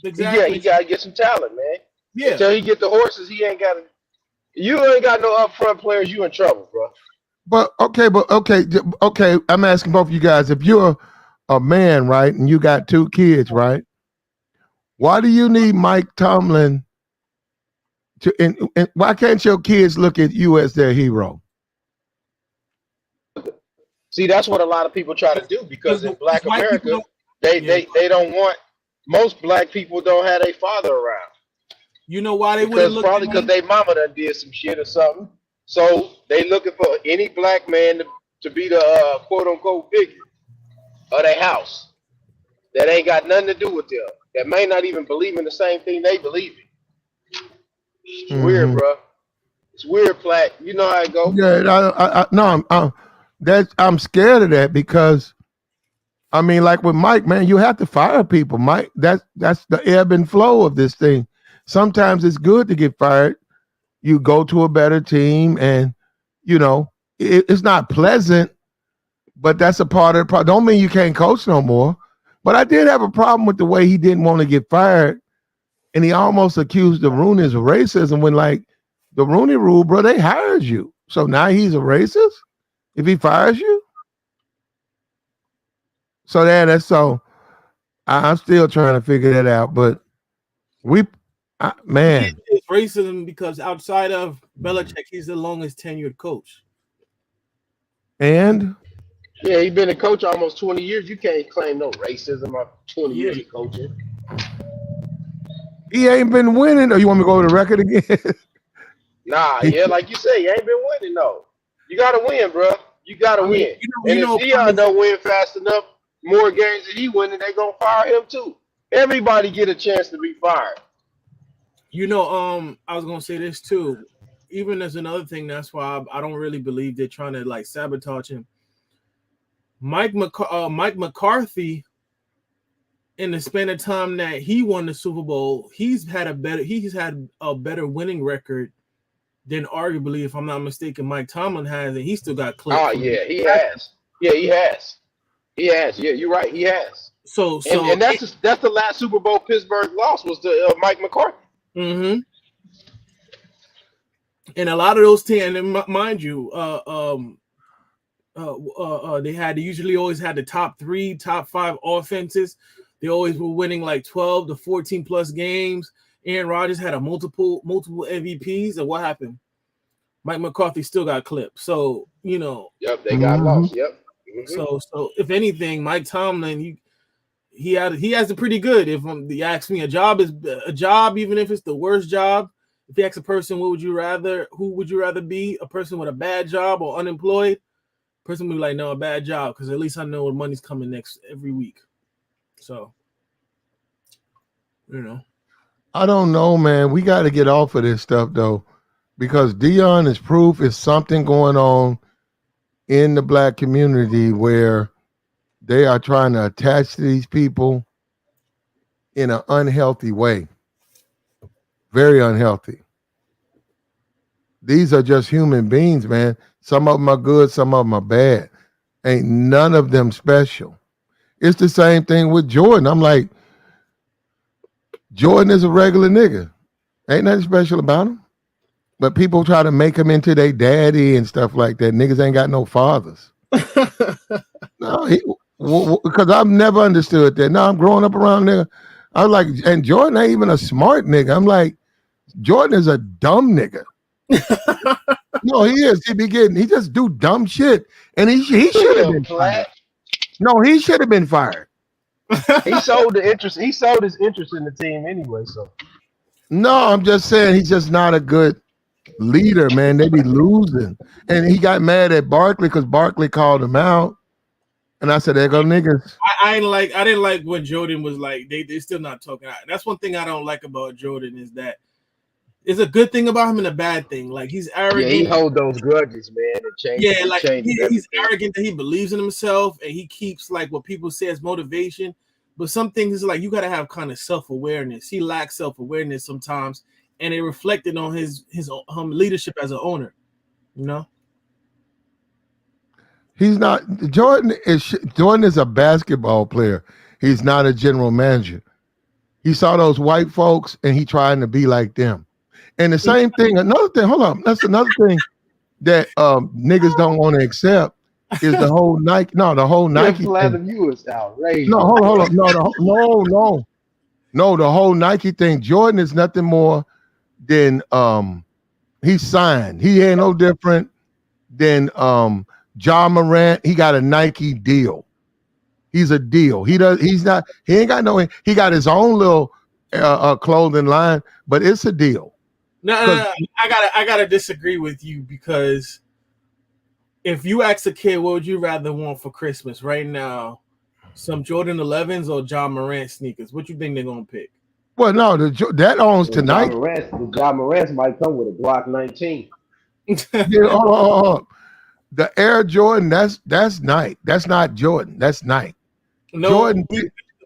Exactly. He got to get some talent, man. Yeah. Until he get the horses, you ain't got no upfront players, you in trouble, bro. But okay. I'm asking both of you guys, if you're a man, right, and you got 2 kids, right, why do you need Mike Tomlin and why can't your kids look at you as their hero? See, that's what a lot of people try to do, because in Black America, they don't want, most black people don't have their father around. You know why they wouldn't look? Probably because their mama done did some shit or something. So they looking for any black man to be the quote unquote figure of their house that ain't got nothing to do with them, that may not even believe in the same thing they believe in. It's weird, bro. It's weird, Platt. You know how it goes. Yeah, I'm scared of that, because I mean, like with Mike, man, you have to fire people. Mike, that's the ebb and flow of this thing. Sometimes it's good to get fired, you go to a better team, and it's not pleasant, but that's a part of the problem. Don't mean you can't coach no more. But I did have a problem with the way he didn't want to get fired, and he almost accused the Rooney's of racism when, like, the Rooney Rule, bro, they hired you. So now he's a racist if he fires you? So that's so I'm still trying to figure that out. But man. It's racism because outside of Belichick, he's the longest tenured coach. And? Yeah, he's been a coach almost 20 years. You can't claim no racism of 20 years of coaching. He ain't been winning. Or you want me to go over the record again? Nah, yeah, like you say, he ain't been winning, though. You got to win, bro. You got to win. And if Dion don't win fast enough, more games that he winning, they going to fire him, too. Everybody get a chance to be fired. I was going to say this, too. Even as another thing, that's why I don't really believe they're trying to, like, sabotage him. Mike McCarthy, in the span of time that he won the Super Bowl, he's had a better winning record than arguably, if I'm not mistaken, Mike Tomlin has, and he still got clipped. Oh yeah, he has. Yeah, he has. He has. Yeah, you're right. He has. So that's the last Super Bowl Pittsburgh lost was to Mike McCarthy. Mm-hmm. And a lot of those teams, and mind you, they usually always had the top 3, top 5 offenses. They always were winning like 12 to 14 plus games. Aaron Rodgers had multiple MVPs, and what happened? Mike McCarthy still got clipped. So Yep, they got lost. Yep. Mm-hmm. So if anything, Mike Tomlin, he has it pretty good. If you ask me, a job is a job, even if it's the worst job. If you ask a person, who would you rather be? A person with a bad job or unemployed? A person would be like, no, a bad job, because at least I know what money's coming every week. So, I don't know, man. We got to get off of this stuff, though, because Dion is proof is something going on in the black community where they are trying to attach to these people in an unhealthy way. Very unhealthy. These are just human beings, man. Some of them are good, some of them are bad. Ain't none of them special. It's the same thing with Jordan. I'm like, Jordan is a regular nigga. Ain't nothing special about him. But people try to make him into their daddy and stuff like that. Niggas ain't got no fathers. No, because I've never understood that. Now I'm growing up around nigga. I was like, and Jordan ain't even a smart nigga. I'm like, Jordan is a dumb nigga. No, he is. He just do dumb shit. And he should have been fired. No, he should have been fired. He sold the interest. He sold his interest in the team anyway. So no, I'm just saying he's just not a good leader, man. They be losing. And he got mad at Barkley because Barkley called him out. And I said, there go niggas. I didn't like when Jordan was like, they're still not talking. That's one thing I don't like about Jordan is that it's a good thing about him and a bad thing. Like, he's arrogant. Yeah, he hold those grudges, man, and change. Yeah, like he's arrogant that he believes in himself and he keeps like what people say as motivation. But some things is like you gotta have kind of self-awareness. He lacks self-awareness sometimes, and it reflected on his leadership as an owner. He's not. Jordan is a basketball player. He's not a general manager. He saw those white folks and he trying to be like them. And the same thing, another thing, hold on. That's another thing that niggas don't want to accept is the whole Nike. No, the whole Nike thing. You is outrageous. No, hold on. No, the whole Nike thing. Jordan is nothing more than he signed. He ain't no different than Ja Morant. He got a Nike deal. He's a deal. He ain't got no. He got his own little clothing line, but it's a deal. No, I gotta disagree with you because if you ask a kid, what would you rather want for Christmas right now? Some Jordan 11s or Ja Morant sneakers? What you think they're gonna pick? Well, no, that owns tonight. Ja Morant might come with a Glock 19. Yeah, the Air Jordan, that's Nike. That's not Jordan. That's Nike. No, Jordan.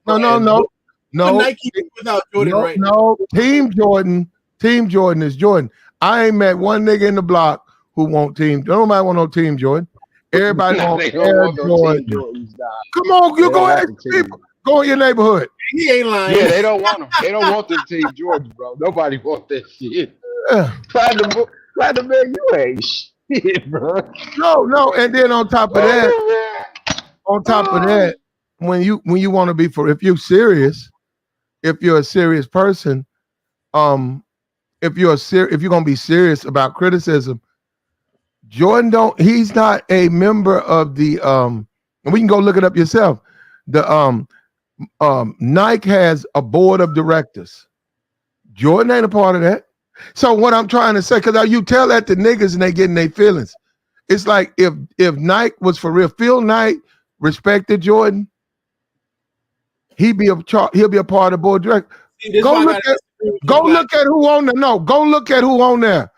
No. Nike without Jordan, right? No, Team Jordan is Jordan. I ain't met one nigga in the block who want team. Nobody want no team Jordan. Everybody Nah, want they don't Air want no Jordan. Team Jordans. Nah, Come on, they you don't go want ask the people. team. Go in your neighborhood. He ain't lying. Yeah, they don't want them. They don't want them Team Jordans, bro. Nobody want that shit. Yeah. Platinum man, you ain't shit, bro. No. And then on top of that, when you want to be if you're serious, if you're a serious person, if you're gonna be serious about criticism, Jordan he's not a member of the and we can go look it up yourself. The Nike has a board of directors. Jordan ain't a part of that. So what I'm trying to say, because you tell that to niggas and they get in their feelings. It's like if Nike was for real, Phil Knight respected Jordan, he'll be a part of the board of directors. Go look at who on there. No, go look at who on there.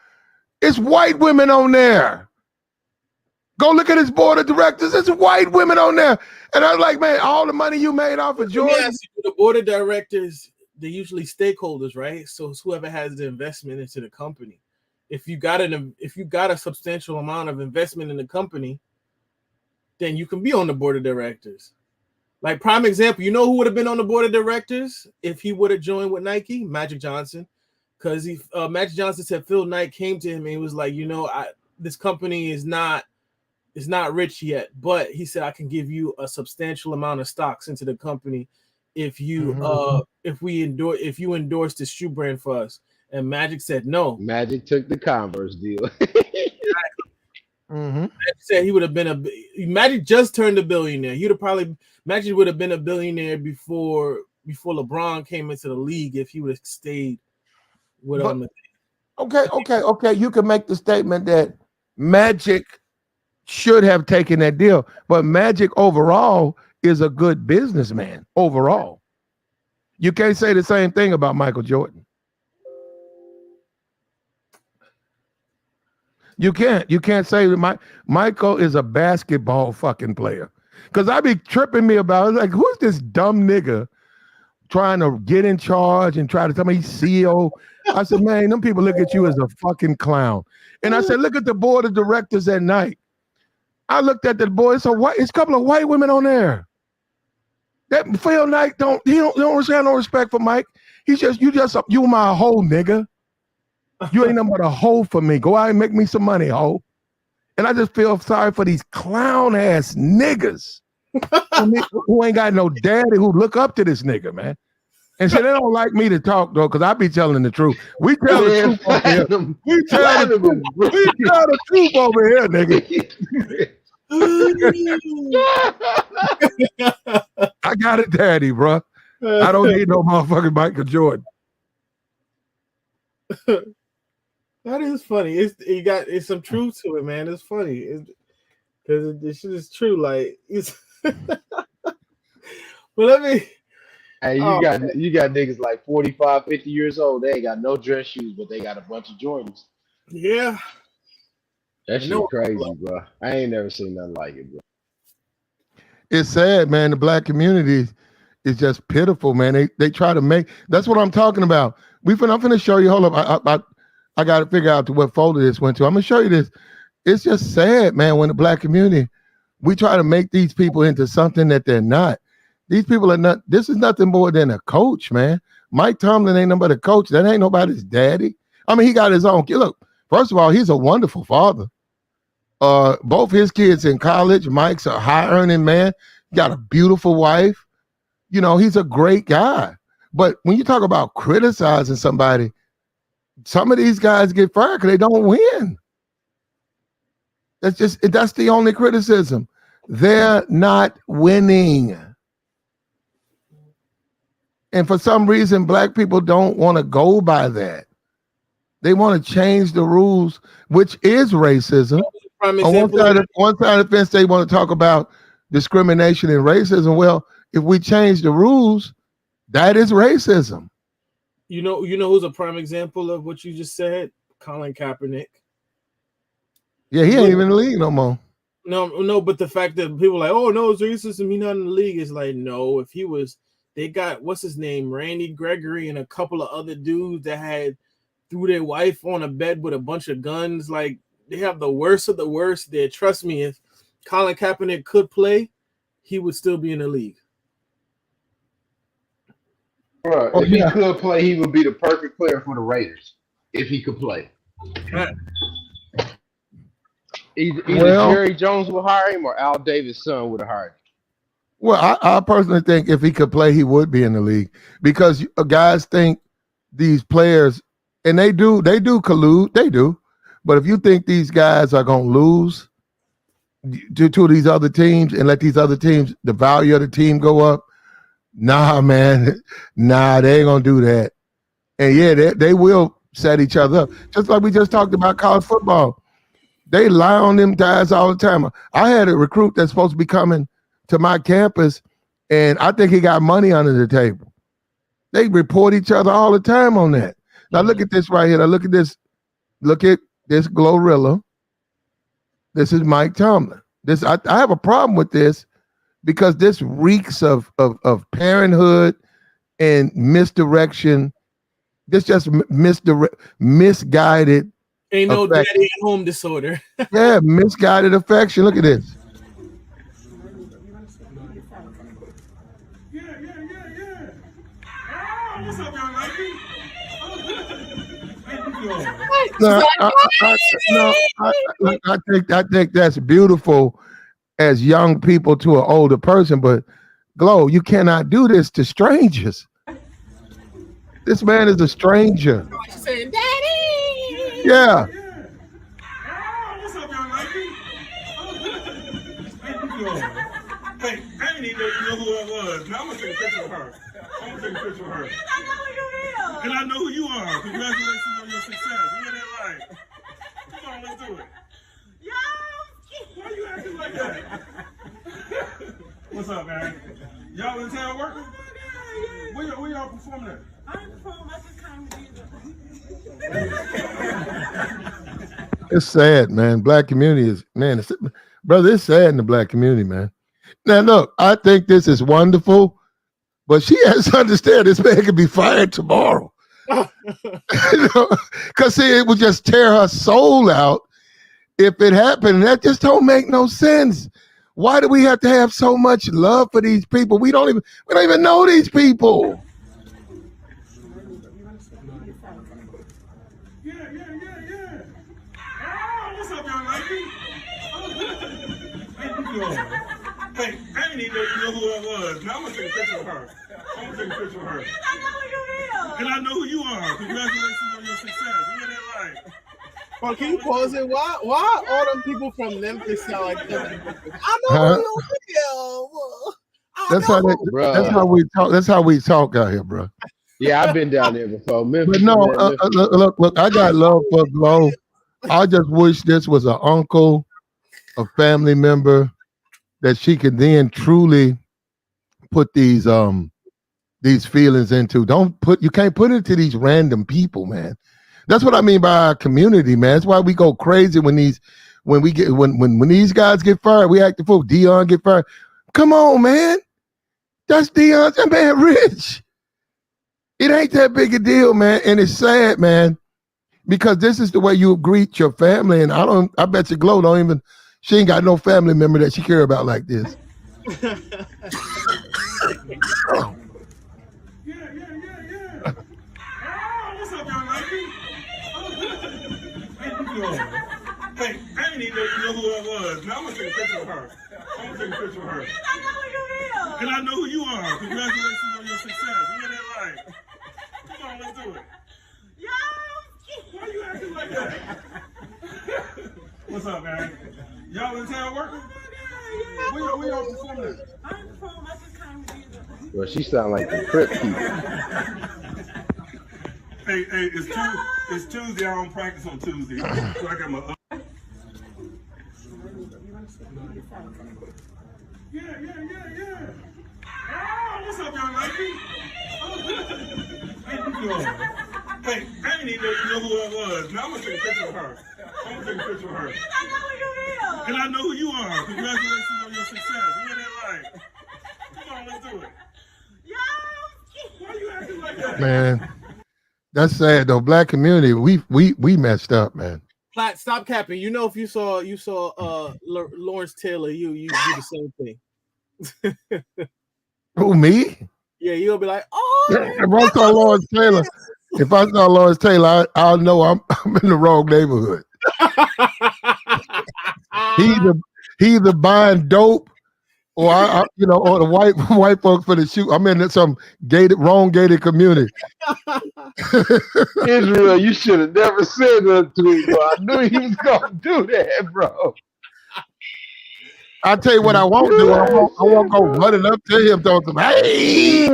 It's white women on there. Go look at his board of directors. It's white women on there. And I was like, man, all the money you made off of Jordan. The board of directors, they're usually stakeholders, right? So it's whoever has the investment into the company. If you got a substantial amount of investment in the company, then you can be on the board of directors. Like prime example, you know who would have been on the board of directors if he would have joined with Nike? Magic Johnson. Because Magic Johnson said Phil Knight came to him and he was like, this company is not rich yet, but he said I can give you a substantial amount of stocks into the company if you endorse this shoe brand for us. And Magic said no. Magic took the Converse deal. Magic said he would have been Magic just turned a billionaire. Magic would have been a billionaire before LeBron came into the league if he would have stayed with him. Okay. You can make the statement that Magic should have taken that deal, but Magic overall is a good businessman overall. You can't say the same thing about Michael Jordan. You can't say that Michael is a basketball fucking player. Because I be tripping me about like, who's this dumb nigga trying to get in charge and try to tell me he's CEO? I said, man, them people look at you as a fucking clown. And I said, look at the board of directors at night. I looked at the board. It's a couple of white women on there. That Phil Knight don't have no respect for Mike. You my hoe, nigga. You ain't nothing but a hoe for me. Go out and make me some money, hoe. And I just feel sorry for these clown ass niggas who ain't got no daddy who look up to this nigga, man. And so they don't like me to talk though, because I be telling the truth. We tell the truth over here. We tell the truth over here, nigga. I got a daddy, bro. I don't need no motherfucking Michael Jordan. That is funny. It's some truth to it, man. It's funny because this shit is true. Like it's. But let me. Hey, you got niggas like 45, 50 years old. They ain't got no dress shoes, but they got a bunch of Jordans. Yeah. That shit crazy, bro. I ain't never seen nothing like it, bro. It's sad, man. The black community is just pitiful, man. They try to make. That's what I'm talking about. I'm finna show you. Hold up. I got to figure out to what folder this went to. I'm gonna show you this. It's just sad, man. When the black community, we try to make these people into something that they're not. These people are not. This is nothing more than a coach, man. Mike Tomlin ain't nobody a coach. That ain't nobody's daddy. I mean, he got his own kid. Look, first of all, he's a wonderful father. Both his kids in college. Mike's a high-earning man. He got a beautiful wife. You know, he's a great guy. But when you talk about criticizing somebody, some of these guys get fired because they don't win. That's the only criticism. They're not winning. And for some reason, black people don't want to go by that. They want to change the rules, which is racism. On one side of the fence, they want to talk about discrimination and racism. Well, if we change the rules, that is racism. You know who's a prime example of what you just said? Colin Kaepernick. Yeah, he ain't even in the league no more. No, but the fact that people are like, oh no, it's racism, he's not in the league. Is like, no, if he was, they got what's his name, Randy Gregory, and a couple of other dudes that had threw their wife on a bed with a bunch of guns. Like, they have the worst of the worst there. Trust me, if Colin Kaepernick could play, he would still be in the league. Bro, if he could play, he would be the perfect player for the Raiders. If he could play. Right. Either Jerry Jones would hire him or Al Davis' son would have hired him. Well, I personally think if he could play, he would be in the league, because guys think these players, and they do collude, they do. But if you think these guys are going to lose to these other teams and let these other teams, the value of the team go up, nah, man, nah, they ain't going to do that. And yeah, they will set each other up. Just like we just talked about college football. They lie on them guys all the time. I had a recruit that's supposed to be coming to my campus, and I think he got money under the table. They report each other all the time on that. Now look at this right here. Now look at this. Look at this Glorilla. This is Mike Tomlin. I have a problem with this because this reeks of parenthood and misdirection. This just misguided. Ain't no daddy at home disorder. Yeah, misguided affection. Look at this. What's up, young lady? I think that's beautiful as young people to an older person, but Glow, you cannot do this to strangers. This man is a stranger. She's saying, "Daddy." Yeah. What's up, young lady? Hey, I didn't even know who I was. Now I'm gonna take a picture of her. And I know who you are. Congratulations on your success. Look at that light. Come on, let's do it. Why are you acting like that? What's up, man? Y'all in town working? Where y'all performing at? I ain't performing. I just came to be there. It's sad, man. Black community is, man, brother, it's sad in the black community, man. Now, look, I think this is wonderful, but she has to understand this man could be fired tomorrow. Because it would just tear her soul out if it happened. That just don't make no sense. Why do we have to have so much love for these people? We don't even know these people. Yeah. What's up, young lady? Hey, I didn't even know who I was. Now I'm gonna take a picture of her. I know who you is. And I know who you are. Congratulations on your success. Look at that light. Well, can you pause it? Why all them people from Memphis sound like them? I know who you is. That's how we talk. That's how we talk out here, bro. Yeah, I've been down there before. Memphis, But no, look, I got love for Glow. I just wish this was an uncle, a family member, that she could then truly put these feelings into. You can't put it to these random people, man. That's what I mean by our community, man. That's why we go crazy when these guys get fired. We act the fool. Dion get fired. Come on, man. That's Dion. That man rich. It ain't that big a deal, man. And it's sad, man, because this is the way you greet your family. And I bet you Glow she ain't got no family member that she care about like this. Yeah. What's up, young lady? Hey, I didn't even know who I was. Now I'm gonna take a picture of her. I know who you is. And I know who you are. Congratulations on your success. Look at that light. Come on, let's do it. Why are you acting like that? What's up, man? Y'all in town working? Where y'all performing at? I ain't performing. I just came to be there. Well, she sound like the Crip people. Hey, it's Tuesday. I don't practice on Tuesday. So I got my. Yeah. What's up, young lady? Hey, I didn't even know who I was. Now I'm gonna take a picture of her. I know who you is. And I know who you are. Congratulations on your success. Look at that light. Come on, let's do it. Why are you acting like that? Man, That's sad though. Black community, we messed up, man. Platt, stop capping. You know, if you saw Lawrence Taylor, you do the same thing. Who, me? Yeah, you'll be like, oh. If I saw Lawrence Taylor, I'll know I'm in the wrong neighborhood. He either buying dope, or or the white folks for the shoot. I'm in some wrong gated community. Israel, you should have never said that to me, bro. I knew he was gonna do that, bro. I'll tell you what I won't do. I won't go running up to him, throwing some, hey.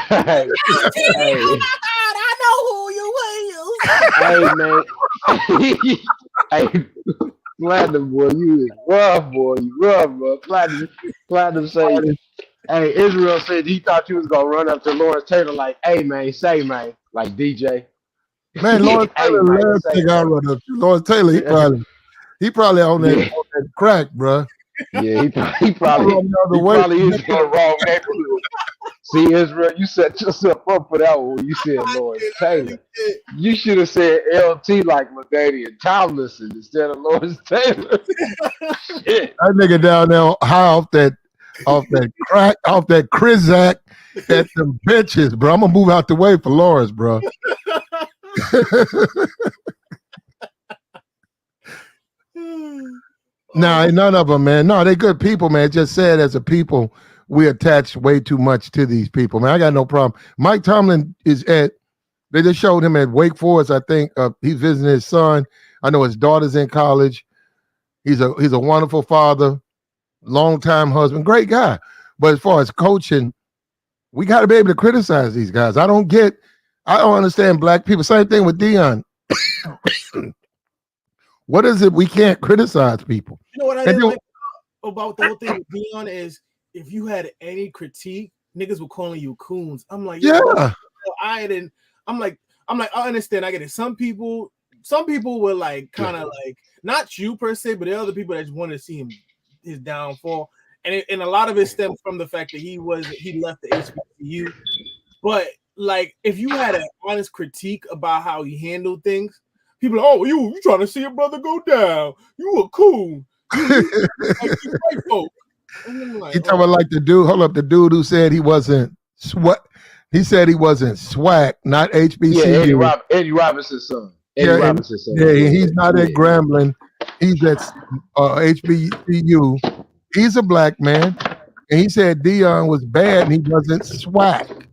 Hey, I know who you man. Hey, Platinum boy, you is rough, boy. You rough, bro. Platinum said, hey, Israel said he thought you was gonna run up to Lawrence Taylor like, hey man, say man, like DJ. Man, Lawrence Taylor last thing I run up to. Lawrence Taylor, he probably on that crack, bro. Yeah, he probably is in the wrong neighborhood. See, Israel, you set yourself up for that one when you said Lawrence Taylor. You should have said LT like LaDainian Tomlinson instead of Lawrence Taylor. Shit. That nigga down there high off that crack, off that Krizak at the benches, bro. I'm gonna move out the way for Lawrence, bro. Nah, none of them, man. No, they good people, man. Just said as a people, we attach way too much to these people, man. I got no problem. Mike Tomlin they just showed him at Wake Forest, I think. He's visiting his son. I know his daughter's in college. He's a wonderful father, longtime husband, great guy. But as far as coaching, we got to be able to criticize these guys. I don't understand black people. Same thing with Deion. What is it we can't criticize people? You know what I didn't like about the whole thing with Deion is if you had any critique, niggas were calling you coons. I'm like, yeah. I'm like, I understand. I get it. Some people were like kind of like not you per se, but the other people that just wanted to see his downfall. And a lot of it stems from the fact that he left the HBCU. But like if you had an honest critique about how he handled things, people are, oh, you trying to see your brother go down. You a cool. You white folk. Like, he talking about like the dude who said he wasn't he said he wasn't SWAC, not HBCU. Yeah, Eddie Robinson's son. Robinson's son. Yeah, he's not at Grambling. He's at HBCU. He's a black man. And he said Deion was bad and he wasn't SWAC.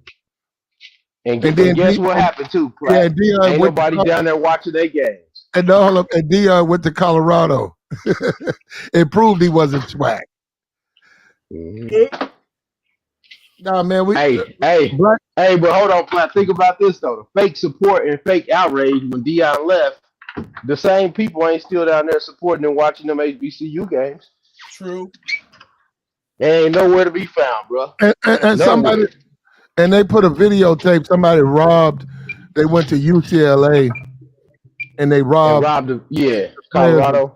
And guess what happened too, Platt? Yeah, Deion ain't nobody down there watching their games. And Deion went to Colorado. It proved he wasn't SWAC. Mm-hmm. Nah, man. But hold on, Platt. Think about this though: the fake support and fake outrage when Deion left. The same people ain't still down there supporting and watching them HBCU games. True. They ain't nowhere to be found, bro. And somebody. And they put a videotape. Somebody they went to UCLA and they robbed them. Yeah, Colorado.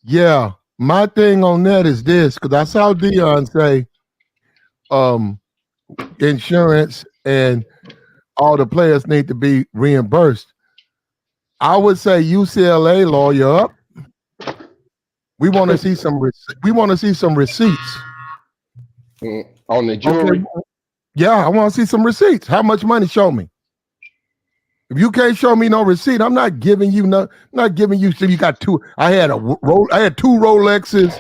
Yeah. My thing on that is this, because I saw Deion say insurance and all the players need to be reimbursed. I would say UCLA lawyer up. We want to see some receipts. On the jury. Okay. Yeah, I want to see some receipts. How much money? Show me. If you can't show me no receipt, I'm not giving you So you got two. I had two Rolexes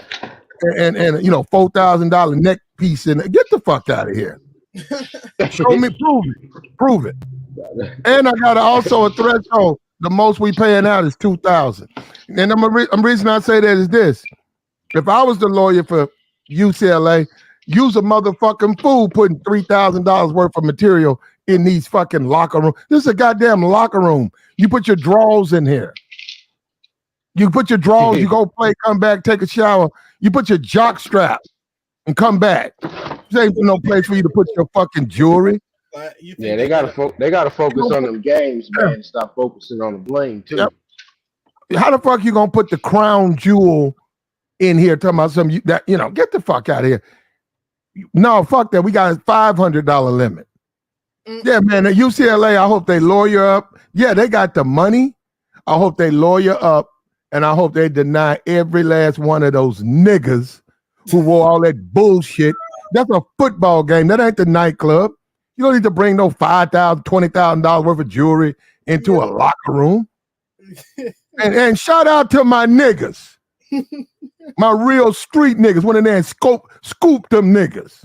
and $4,000 neck piece in it. Get the fuck out of here. Show me, prove it. And I got also a threshold. The most we paying out is $2,000. And the reason I say that is this: if I was the lawyer for UCLA. Use a motherfucking fool putting $3,000 worth of material in these fucking locker rooms. This is a goddamn locker room. You put your drawers in here. You put your drawers, you go play, come back, take a shower. You put your jock strap and come back. There ain't no place for you to put your fucking jewelry. Yeah, they gotta focus on them games, man, and stop focusing on the bling too. Yep. How the fuck you gonna put the crown jewel in here talking about something that get the fuck out of here? No, fuck that. We got a $500 limit. Yeah, man. At UCLA, I hope they lawyer up. Yeah, they got the money. I hope they lawyer up, and I hope they deny every last one of those niggas who wore all that bullshit. That's a football game. That ain't the nightclub. You don't need to bring no $5,000, $20,000 worth of jewelry into a locker room. And shout out to my niggas, my real street niggas. Went in there and scoop them niggas.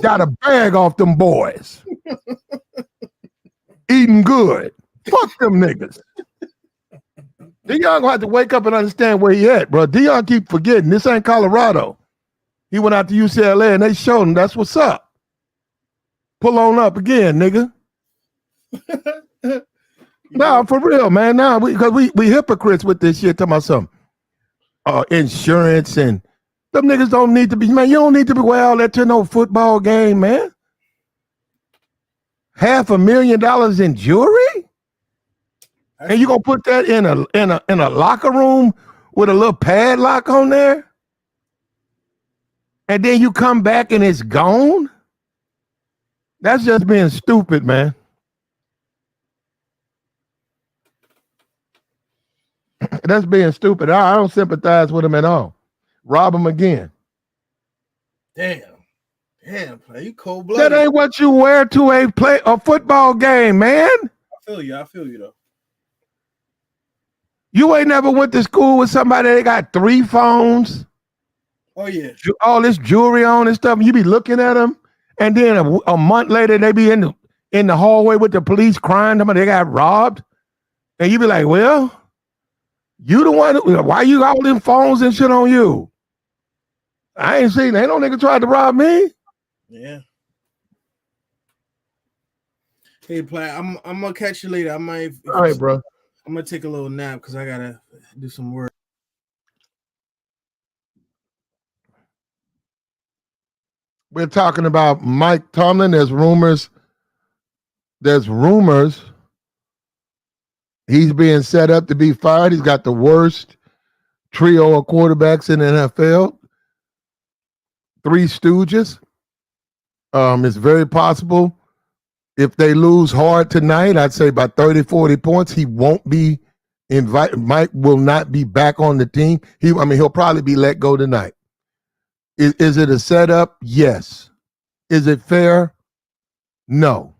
Got a bag off them boys. Eating good. Fuck them niggas. Deion gonna have to wake up and understand where he at, bro. Deion keep forgetting this ain't Colorado. He went out to UCLA and they showed him that's what's up. Pull on up again, nigga. No, for real, man. No, because we hypocrites with this shit. Talking about some insurance and them niggas don't need to be, man. You don't need to be wear all that to no football game, man. $500,000 in jewelry, and you gonna put that in a locker room with a little padlock on there, and then you come back and it's gone. That's just being stupid, man. That's being stupid. I don't sympathize with him at all. Rob him again. Damn, play you cold blooded. That ain't what you wear to a football game, man. I feel you though. You ain't never went to school with somebody that got 3 phones. Oh yeah, all this jewelry on and stuff. And you be looking at them, and then a month later they be in the hallway with the police crying. They got robbed, and you be like, well. You the one, why you got all them phones and shit on you? I ain't seen, ain't no nigga tried to rob me. Yeah. Hey, Platt, I'm gonna catch you later. I might. All right, bro. I'm gonna take a little nap because I gotta do some work. We're talking about Mike Tomlin. There's rumors. He's being set up to be fired. He's got the worst trio of quarterbacks in the NFL. 3 stooges. It's very possible if they lose hard tonight, I'd say by 30, 40 points, he won't be invited. Mike will not be back on the team. He'll probably be let go tonight. Is it a setup? Yes. Is it fair? No.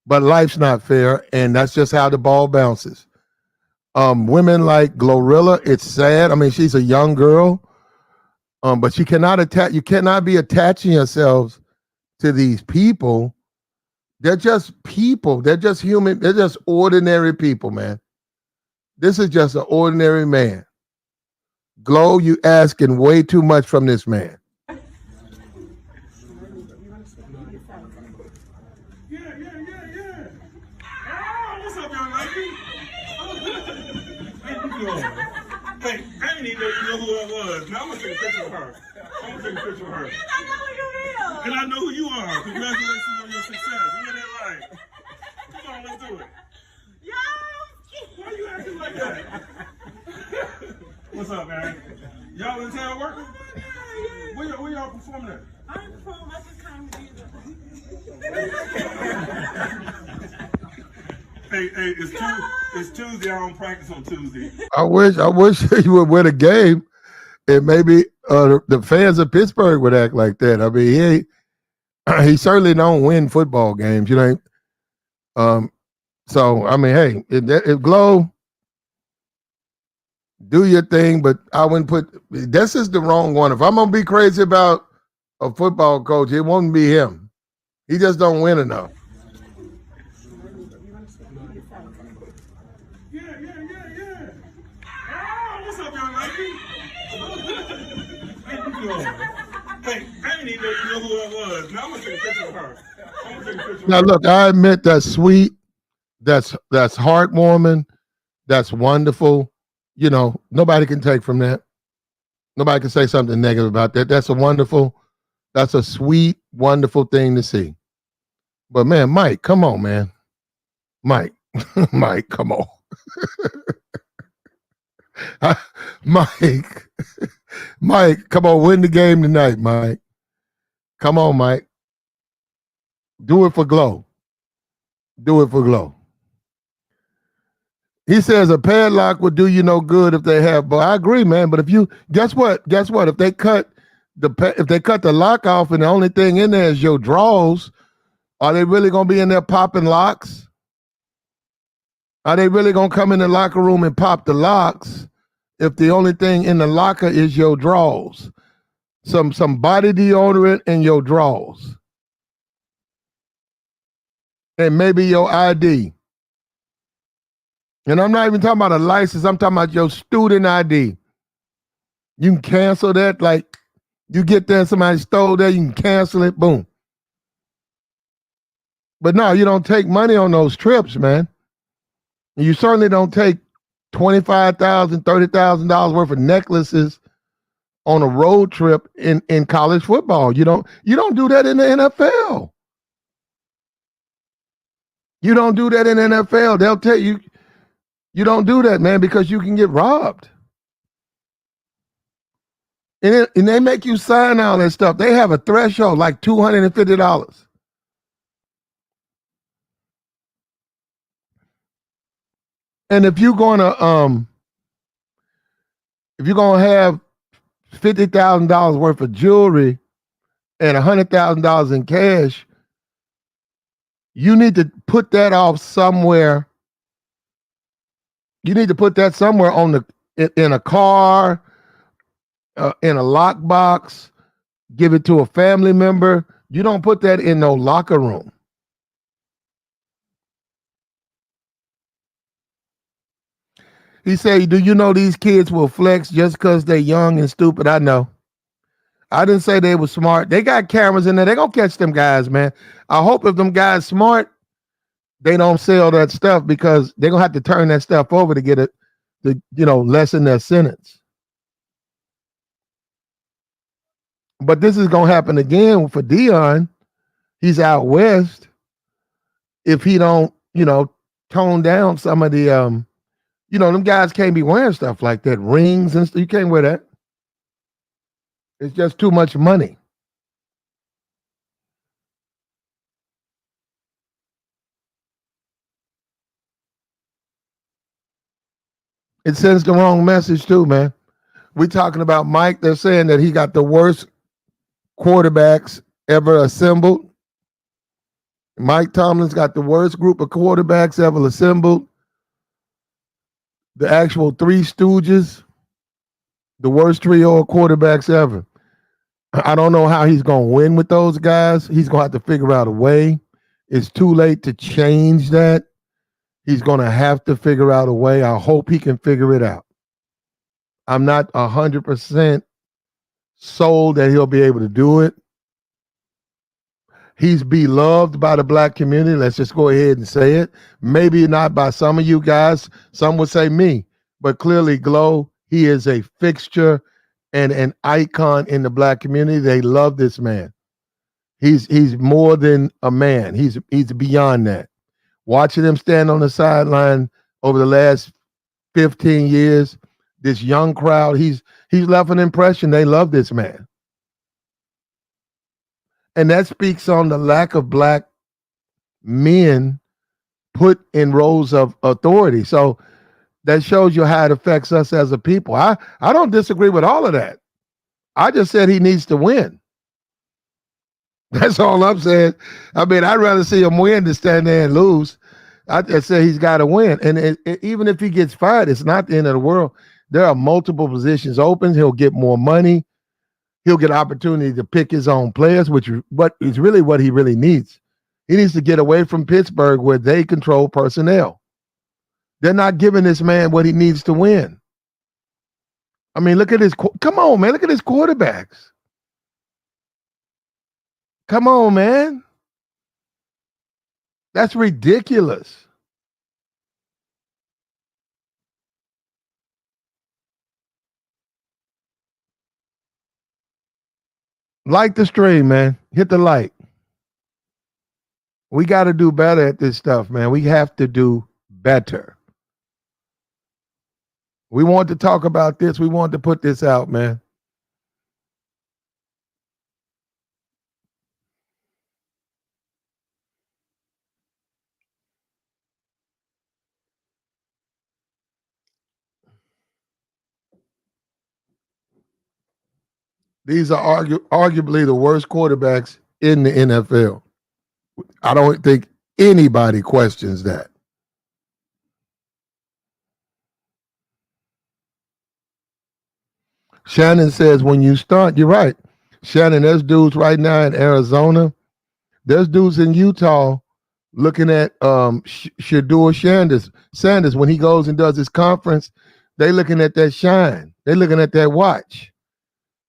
But life's not fair, and that's just how the ball bounces. Women like Glorilla, it's sad. I mean, she's a young girl, but you cannot be attaching yourselves to these people. They're just people. They're just human. They're just ordinary people, man. This is just an ordinary man. Glow, you asking way too much from this man. Hey, I didn't even know who that was. Now I'm gonna take a picture of her. Yes, I know who you is. And I know who you are. Congratulations on your success. What that like? Come on, let's do it. Yo. Why you acting like that? What's up, man? Y'all in town working? Where y'all performing at? I ain't performing. I just came to do Hey, it's Tuesday. I don't practice on Tuesday. I wish you would win a game, and maybe the fans of Pittsburgh would act like that. I mean, he certainly don't win football games, you know. So I mean, hey, if Glow, do your thing, but I wouldn't put. This is the wrong one. If I'm gonna be crazy about a football coach, it won't be him. He just don't win enough. Yeah. Oh, what's up, young lady? How you doing? Hey, I didn't even know who that was. Now I'm gonna take a picture of her. Now look, I admit that's sweet, that's heartwarming, that's wonderful. You know, nobody can take from that. Nobody can say something negative about that. That's a sweet, wonderful thing to see. But man, Mike, come on, man. Mike, come on. Mike, come on, win the game tonight, Mike. Come on, Mike. Do it for Glow. Do it for Glow. He says a padlock would do you no good if they have. But I agree, man. But if you guess what? Guess what? If they cut the lock off and the only thing in there is your drawers, are they really gonna be in there popping locks? Are they really gonna come in the locker room and pop the locks if the only thing in the locker is your drawers? Some body deodorant in your drawers. And maybe your ID. And I'm not even talking about a license. I'm talking about your student ID. You can cancel that. Like, you get there and somebody stole that, you can cancel it. Boom. But no, you don't take money on those trips, man. You certainly don't take $25,000, $30,000 worth of necklaces on a road trip in college football. You don't do that in the NFL. You don't do that in the NFL. They'll tell you, you don't do that, man, because you can get robbed. And they make you sign all that stuff. They have a threshold like $250. And if you're gonna have $50,000 worth of jewelry and $100,000 in cash, you need to put that off somewhere. You need to put that somewhere in a car, in a lockbox. Give it to a family member. You don't put that in no locker room. He said, do you know these kids will flex just because they're young and stupid? I know. I didn't say they were smart. They got cameras in there. They're going to catch them guys, man. I hope if them guys smart, they don't sell that stuff because they're going to have to turn that stuff over to get it, to, lessen their sentence. But this is going to happen again for Dion. He's out west. If he don't, tone down some of the, them guys can't be wearing stuff like that, rings and stuff. You can't wear that. It's just too much money. It sends the wrong message too, man. We talking about Mike. They're saying that he got the worst quarterbacks ever assembled. Mike Tomlin's got the worst group of quarterbacks ever assembled. The actual Three Stooges, the worst trio of quarterbacks ever. I don't know how he's going to win with those guys. He's going to have to figure out a way. It's too late to change that. He's going to have to figure out a way. I hope he can figure it out. I'm not 100% sold that he'll be able to do it. He's beloved by the black community. Let's just go ahead and say it. Maybe not by some of you guys. Some would say me. But clearly, Glow, he is a fixture and an icon in the black community. They love this man. He's more than a man. He's beyond that. Watching him stand on the sideline over the last 15 years, this young crowd, he's left an impression. They love this man. And that speaks on the lack of black men put in roles of authority. So that shows you how it affects us as a people. I don't disagree with all of that. I just said he needs to win. That's all I'm saying. I mean, I'd rather see him win than stand there and lose. I just say he's got to win. And even if he gets fired, it's not the end of the world. There are multiple positions open. He'll get more money. He'll get opportunity to pick his own players, which is really what he really needs. He needs to get away from Pittsburgh where they control personnel. They're not giving this man what he needs to win. I mean, look at his – come on, man. Look at his quarterbacks. Come on, man. That's ridiculous. Like the stream, man. Hit the like. We got to do better at this stuff, man. We have to do better. We want to talk about this. We want to put this out, man. These are arguably the worst quarterbacks in the NFL. I don't think anybody questions that. Shannon says when you start, you're right. Shannon, there's dudes right now in Arizona. There's dudes in Utah looking at Shedeur Sanders when he goes and does his conference. They looking at that shine. They looking at that watch.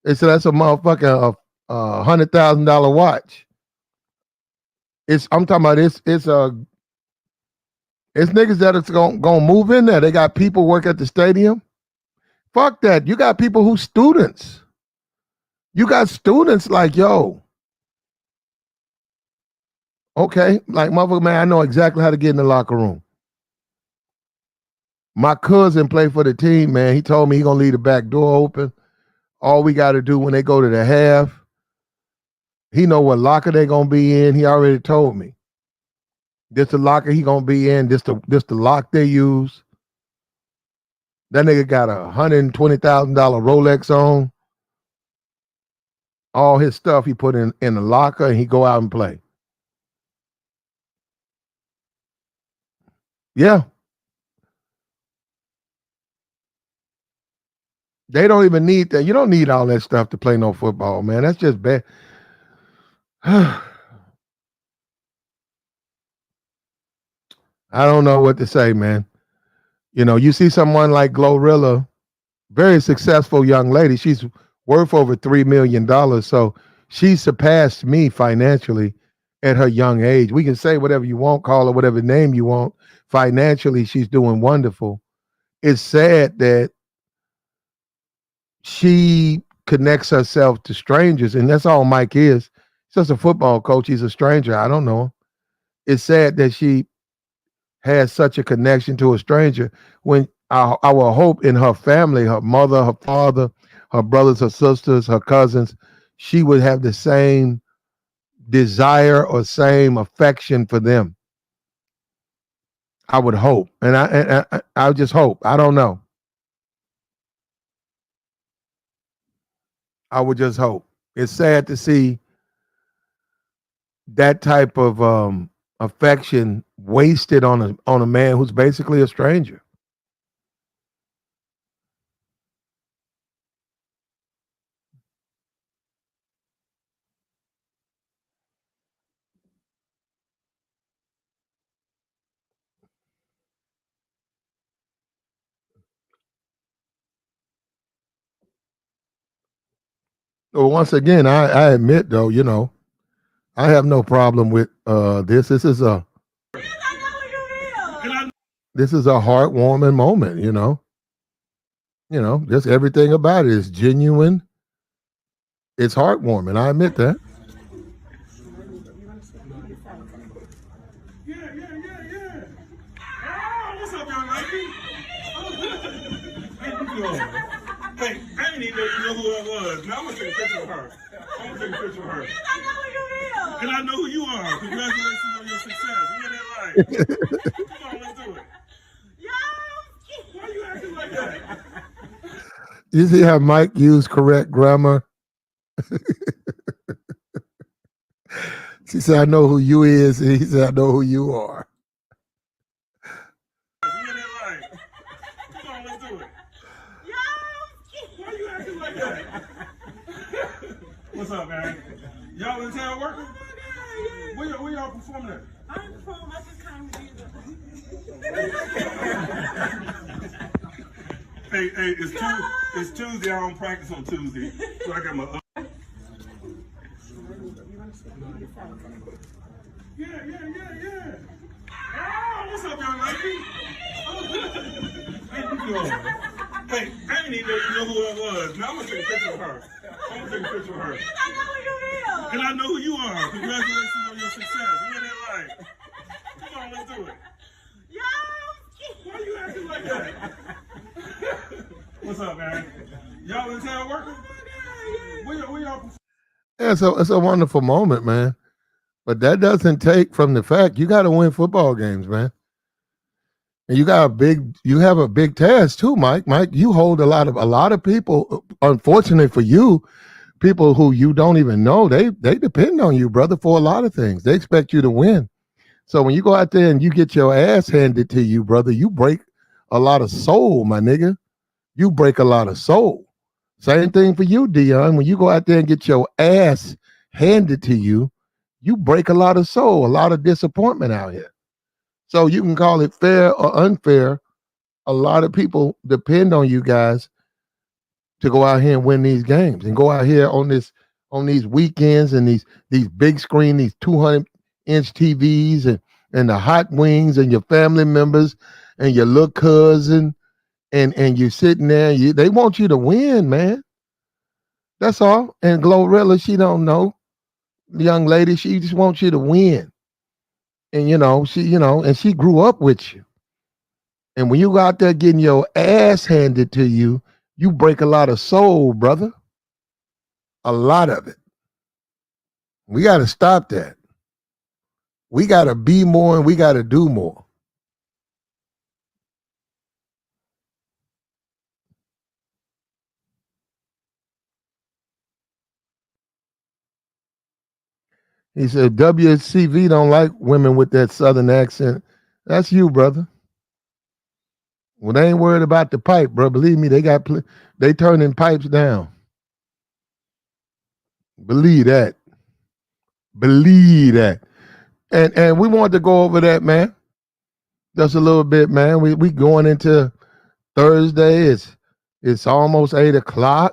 They said that's a motherfucking $100,000 watch. I'm talking about it's niggas that is gonna move in there. They got people work at the stadium. Fuck that. You got people who students. You got students like, yo. Okay, like motherfucker, man, I know exactly how to get in the locker room. My cousin played for the team, man. He told me he gonna leave the back door open. All we got to do when they go to the half, he know what locker they gonna be in. He already told me. This the locker he gonna be in. This the lock they use. That nigga got a $120,000 Rolex on. All his stuff he put in the locker and he go out and play. Yeah. They don't even need that. You don't need all that stuff to play no football, man. That's just bad. I don't know what to say, man. You know, you see someone like Glorilla, very successful young lady. She's worth over $3 million. So she surpassed me financially at her young age. We can say whatever you want, call her whatever name you want. Financially, she's doing wonderful. It's sad that she connects herself to strangers, and that's all Mike is. He's just a football coach. He's a stranger. I don't know him. It's sad that she has such a connection to a stranger when I will hope in her family, her mother, her father, her brothers, her sisters, her cousins, she would have the same desire or same affection for them. I would hope. And I just hope. I don't know. I would just hope. It's sad to see that type of affection wasted on a man who's basically a stranger. Well, once again, I admit though, you know, I have no problem with this. This is a heartwarming moment, you know. You know, just everything about it is genuine. It's heartwarming. I admit that. Yeah. Oh, what's up, young lady? How you doing? Hey, I didn't even know who that was. Now I'm gonna take a picture of her. Yes, I know who you is. And I know who you are. Congratulations on your success. Isn't that right? Come on, let's do it. Why you acting like that? You see how Mike used correct grammar? She said, I know who you is. And he said, I know who you are. Isn't that right? Come on, let's do it. Why you acting like that? What's up, man? Y'all in town working? Where y'all performing at? I ain't perform, I just came to do Hey, it's Tuesday. I don't practice on Tuesday, so I got my. Yeah. Oh, what's up, young lady? How you doing? Hey, I didn't even know who that was. Now I'm gonna take a picture of her. Yes, I know who you is. And I know who you are. Congratulations on your success. Isn't that right? Come on, let's do it. Why you acting like that? What's up, man? Y'all in town working? Where y'all performing? Yeah, so it's a wonderful moment, man. But that doesn't take from the fact you got to win football games, man. And you have a big task too, Mike. Mike, you hold a lot of people. Unfortunately for you, people who you don't even know, they depend on you, brother, for a lot of things. They expect you to win. So when you go out there and you get your ass handed to you, brother, you break a lot of soul, my nigga. You break a lot of soul. Same thing for you, Dion. When you go out there and get your ass handed to you, you break a lot of soul, a lot of disappointment out here. So you can call it fair or unfair. A lot of people depend on you guys to go out here and win these games and go out here on these weekends and these big screen, these 200-inch TVs and the hot wings and your family members and your little cousin and you're sitting there. They want you to win, man. That's all. And Glorilla, she don't know. The young lady, she just wants you to win. And and she grew up with you. And when you go out there getting your ass handed to you, you break a lot of soul, brother. A lot of it. We got to stop that. We got to be more and we got to do more. He said, WCV don't like women with that southern accent. That's you, brother. Well, they ain't worried about the pipe, bro. Believe me, they turning pipes down. Believe that. Believe that. And we wanted to go over that, man. Just a little bit, man. We going into Thursday. It's almost 8:00.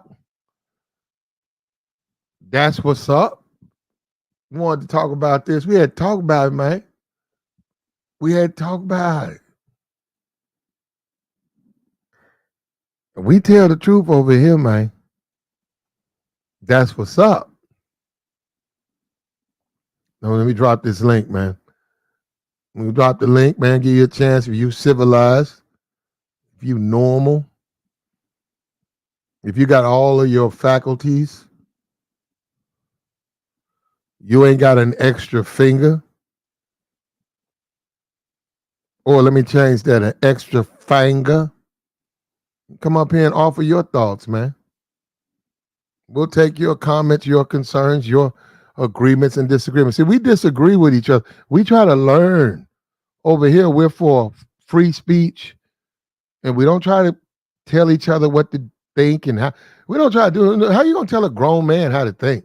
That's what's up. We wanted to talk about this. We had to talk about it, man. We had to talk about it. We tell the truth over here, man. That's what's up. Now, let me drop this link, man. When we drop the link, man, give you a chance. If you civilized, if you normal, if you got all of your faculties, you ain't got an extra finger. Or let me change that, an extra finger. Come up here and offer your thoughts, man. We'll take your comments, your concerns, your agreements and disagreements. See, we disagree with each other. We try to learn. Over here, we're for free speech, and we don't try to tell each other what to think and how. We don't try to do it. How you gonna tell a grown man how to think?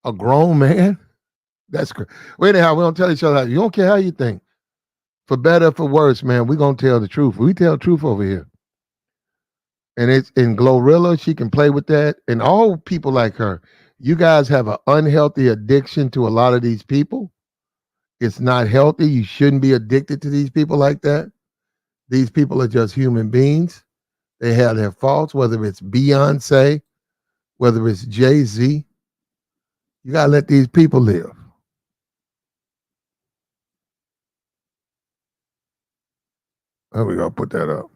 A grown man? That's great. Well, anyhow, we don't tell each other. You don't care how you think. For better, for worse, man, we're gonna tell the truth. We tell the truth over here. And it's in Glorilla, she can play with that. And all people like her, you guys have an unhealthy addiction to a lot of these people. It's not healthy. You shouldn't be addicted to these people like that. These people are just human beings. They have their faults, whether it's Beyonce, whether it's Jay-Z. You got to let these people live. There we go. Put that up.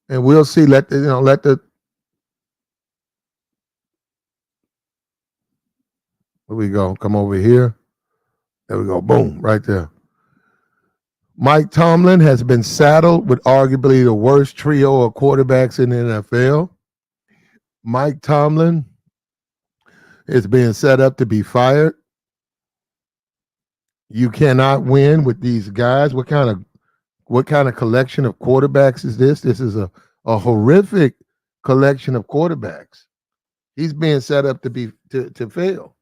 And we'll see. Let the Here we go. Come over here. There we go. Boom. Right there. Mike Tomlin has been saddled with arguably the worst trio of quarterbacks in the NFL. Mike Tomlin is being set up to be fired. You cannot win with these guys. What kind of collection of quarterbacks is this? This is a horrific collection of quarterbacks. He's being set up to fail.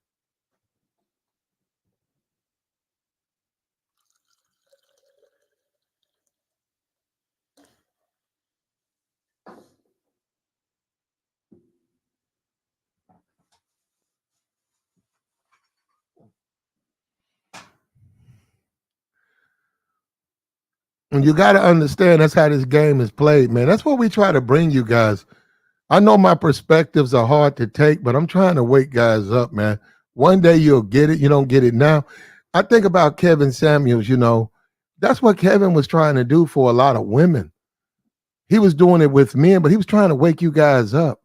And you got to understand that's how this game is played, man. That's what we try to bring you guys. I know my perspectives are hard to take, but I'm trying to wake guys up, man. One day you'll get it. You don't get it now. I think about Kevin Samuels, that's what Kevin was trying to do for a lot of women. He was doing it with men, but he was trying to wake you guys up.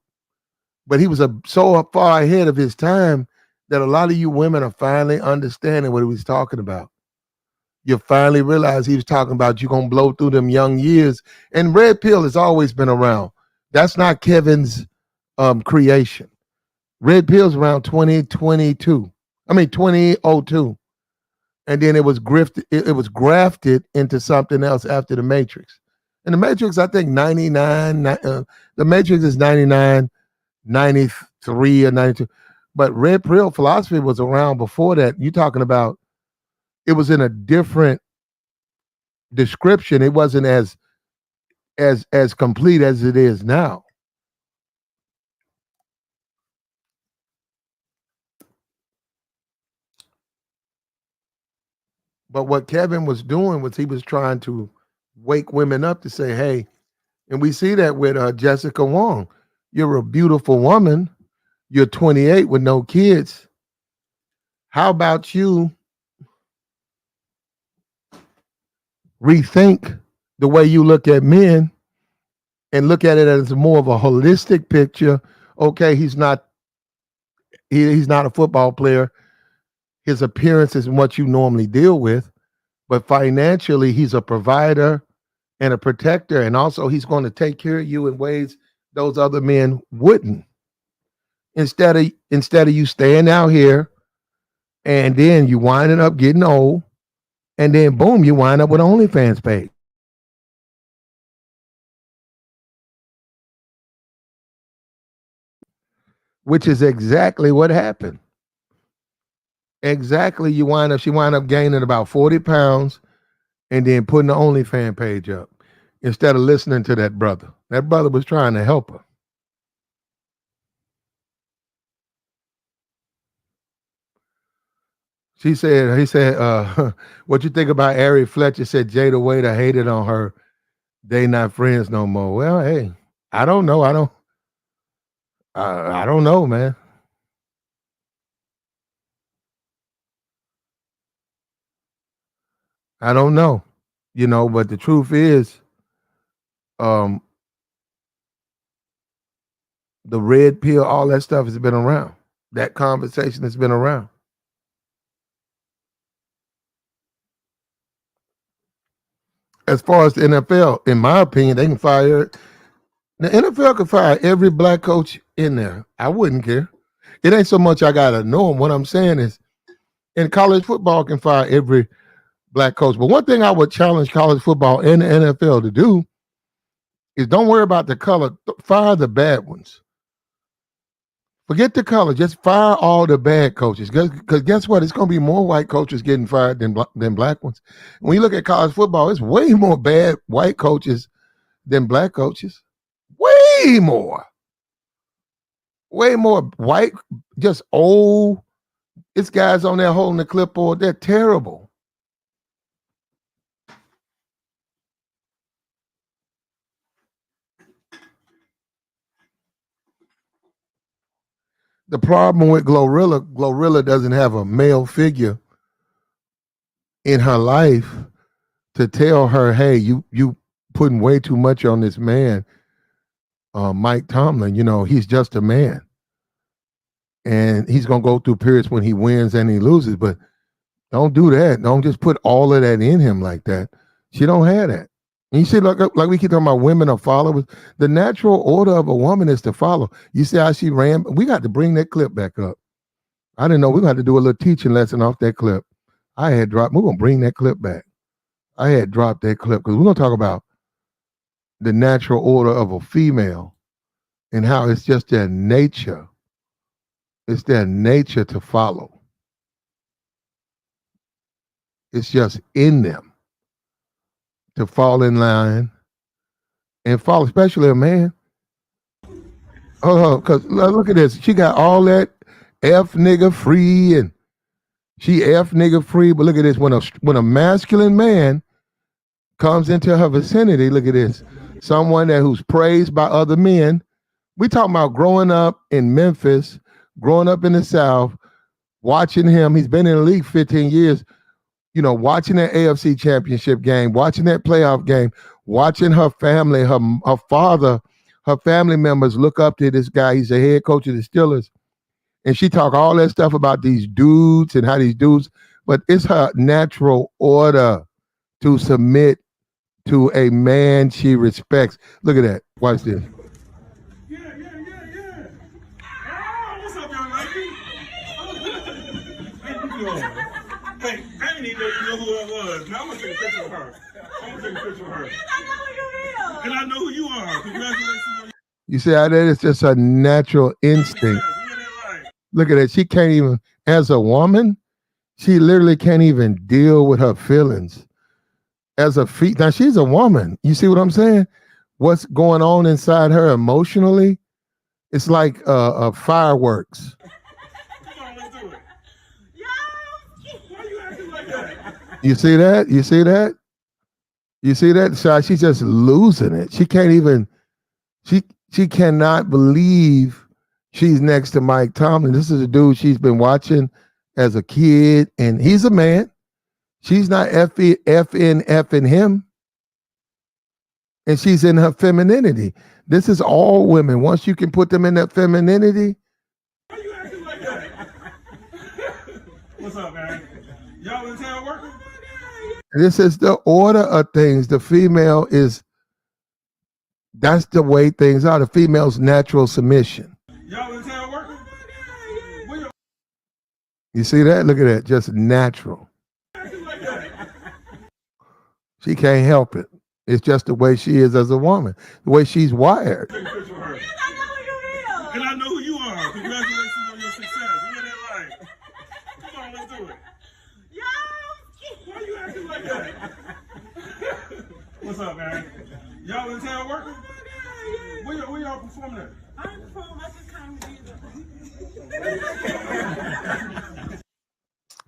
But he was so far ahead of his time that a lot of you women are finally understanding what he was talking about. You finally realize he was talking about you going to blow through them young years. And red pill has always been around. That's not Kevin's creation. Red Pill's around 2022. I mean 2002. And then it was grafted into something else after the Matrix. And the Matrix, I think 99, the Matrix is 99, 93 or 92. But Red Pill philosophy was around before that. You're talking about it was in a different description. It wasn't as complete as it is now. But what Kevin was doing was he was trying to wake women up to say, hey, and we see that with Jessica Wong. You're a beautiful woman. You're 28 with no kids. How about you rethink the way you look at men and look at it as more of a holistic picture? Okay, he's not a football player. His appearance isn't what you normally deal with, but financially he's a provider and a protector, and also he's going to take care of you in ways those other men wouldn't. Instead of you staying out here and then you winding up getting old, and then boom, you wind up with an OnlyFans page. Which is exactly what happened. Exactly, she wind up gaining about 40 pounds and then putting the OnlyFans page up instead of listening to that brother. That brother was trying to help her. He said, what you think about Ari Fletcher? Said Jada Waiter hated on her. They not friends no more. Well, hey, I don't know. I don't know, man. I don't know, but the truth is, the red pill, all that stuff has been around. That conversation has been around. As far as the NFL, in my opinion, they can fire. The NFL can fire every black coach in there. I wouldn't care. It ain't so much I gotta know them. What I'm saying is, in college football, can fire every black coach. But one thing I would challenge college football and the NFL to do is don't worry about the color. Fire the bad ones. Forget the color. Just fire all the bad coaches. Because guess what? It's going to be more white coaches getting fired than black ones. When you look at college football, it's way more bad white coaches than black coaches. Way more. Way more white, just old. It's guys on there holding the clipboard. They're terrible. The problem with Glorilla doesn't have a male figure in her life to tell her, hey, you putting way too much on this man, Mike Tomlin. He's just a man. And he's going to go through periods when he wins and he loses, but don't do that. Don't just put all of that in him like that. She don't have that. And you see, like we keep talking about women are followers. The natural order of a woman is to follow. You see how she ran? We got to bring that clip back up. I didn't know we got to do a little teaching lesson off that clip. We're going to bring that clip back. I had dropped that clip because we're going to talk about the natural order of a female and how it's just their nature. It's their nature to follow. It's just in them to fall in line and follow, especially a man. Oh, because look at this. She got all that F nigga free and she F nigga free. But look at this. When a masculine man comes into her vicinity, look at this. Someone who's praised by other men. We talking about growing up in Memphis, growing up in the South, watching him. He's been in the league 15 years. Watching that AFC championship game, watching that playoff game, watching her family, her father, her family members look up to this guy. He's the head coach of the Steelers. And she talk all that stuff about these dudes and how these dudes, but it's her natural order to submit to a man she respects. Look at that. Watch this. doing? Hey, I didn't even know who that was. Now I'm gonna take a picture of her. I'm gonna take a picture of her. Yes, I know who you is. And I know who you are. Congratulations on your You see how that is just a natural instinct. success. Look at that life. Look at that. She can't even, as a woman, she literally can't even deal with her feelings. As a now she's a woman. You see what I'm saying? What's going on inside her emotionally? It's like fireworks. Come on, let's do it. Yo, Why you acting like that? You see that? You see that? You see that? So she's just losing it. She can't even. She cannot believe she's next to Mike Tomlin. This is a dude she's been watching as a kid, and he's a man. She's not effing him, and she's in her femininity. This is all women. Once you can put them in that femininity, Why you acting like that? What's up, man? Y'all in town working? this is the order of things. The female is, that's the way things are. The female's natural submission. Y'all in town working? Where you You see that? Look at that. Just natural. acting like that? She can't help it. It's just the way she is as a woman, the way she's wired. Take a picture of her. yes, I know who you is. And I know who you are. Congratulations on your success. Look at that life. Come on, let's do it. Yo, Why you acting like that? What's up, man? Y'all in town working? Where y'all performing at? I ain't perform. I just came to either.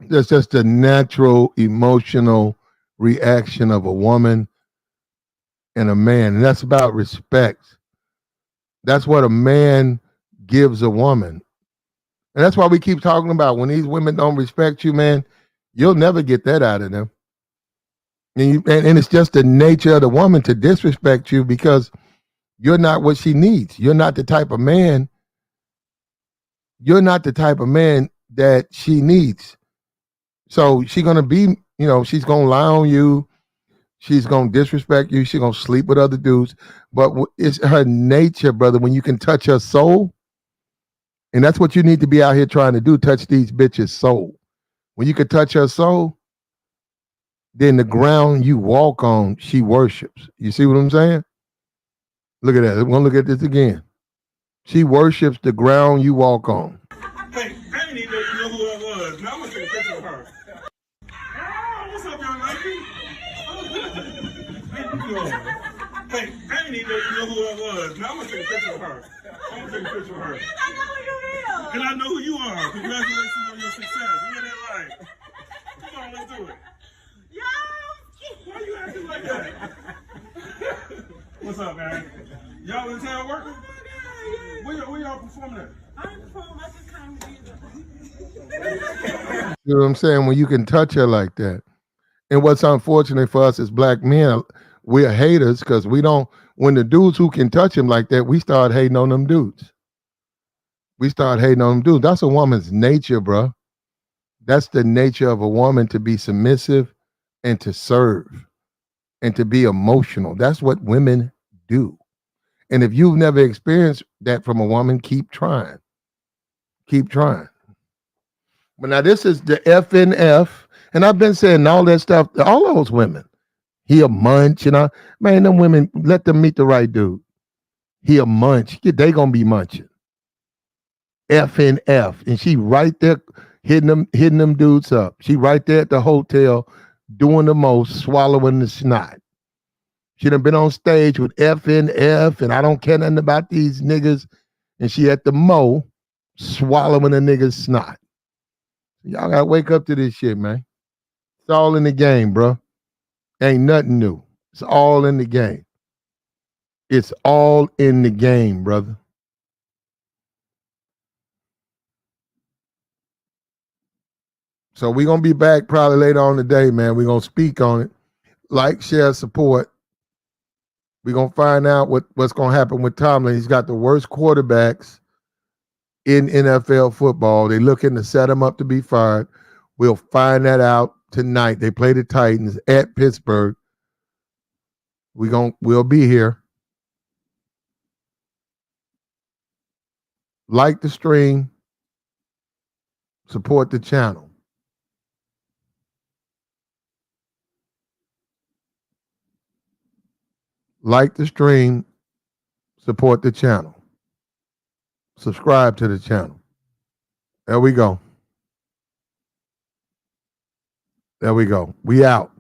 That's just a natural emotional reaction of a woman and a man. And that's about respect. That's what a man gives a woman. And that's why we keep talking about when these women don't respect you, man, you'll never get that out of them. And it's just the nature of the woman to disrespect you because you're not what she needs. You're not the type of man. You're not the type of man that she needs. So she's gonna be, she's gonna lie on you. She's gonna disrespect you. She's gonna sleep with other dudes. But it's her nature, brother. When you can touch her soul, and that's what you need to be out here trying to do: touch these bitches' soul. When you can touch her soul, then the ground you walk on, she worships. You see what I'm saying? Look at that. We're gonna look at this again. She worships the ground you walk on. Hey, I didn't even know who that was. Now I'm gonna take a picture of her. Oh, what's up, young lady? How you doing? Hey, I didn't even know who that was. Now I'm gonna take a picture of her. I'm gonna take a picture of her. Yes, I know who you is. And I know who you are. Congratulations on your success. Look at that life. Come on, let's do it. Yo, Why you acting like that? What's up, man? Y'all in town working? Where y'all performing at? I ain't perform. I just came to either. You know what I'm saying? When you can touch her like that. And what's unfortunate for us as black men, we're haters because we don't, when the dudes who can touch him like that, we start hating on them dudes. We start hating on them dudes. That's a woman's nature, bro. That's the nature of a woman, to be submissive and to serve and to be emotional. That's what women do. And if you've never experienced that from a woman, keep trying. Keep trying. But now this is the FNF. And I've been saying all that stuff to all those women. He'll munch, man, them women, let them meet the right dude. He'll munch. They gonna be munching. FNF. And she right there hitting them dudes up. She right there at the hotel doing the most, swallowing the snot. She done been on stage with FNF and I don't care nothing about these niggas. And she at the Mo swallowing a nigga's snot. Y'all gotta wake up to this shit, man. It's all in the game, bro. Ain't nothing new. It's all in the game. It's all in the game, brother. So we're gonna be back probably later on today, man. We're gonna speak on it. Like, share, support. We're gonna find out what's gonna happen with Tomlin. He's got the worst quarterbacks in NFL football. They're looking to set him up to be fired. We'll find that out tonight. They play the Titans at Pittsburgh. We'll be here. Like the stream, support the channel. like the stream, support the channel, subscribe to the channel. There we go. There we go. We out.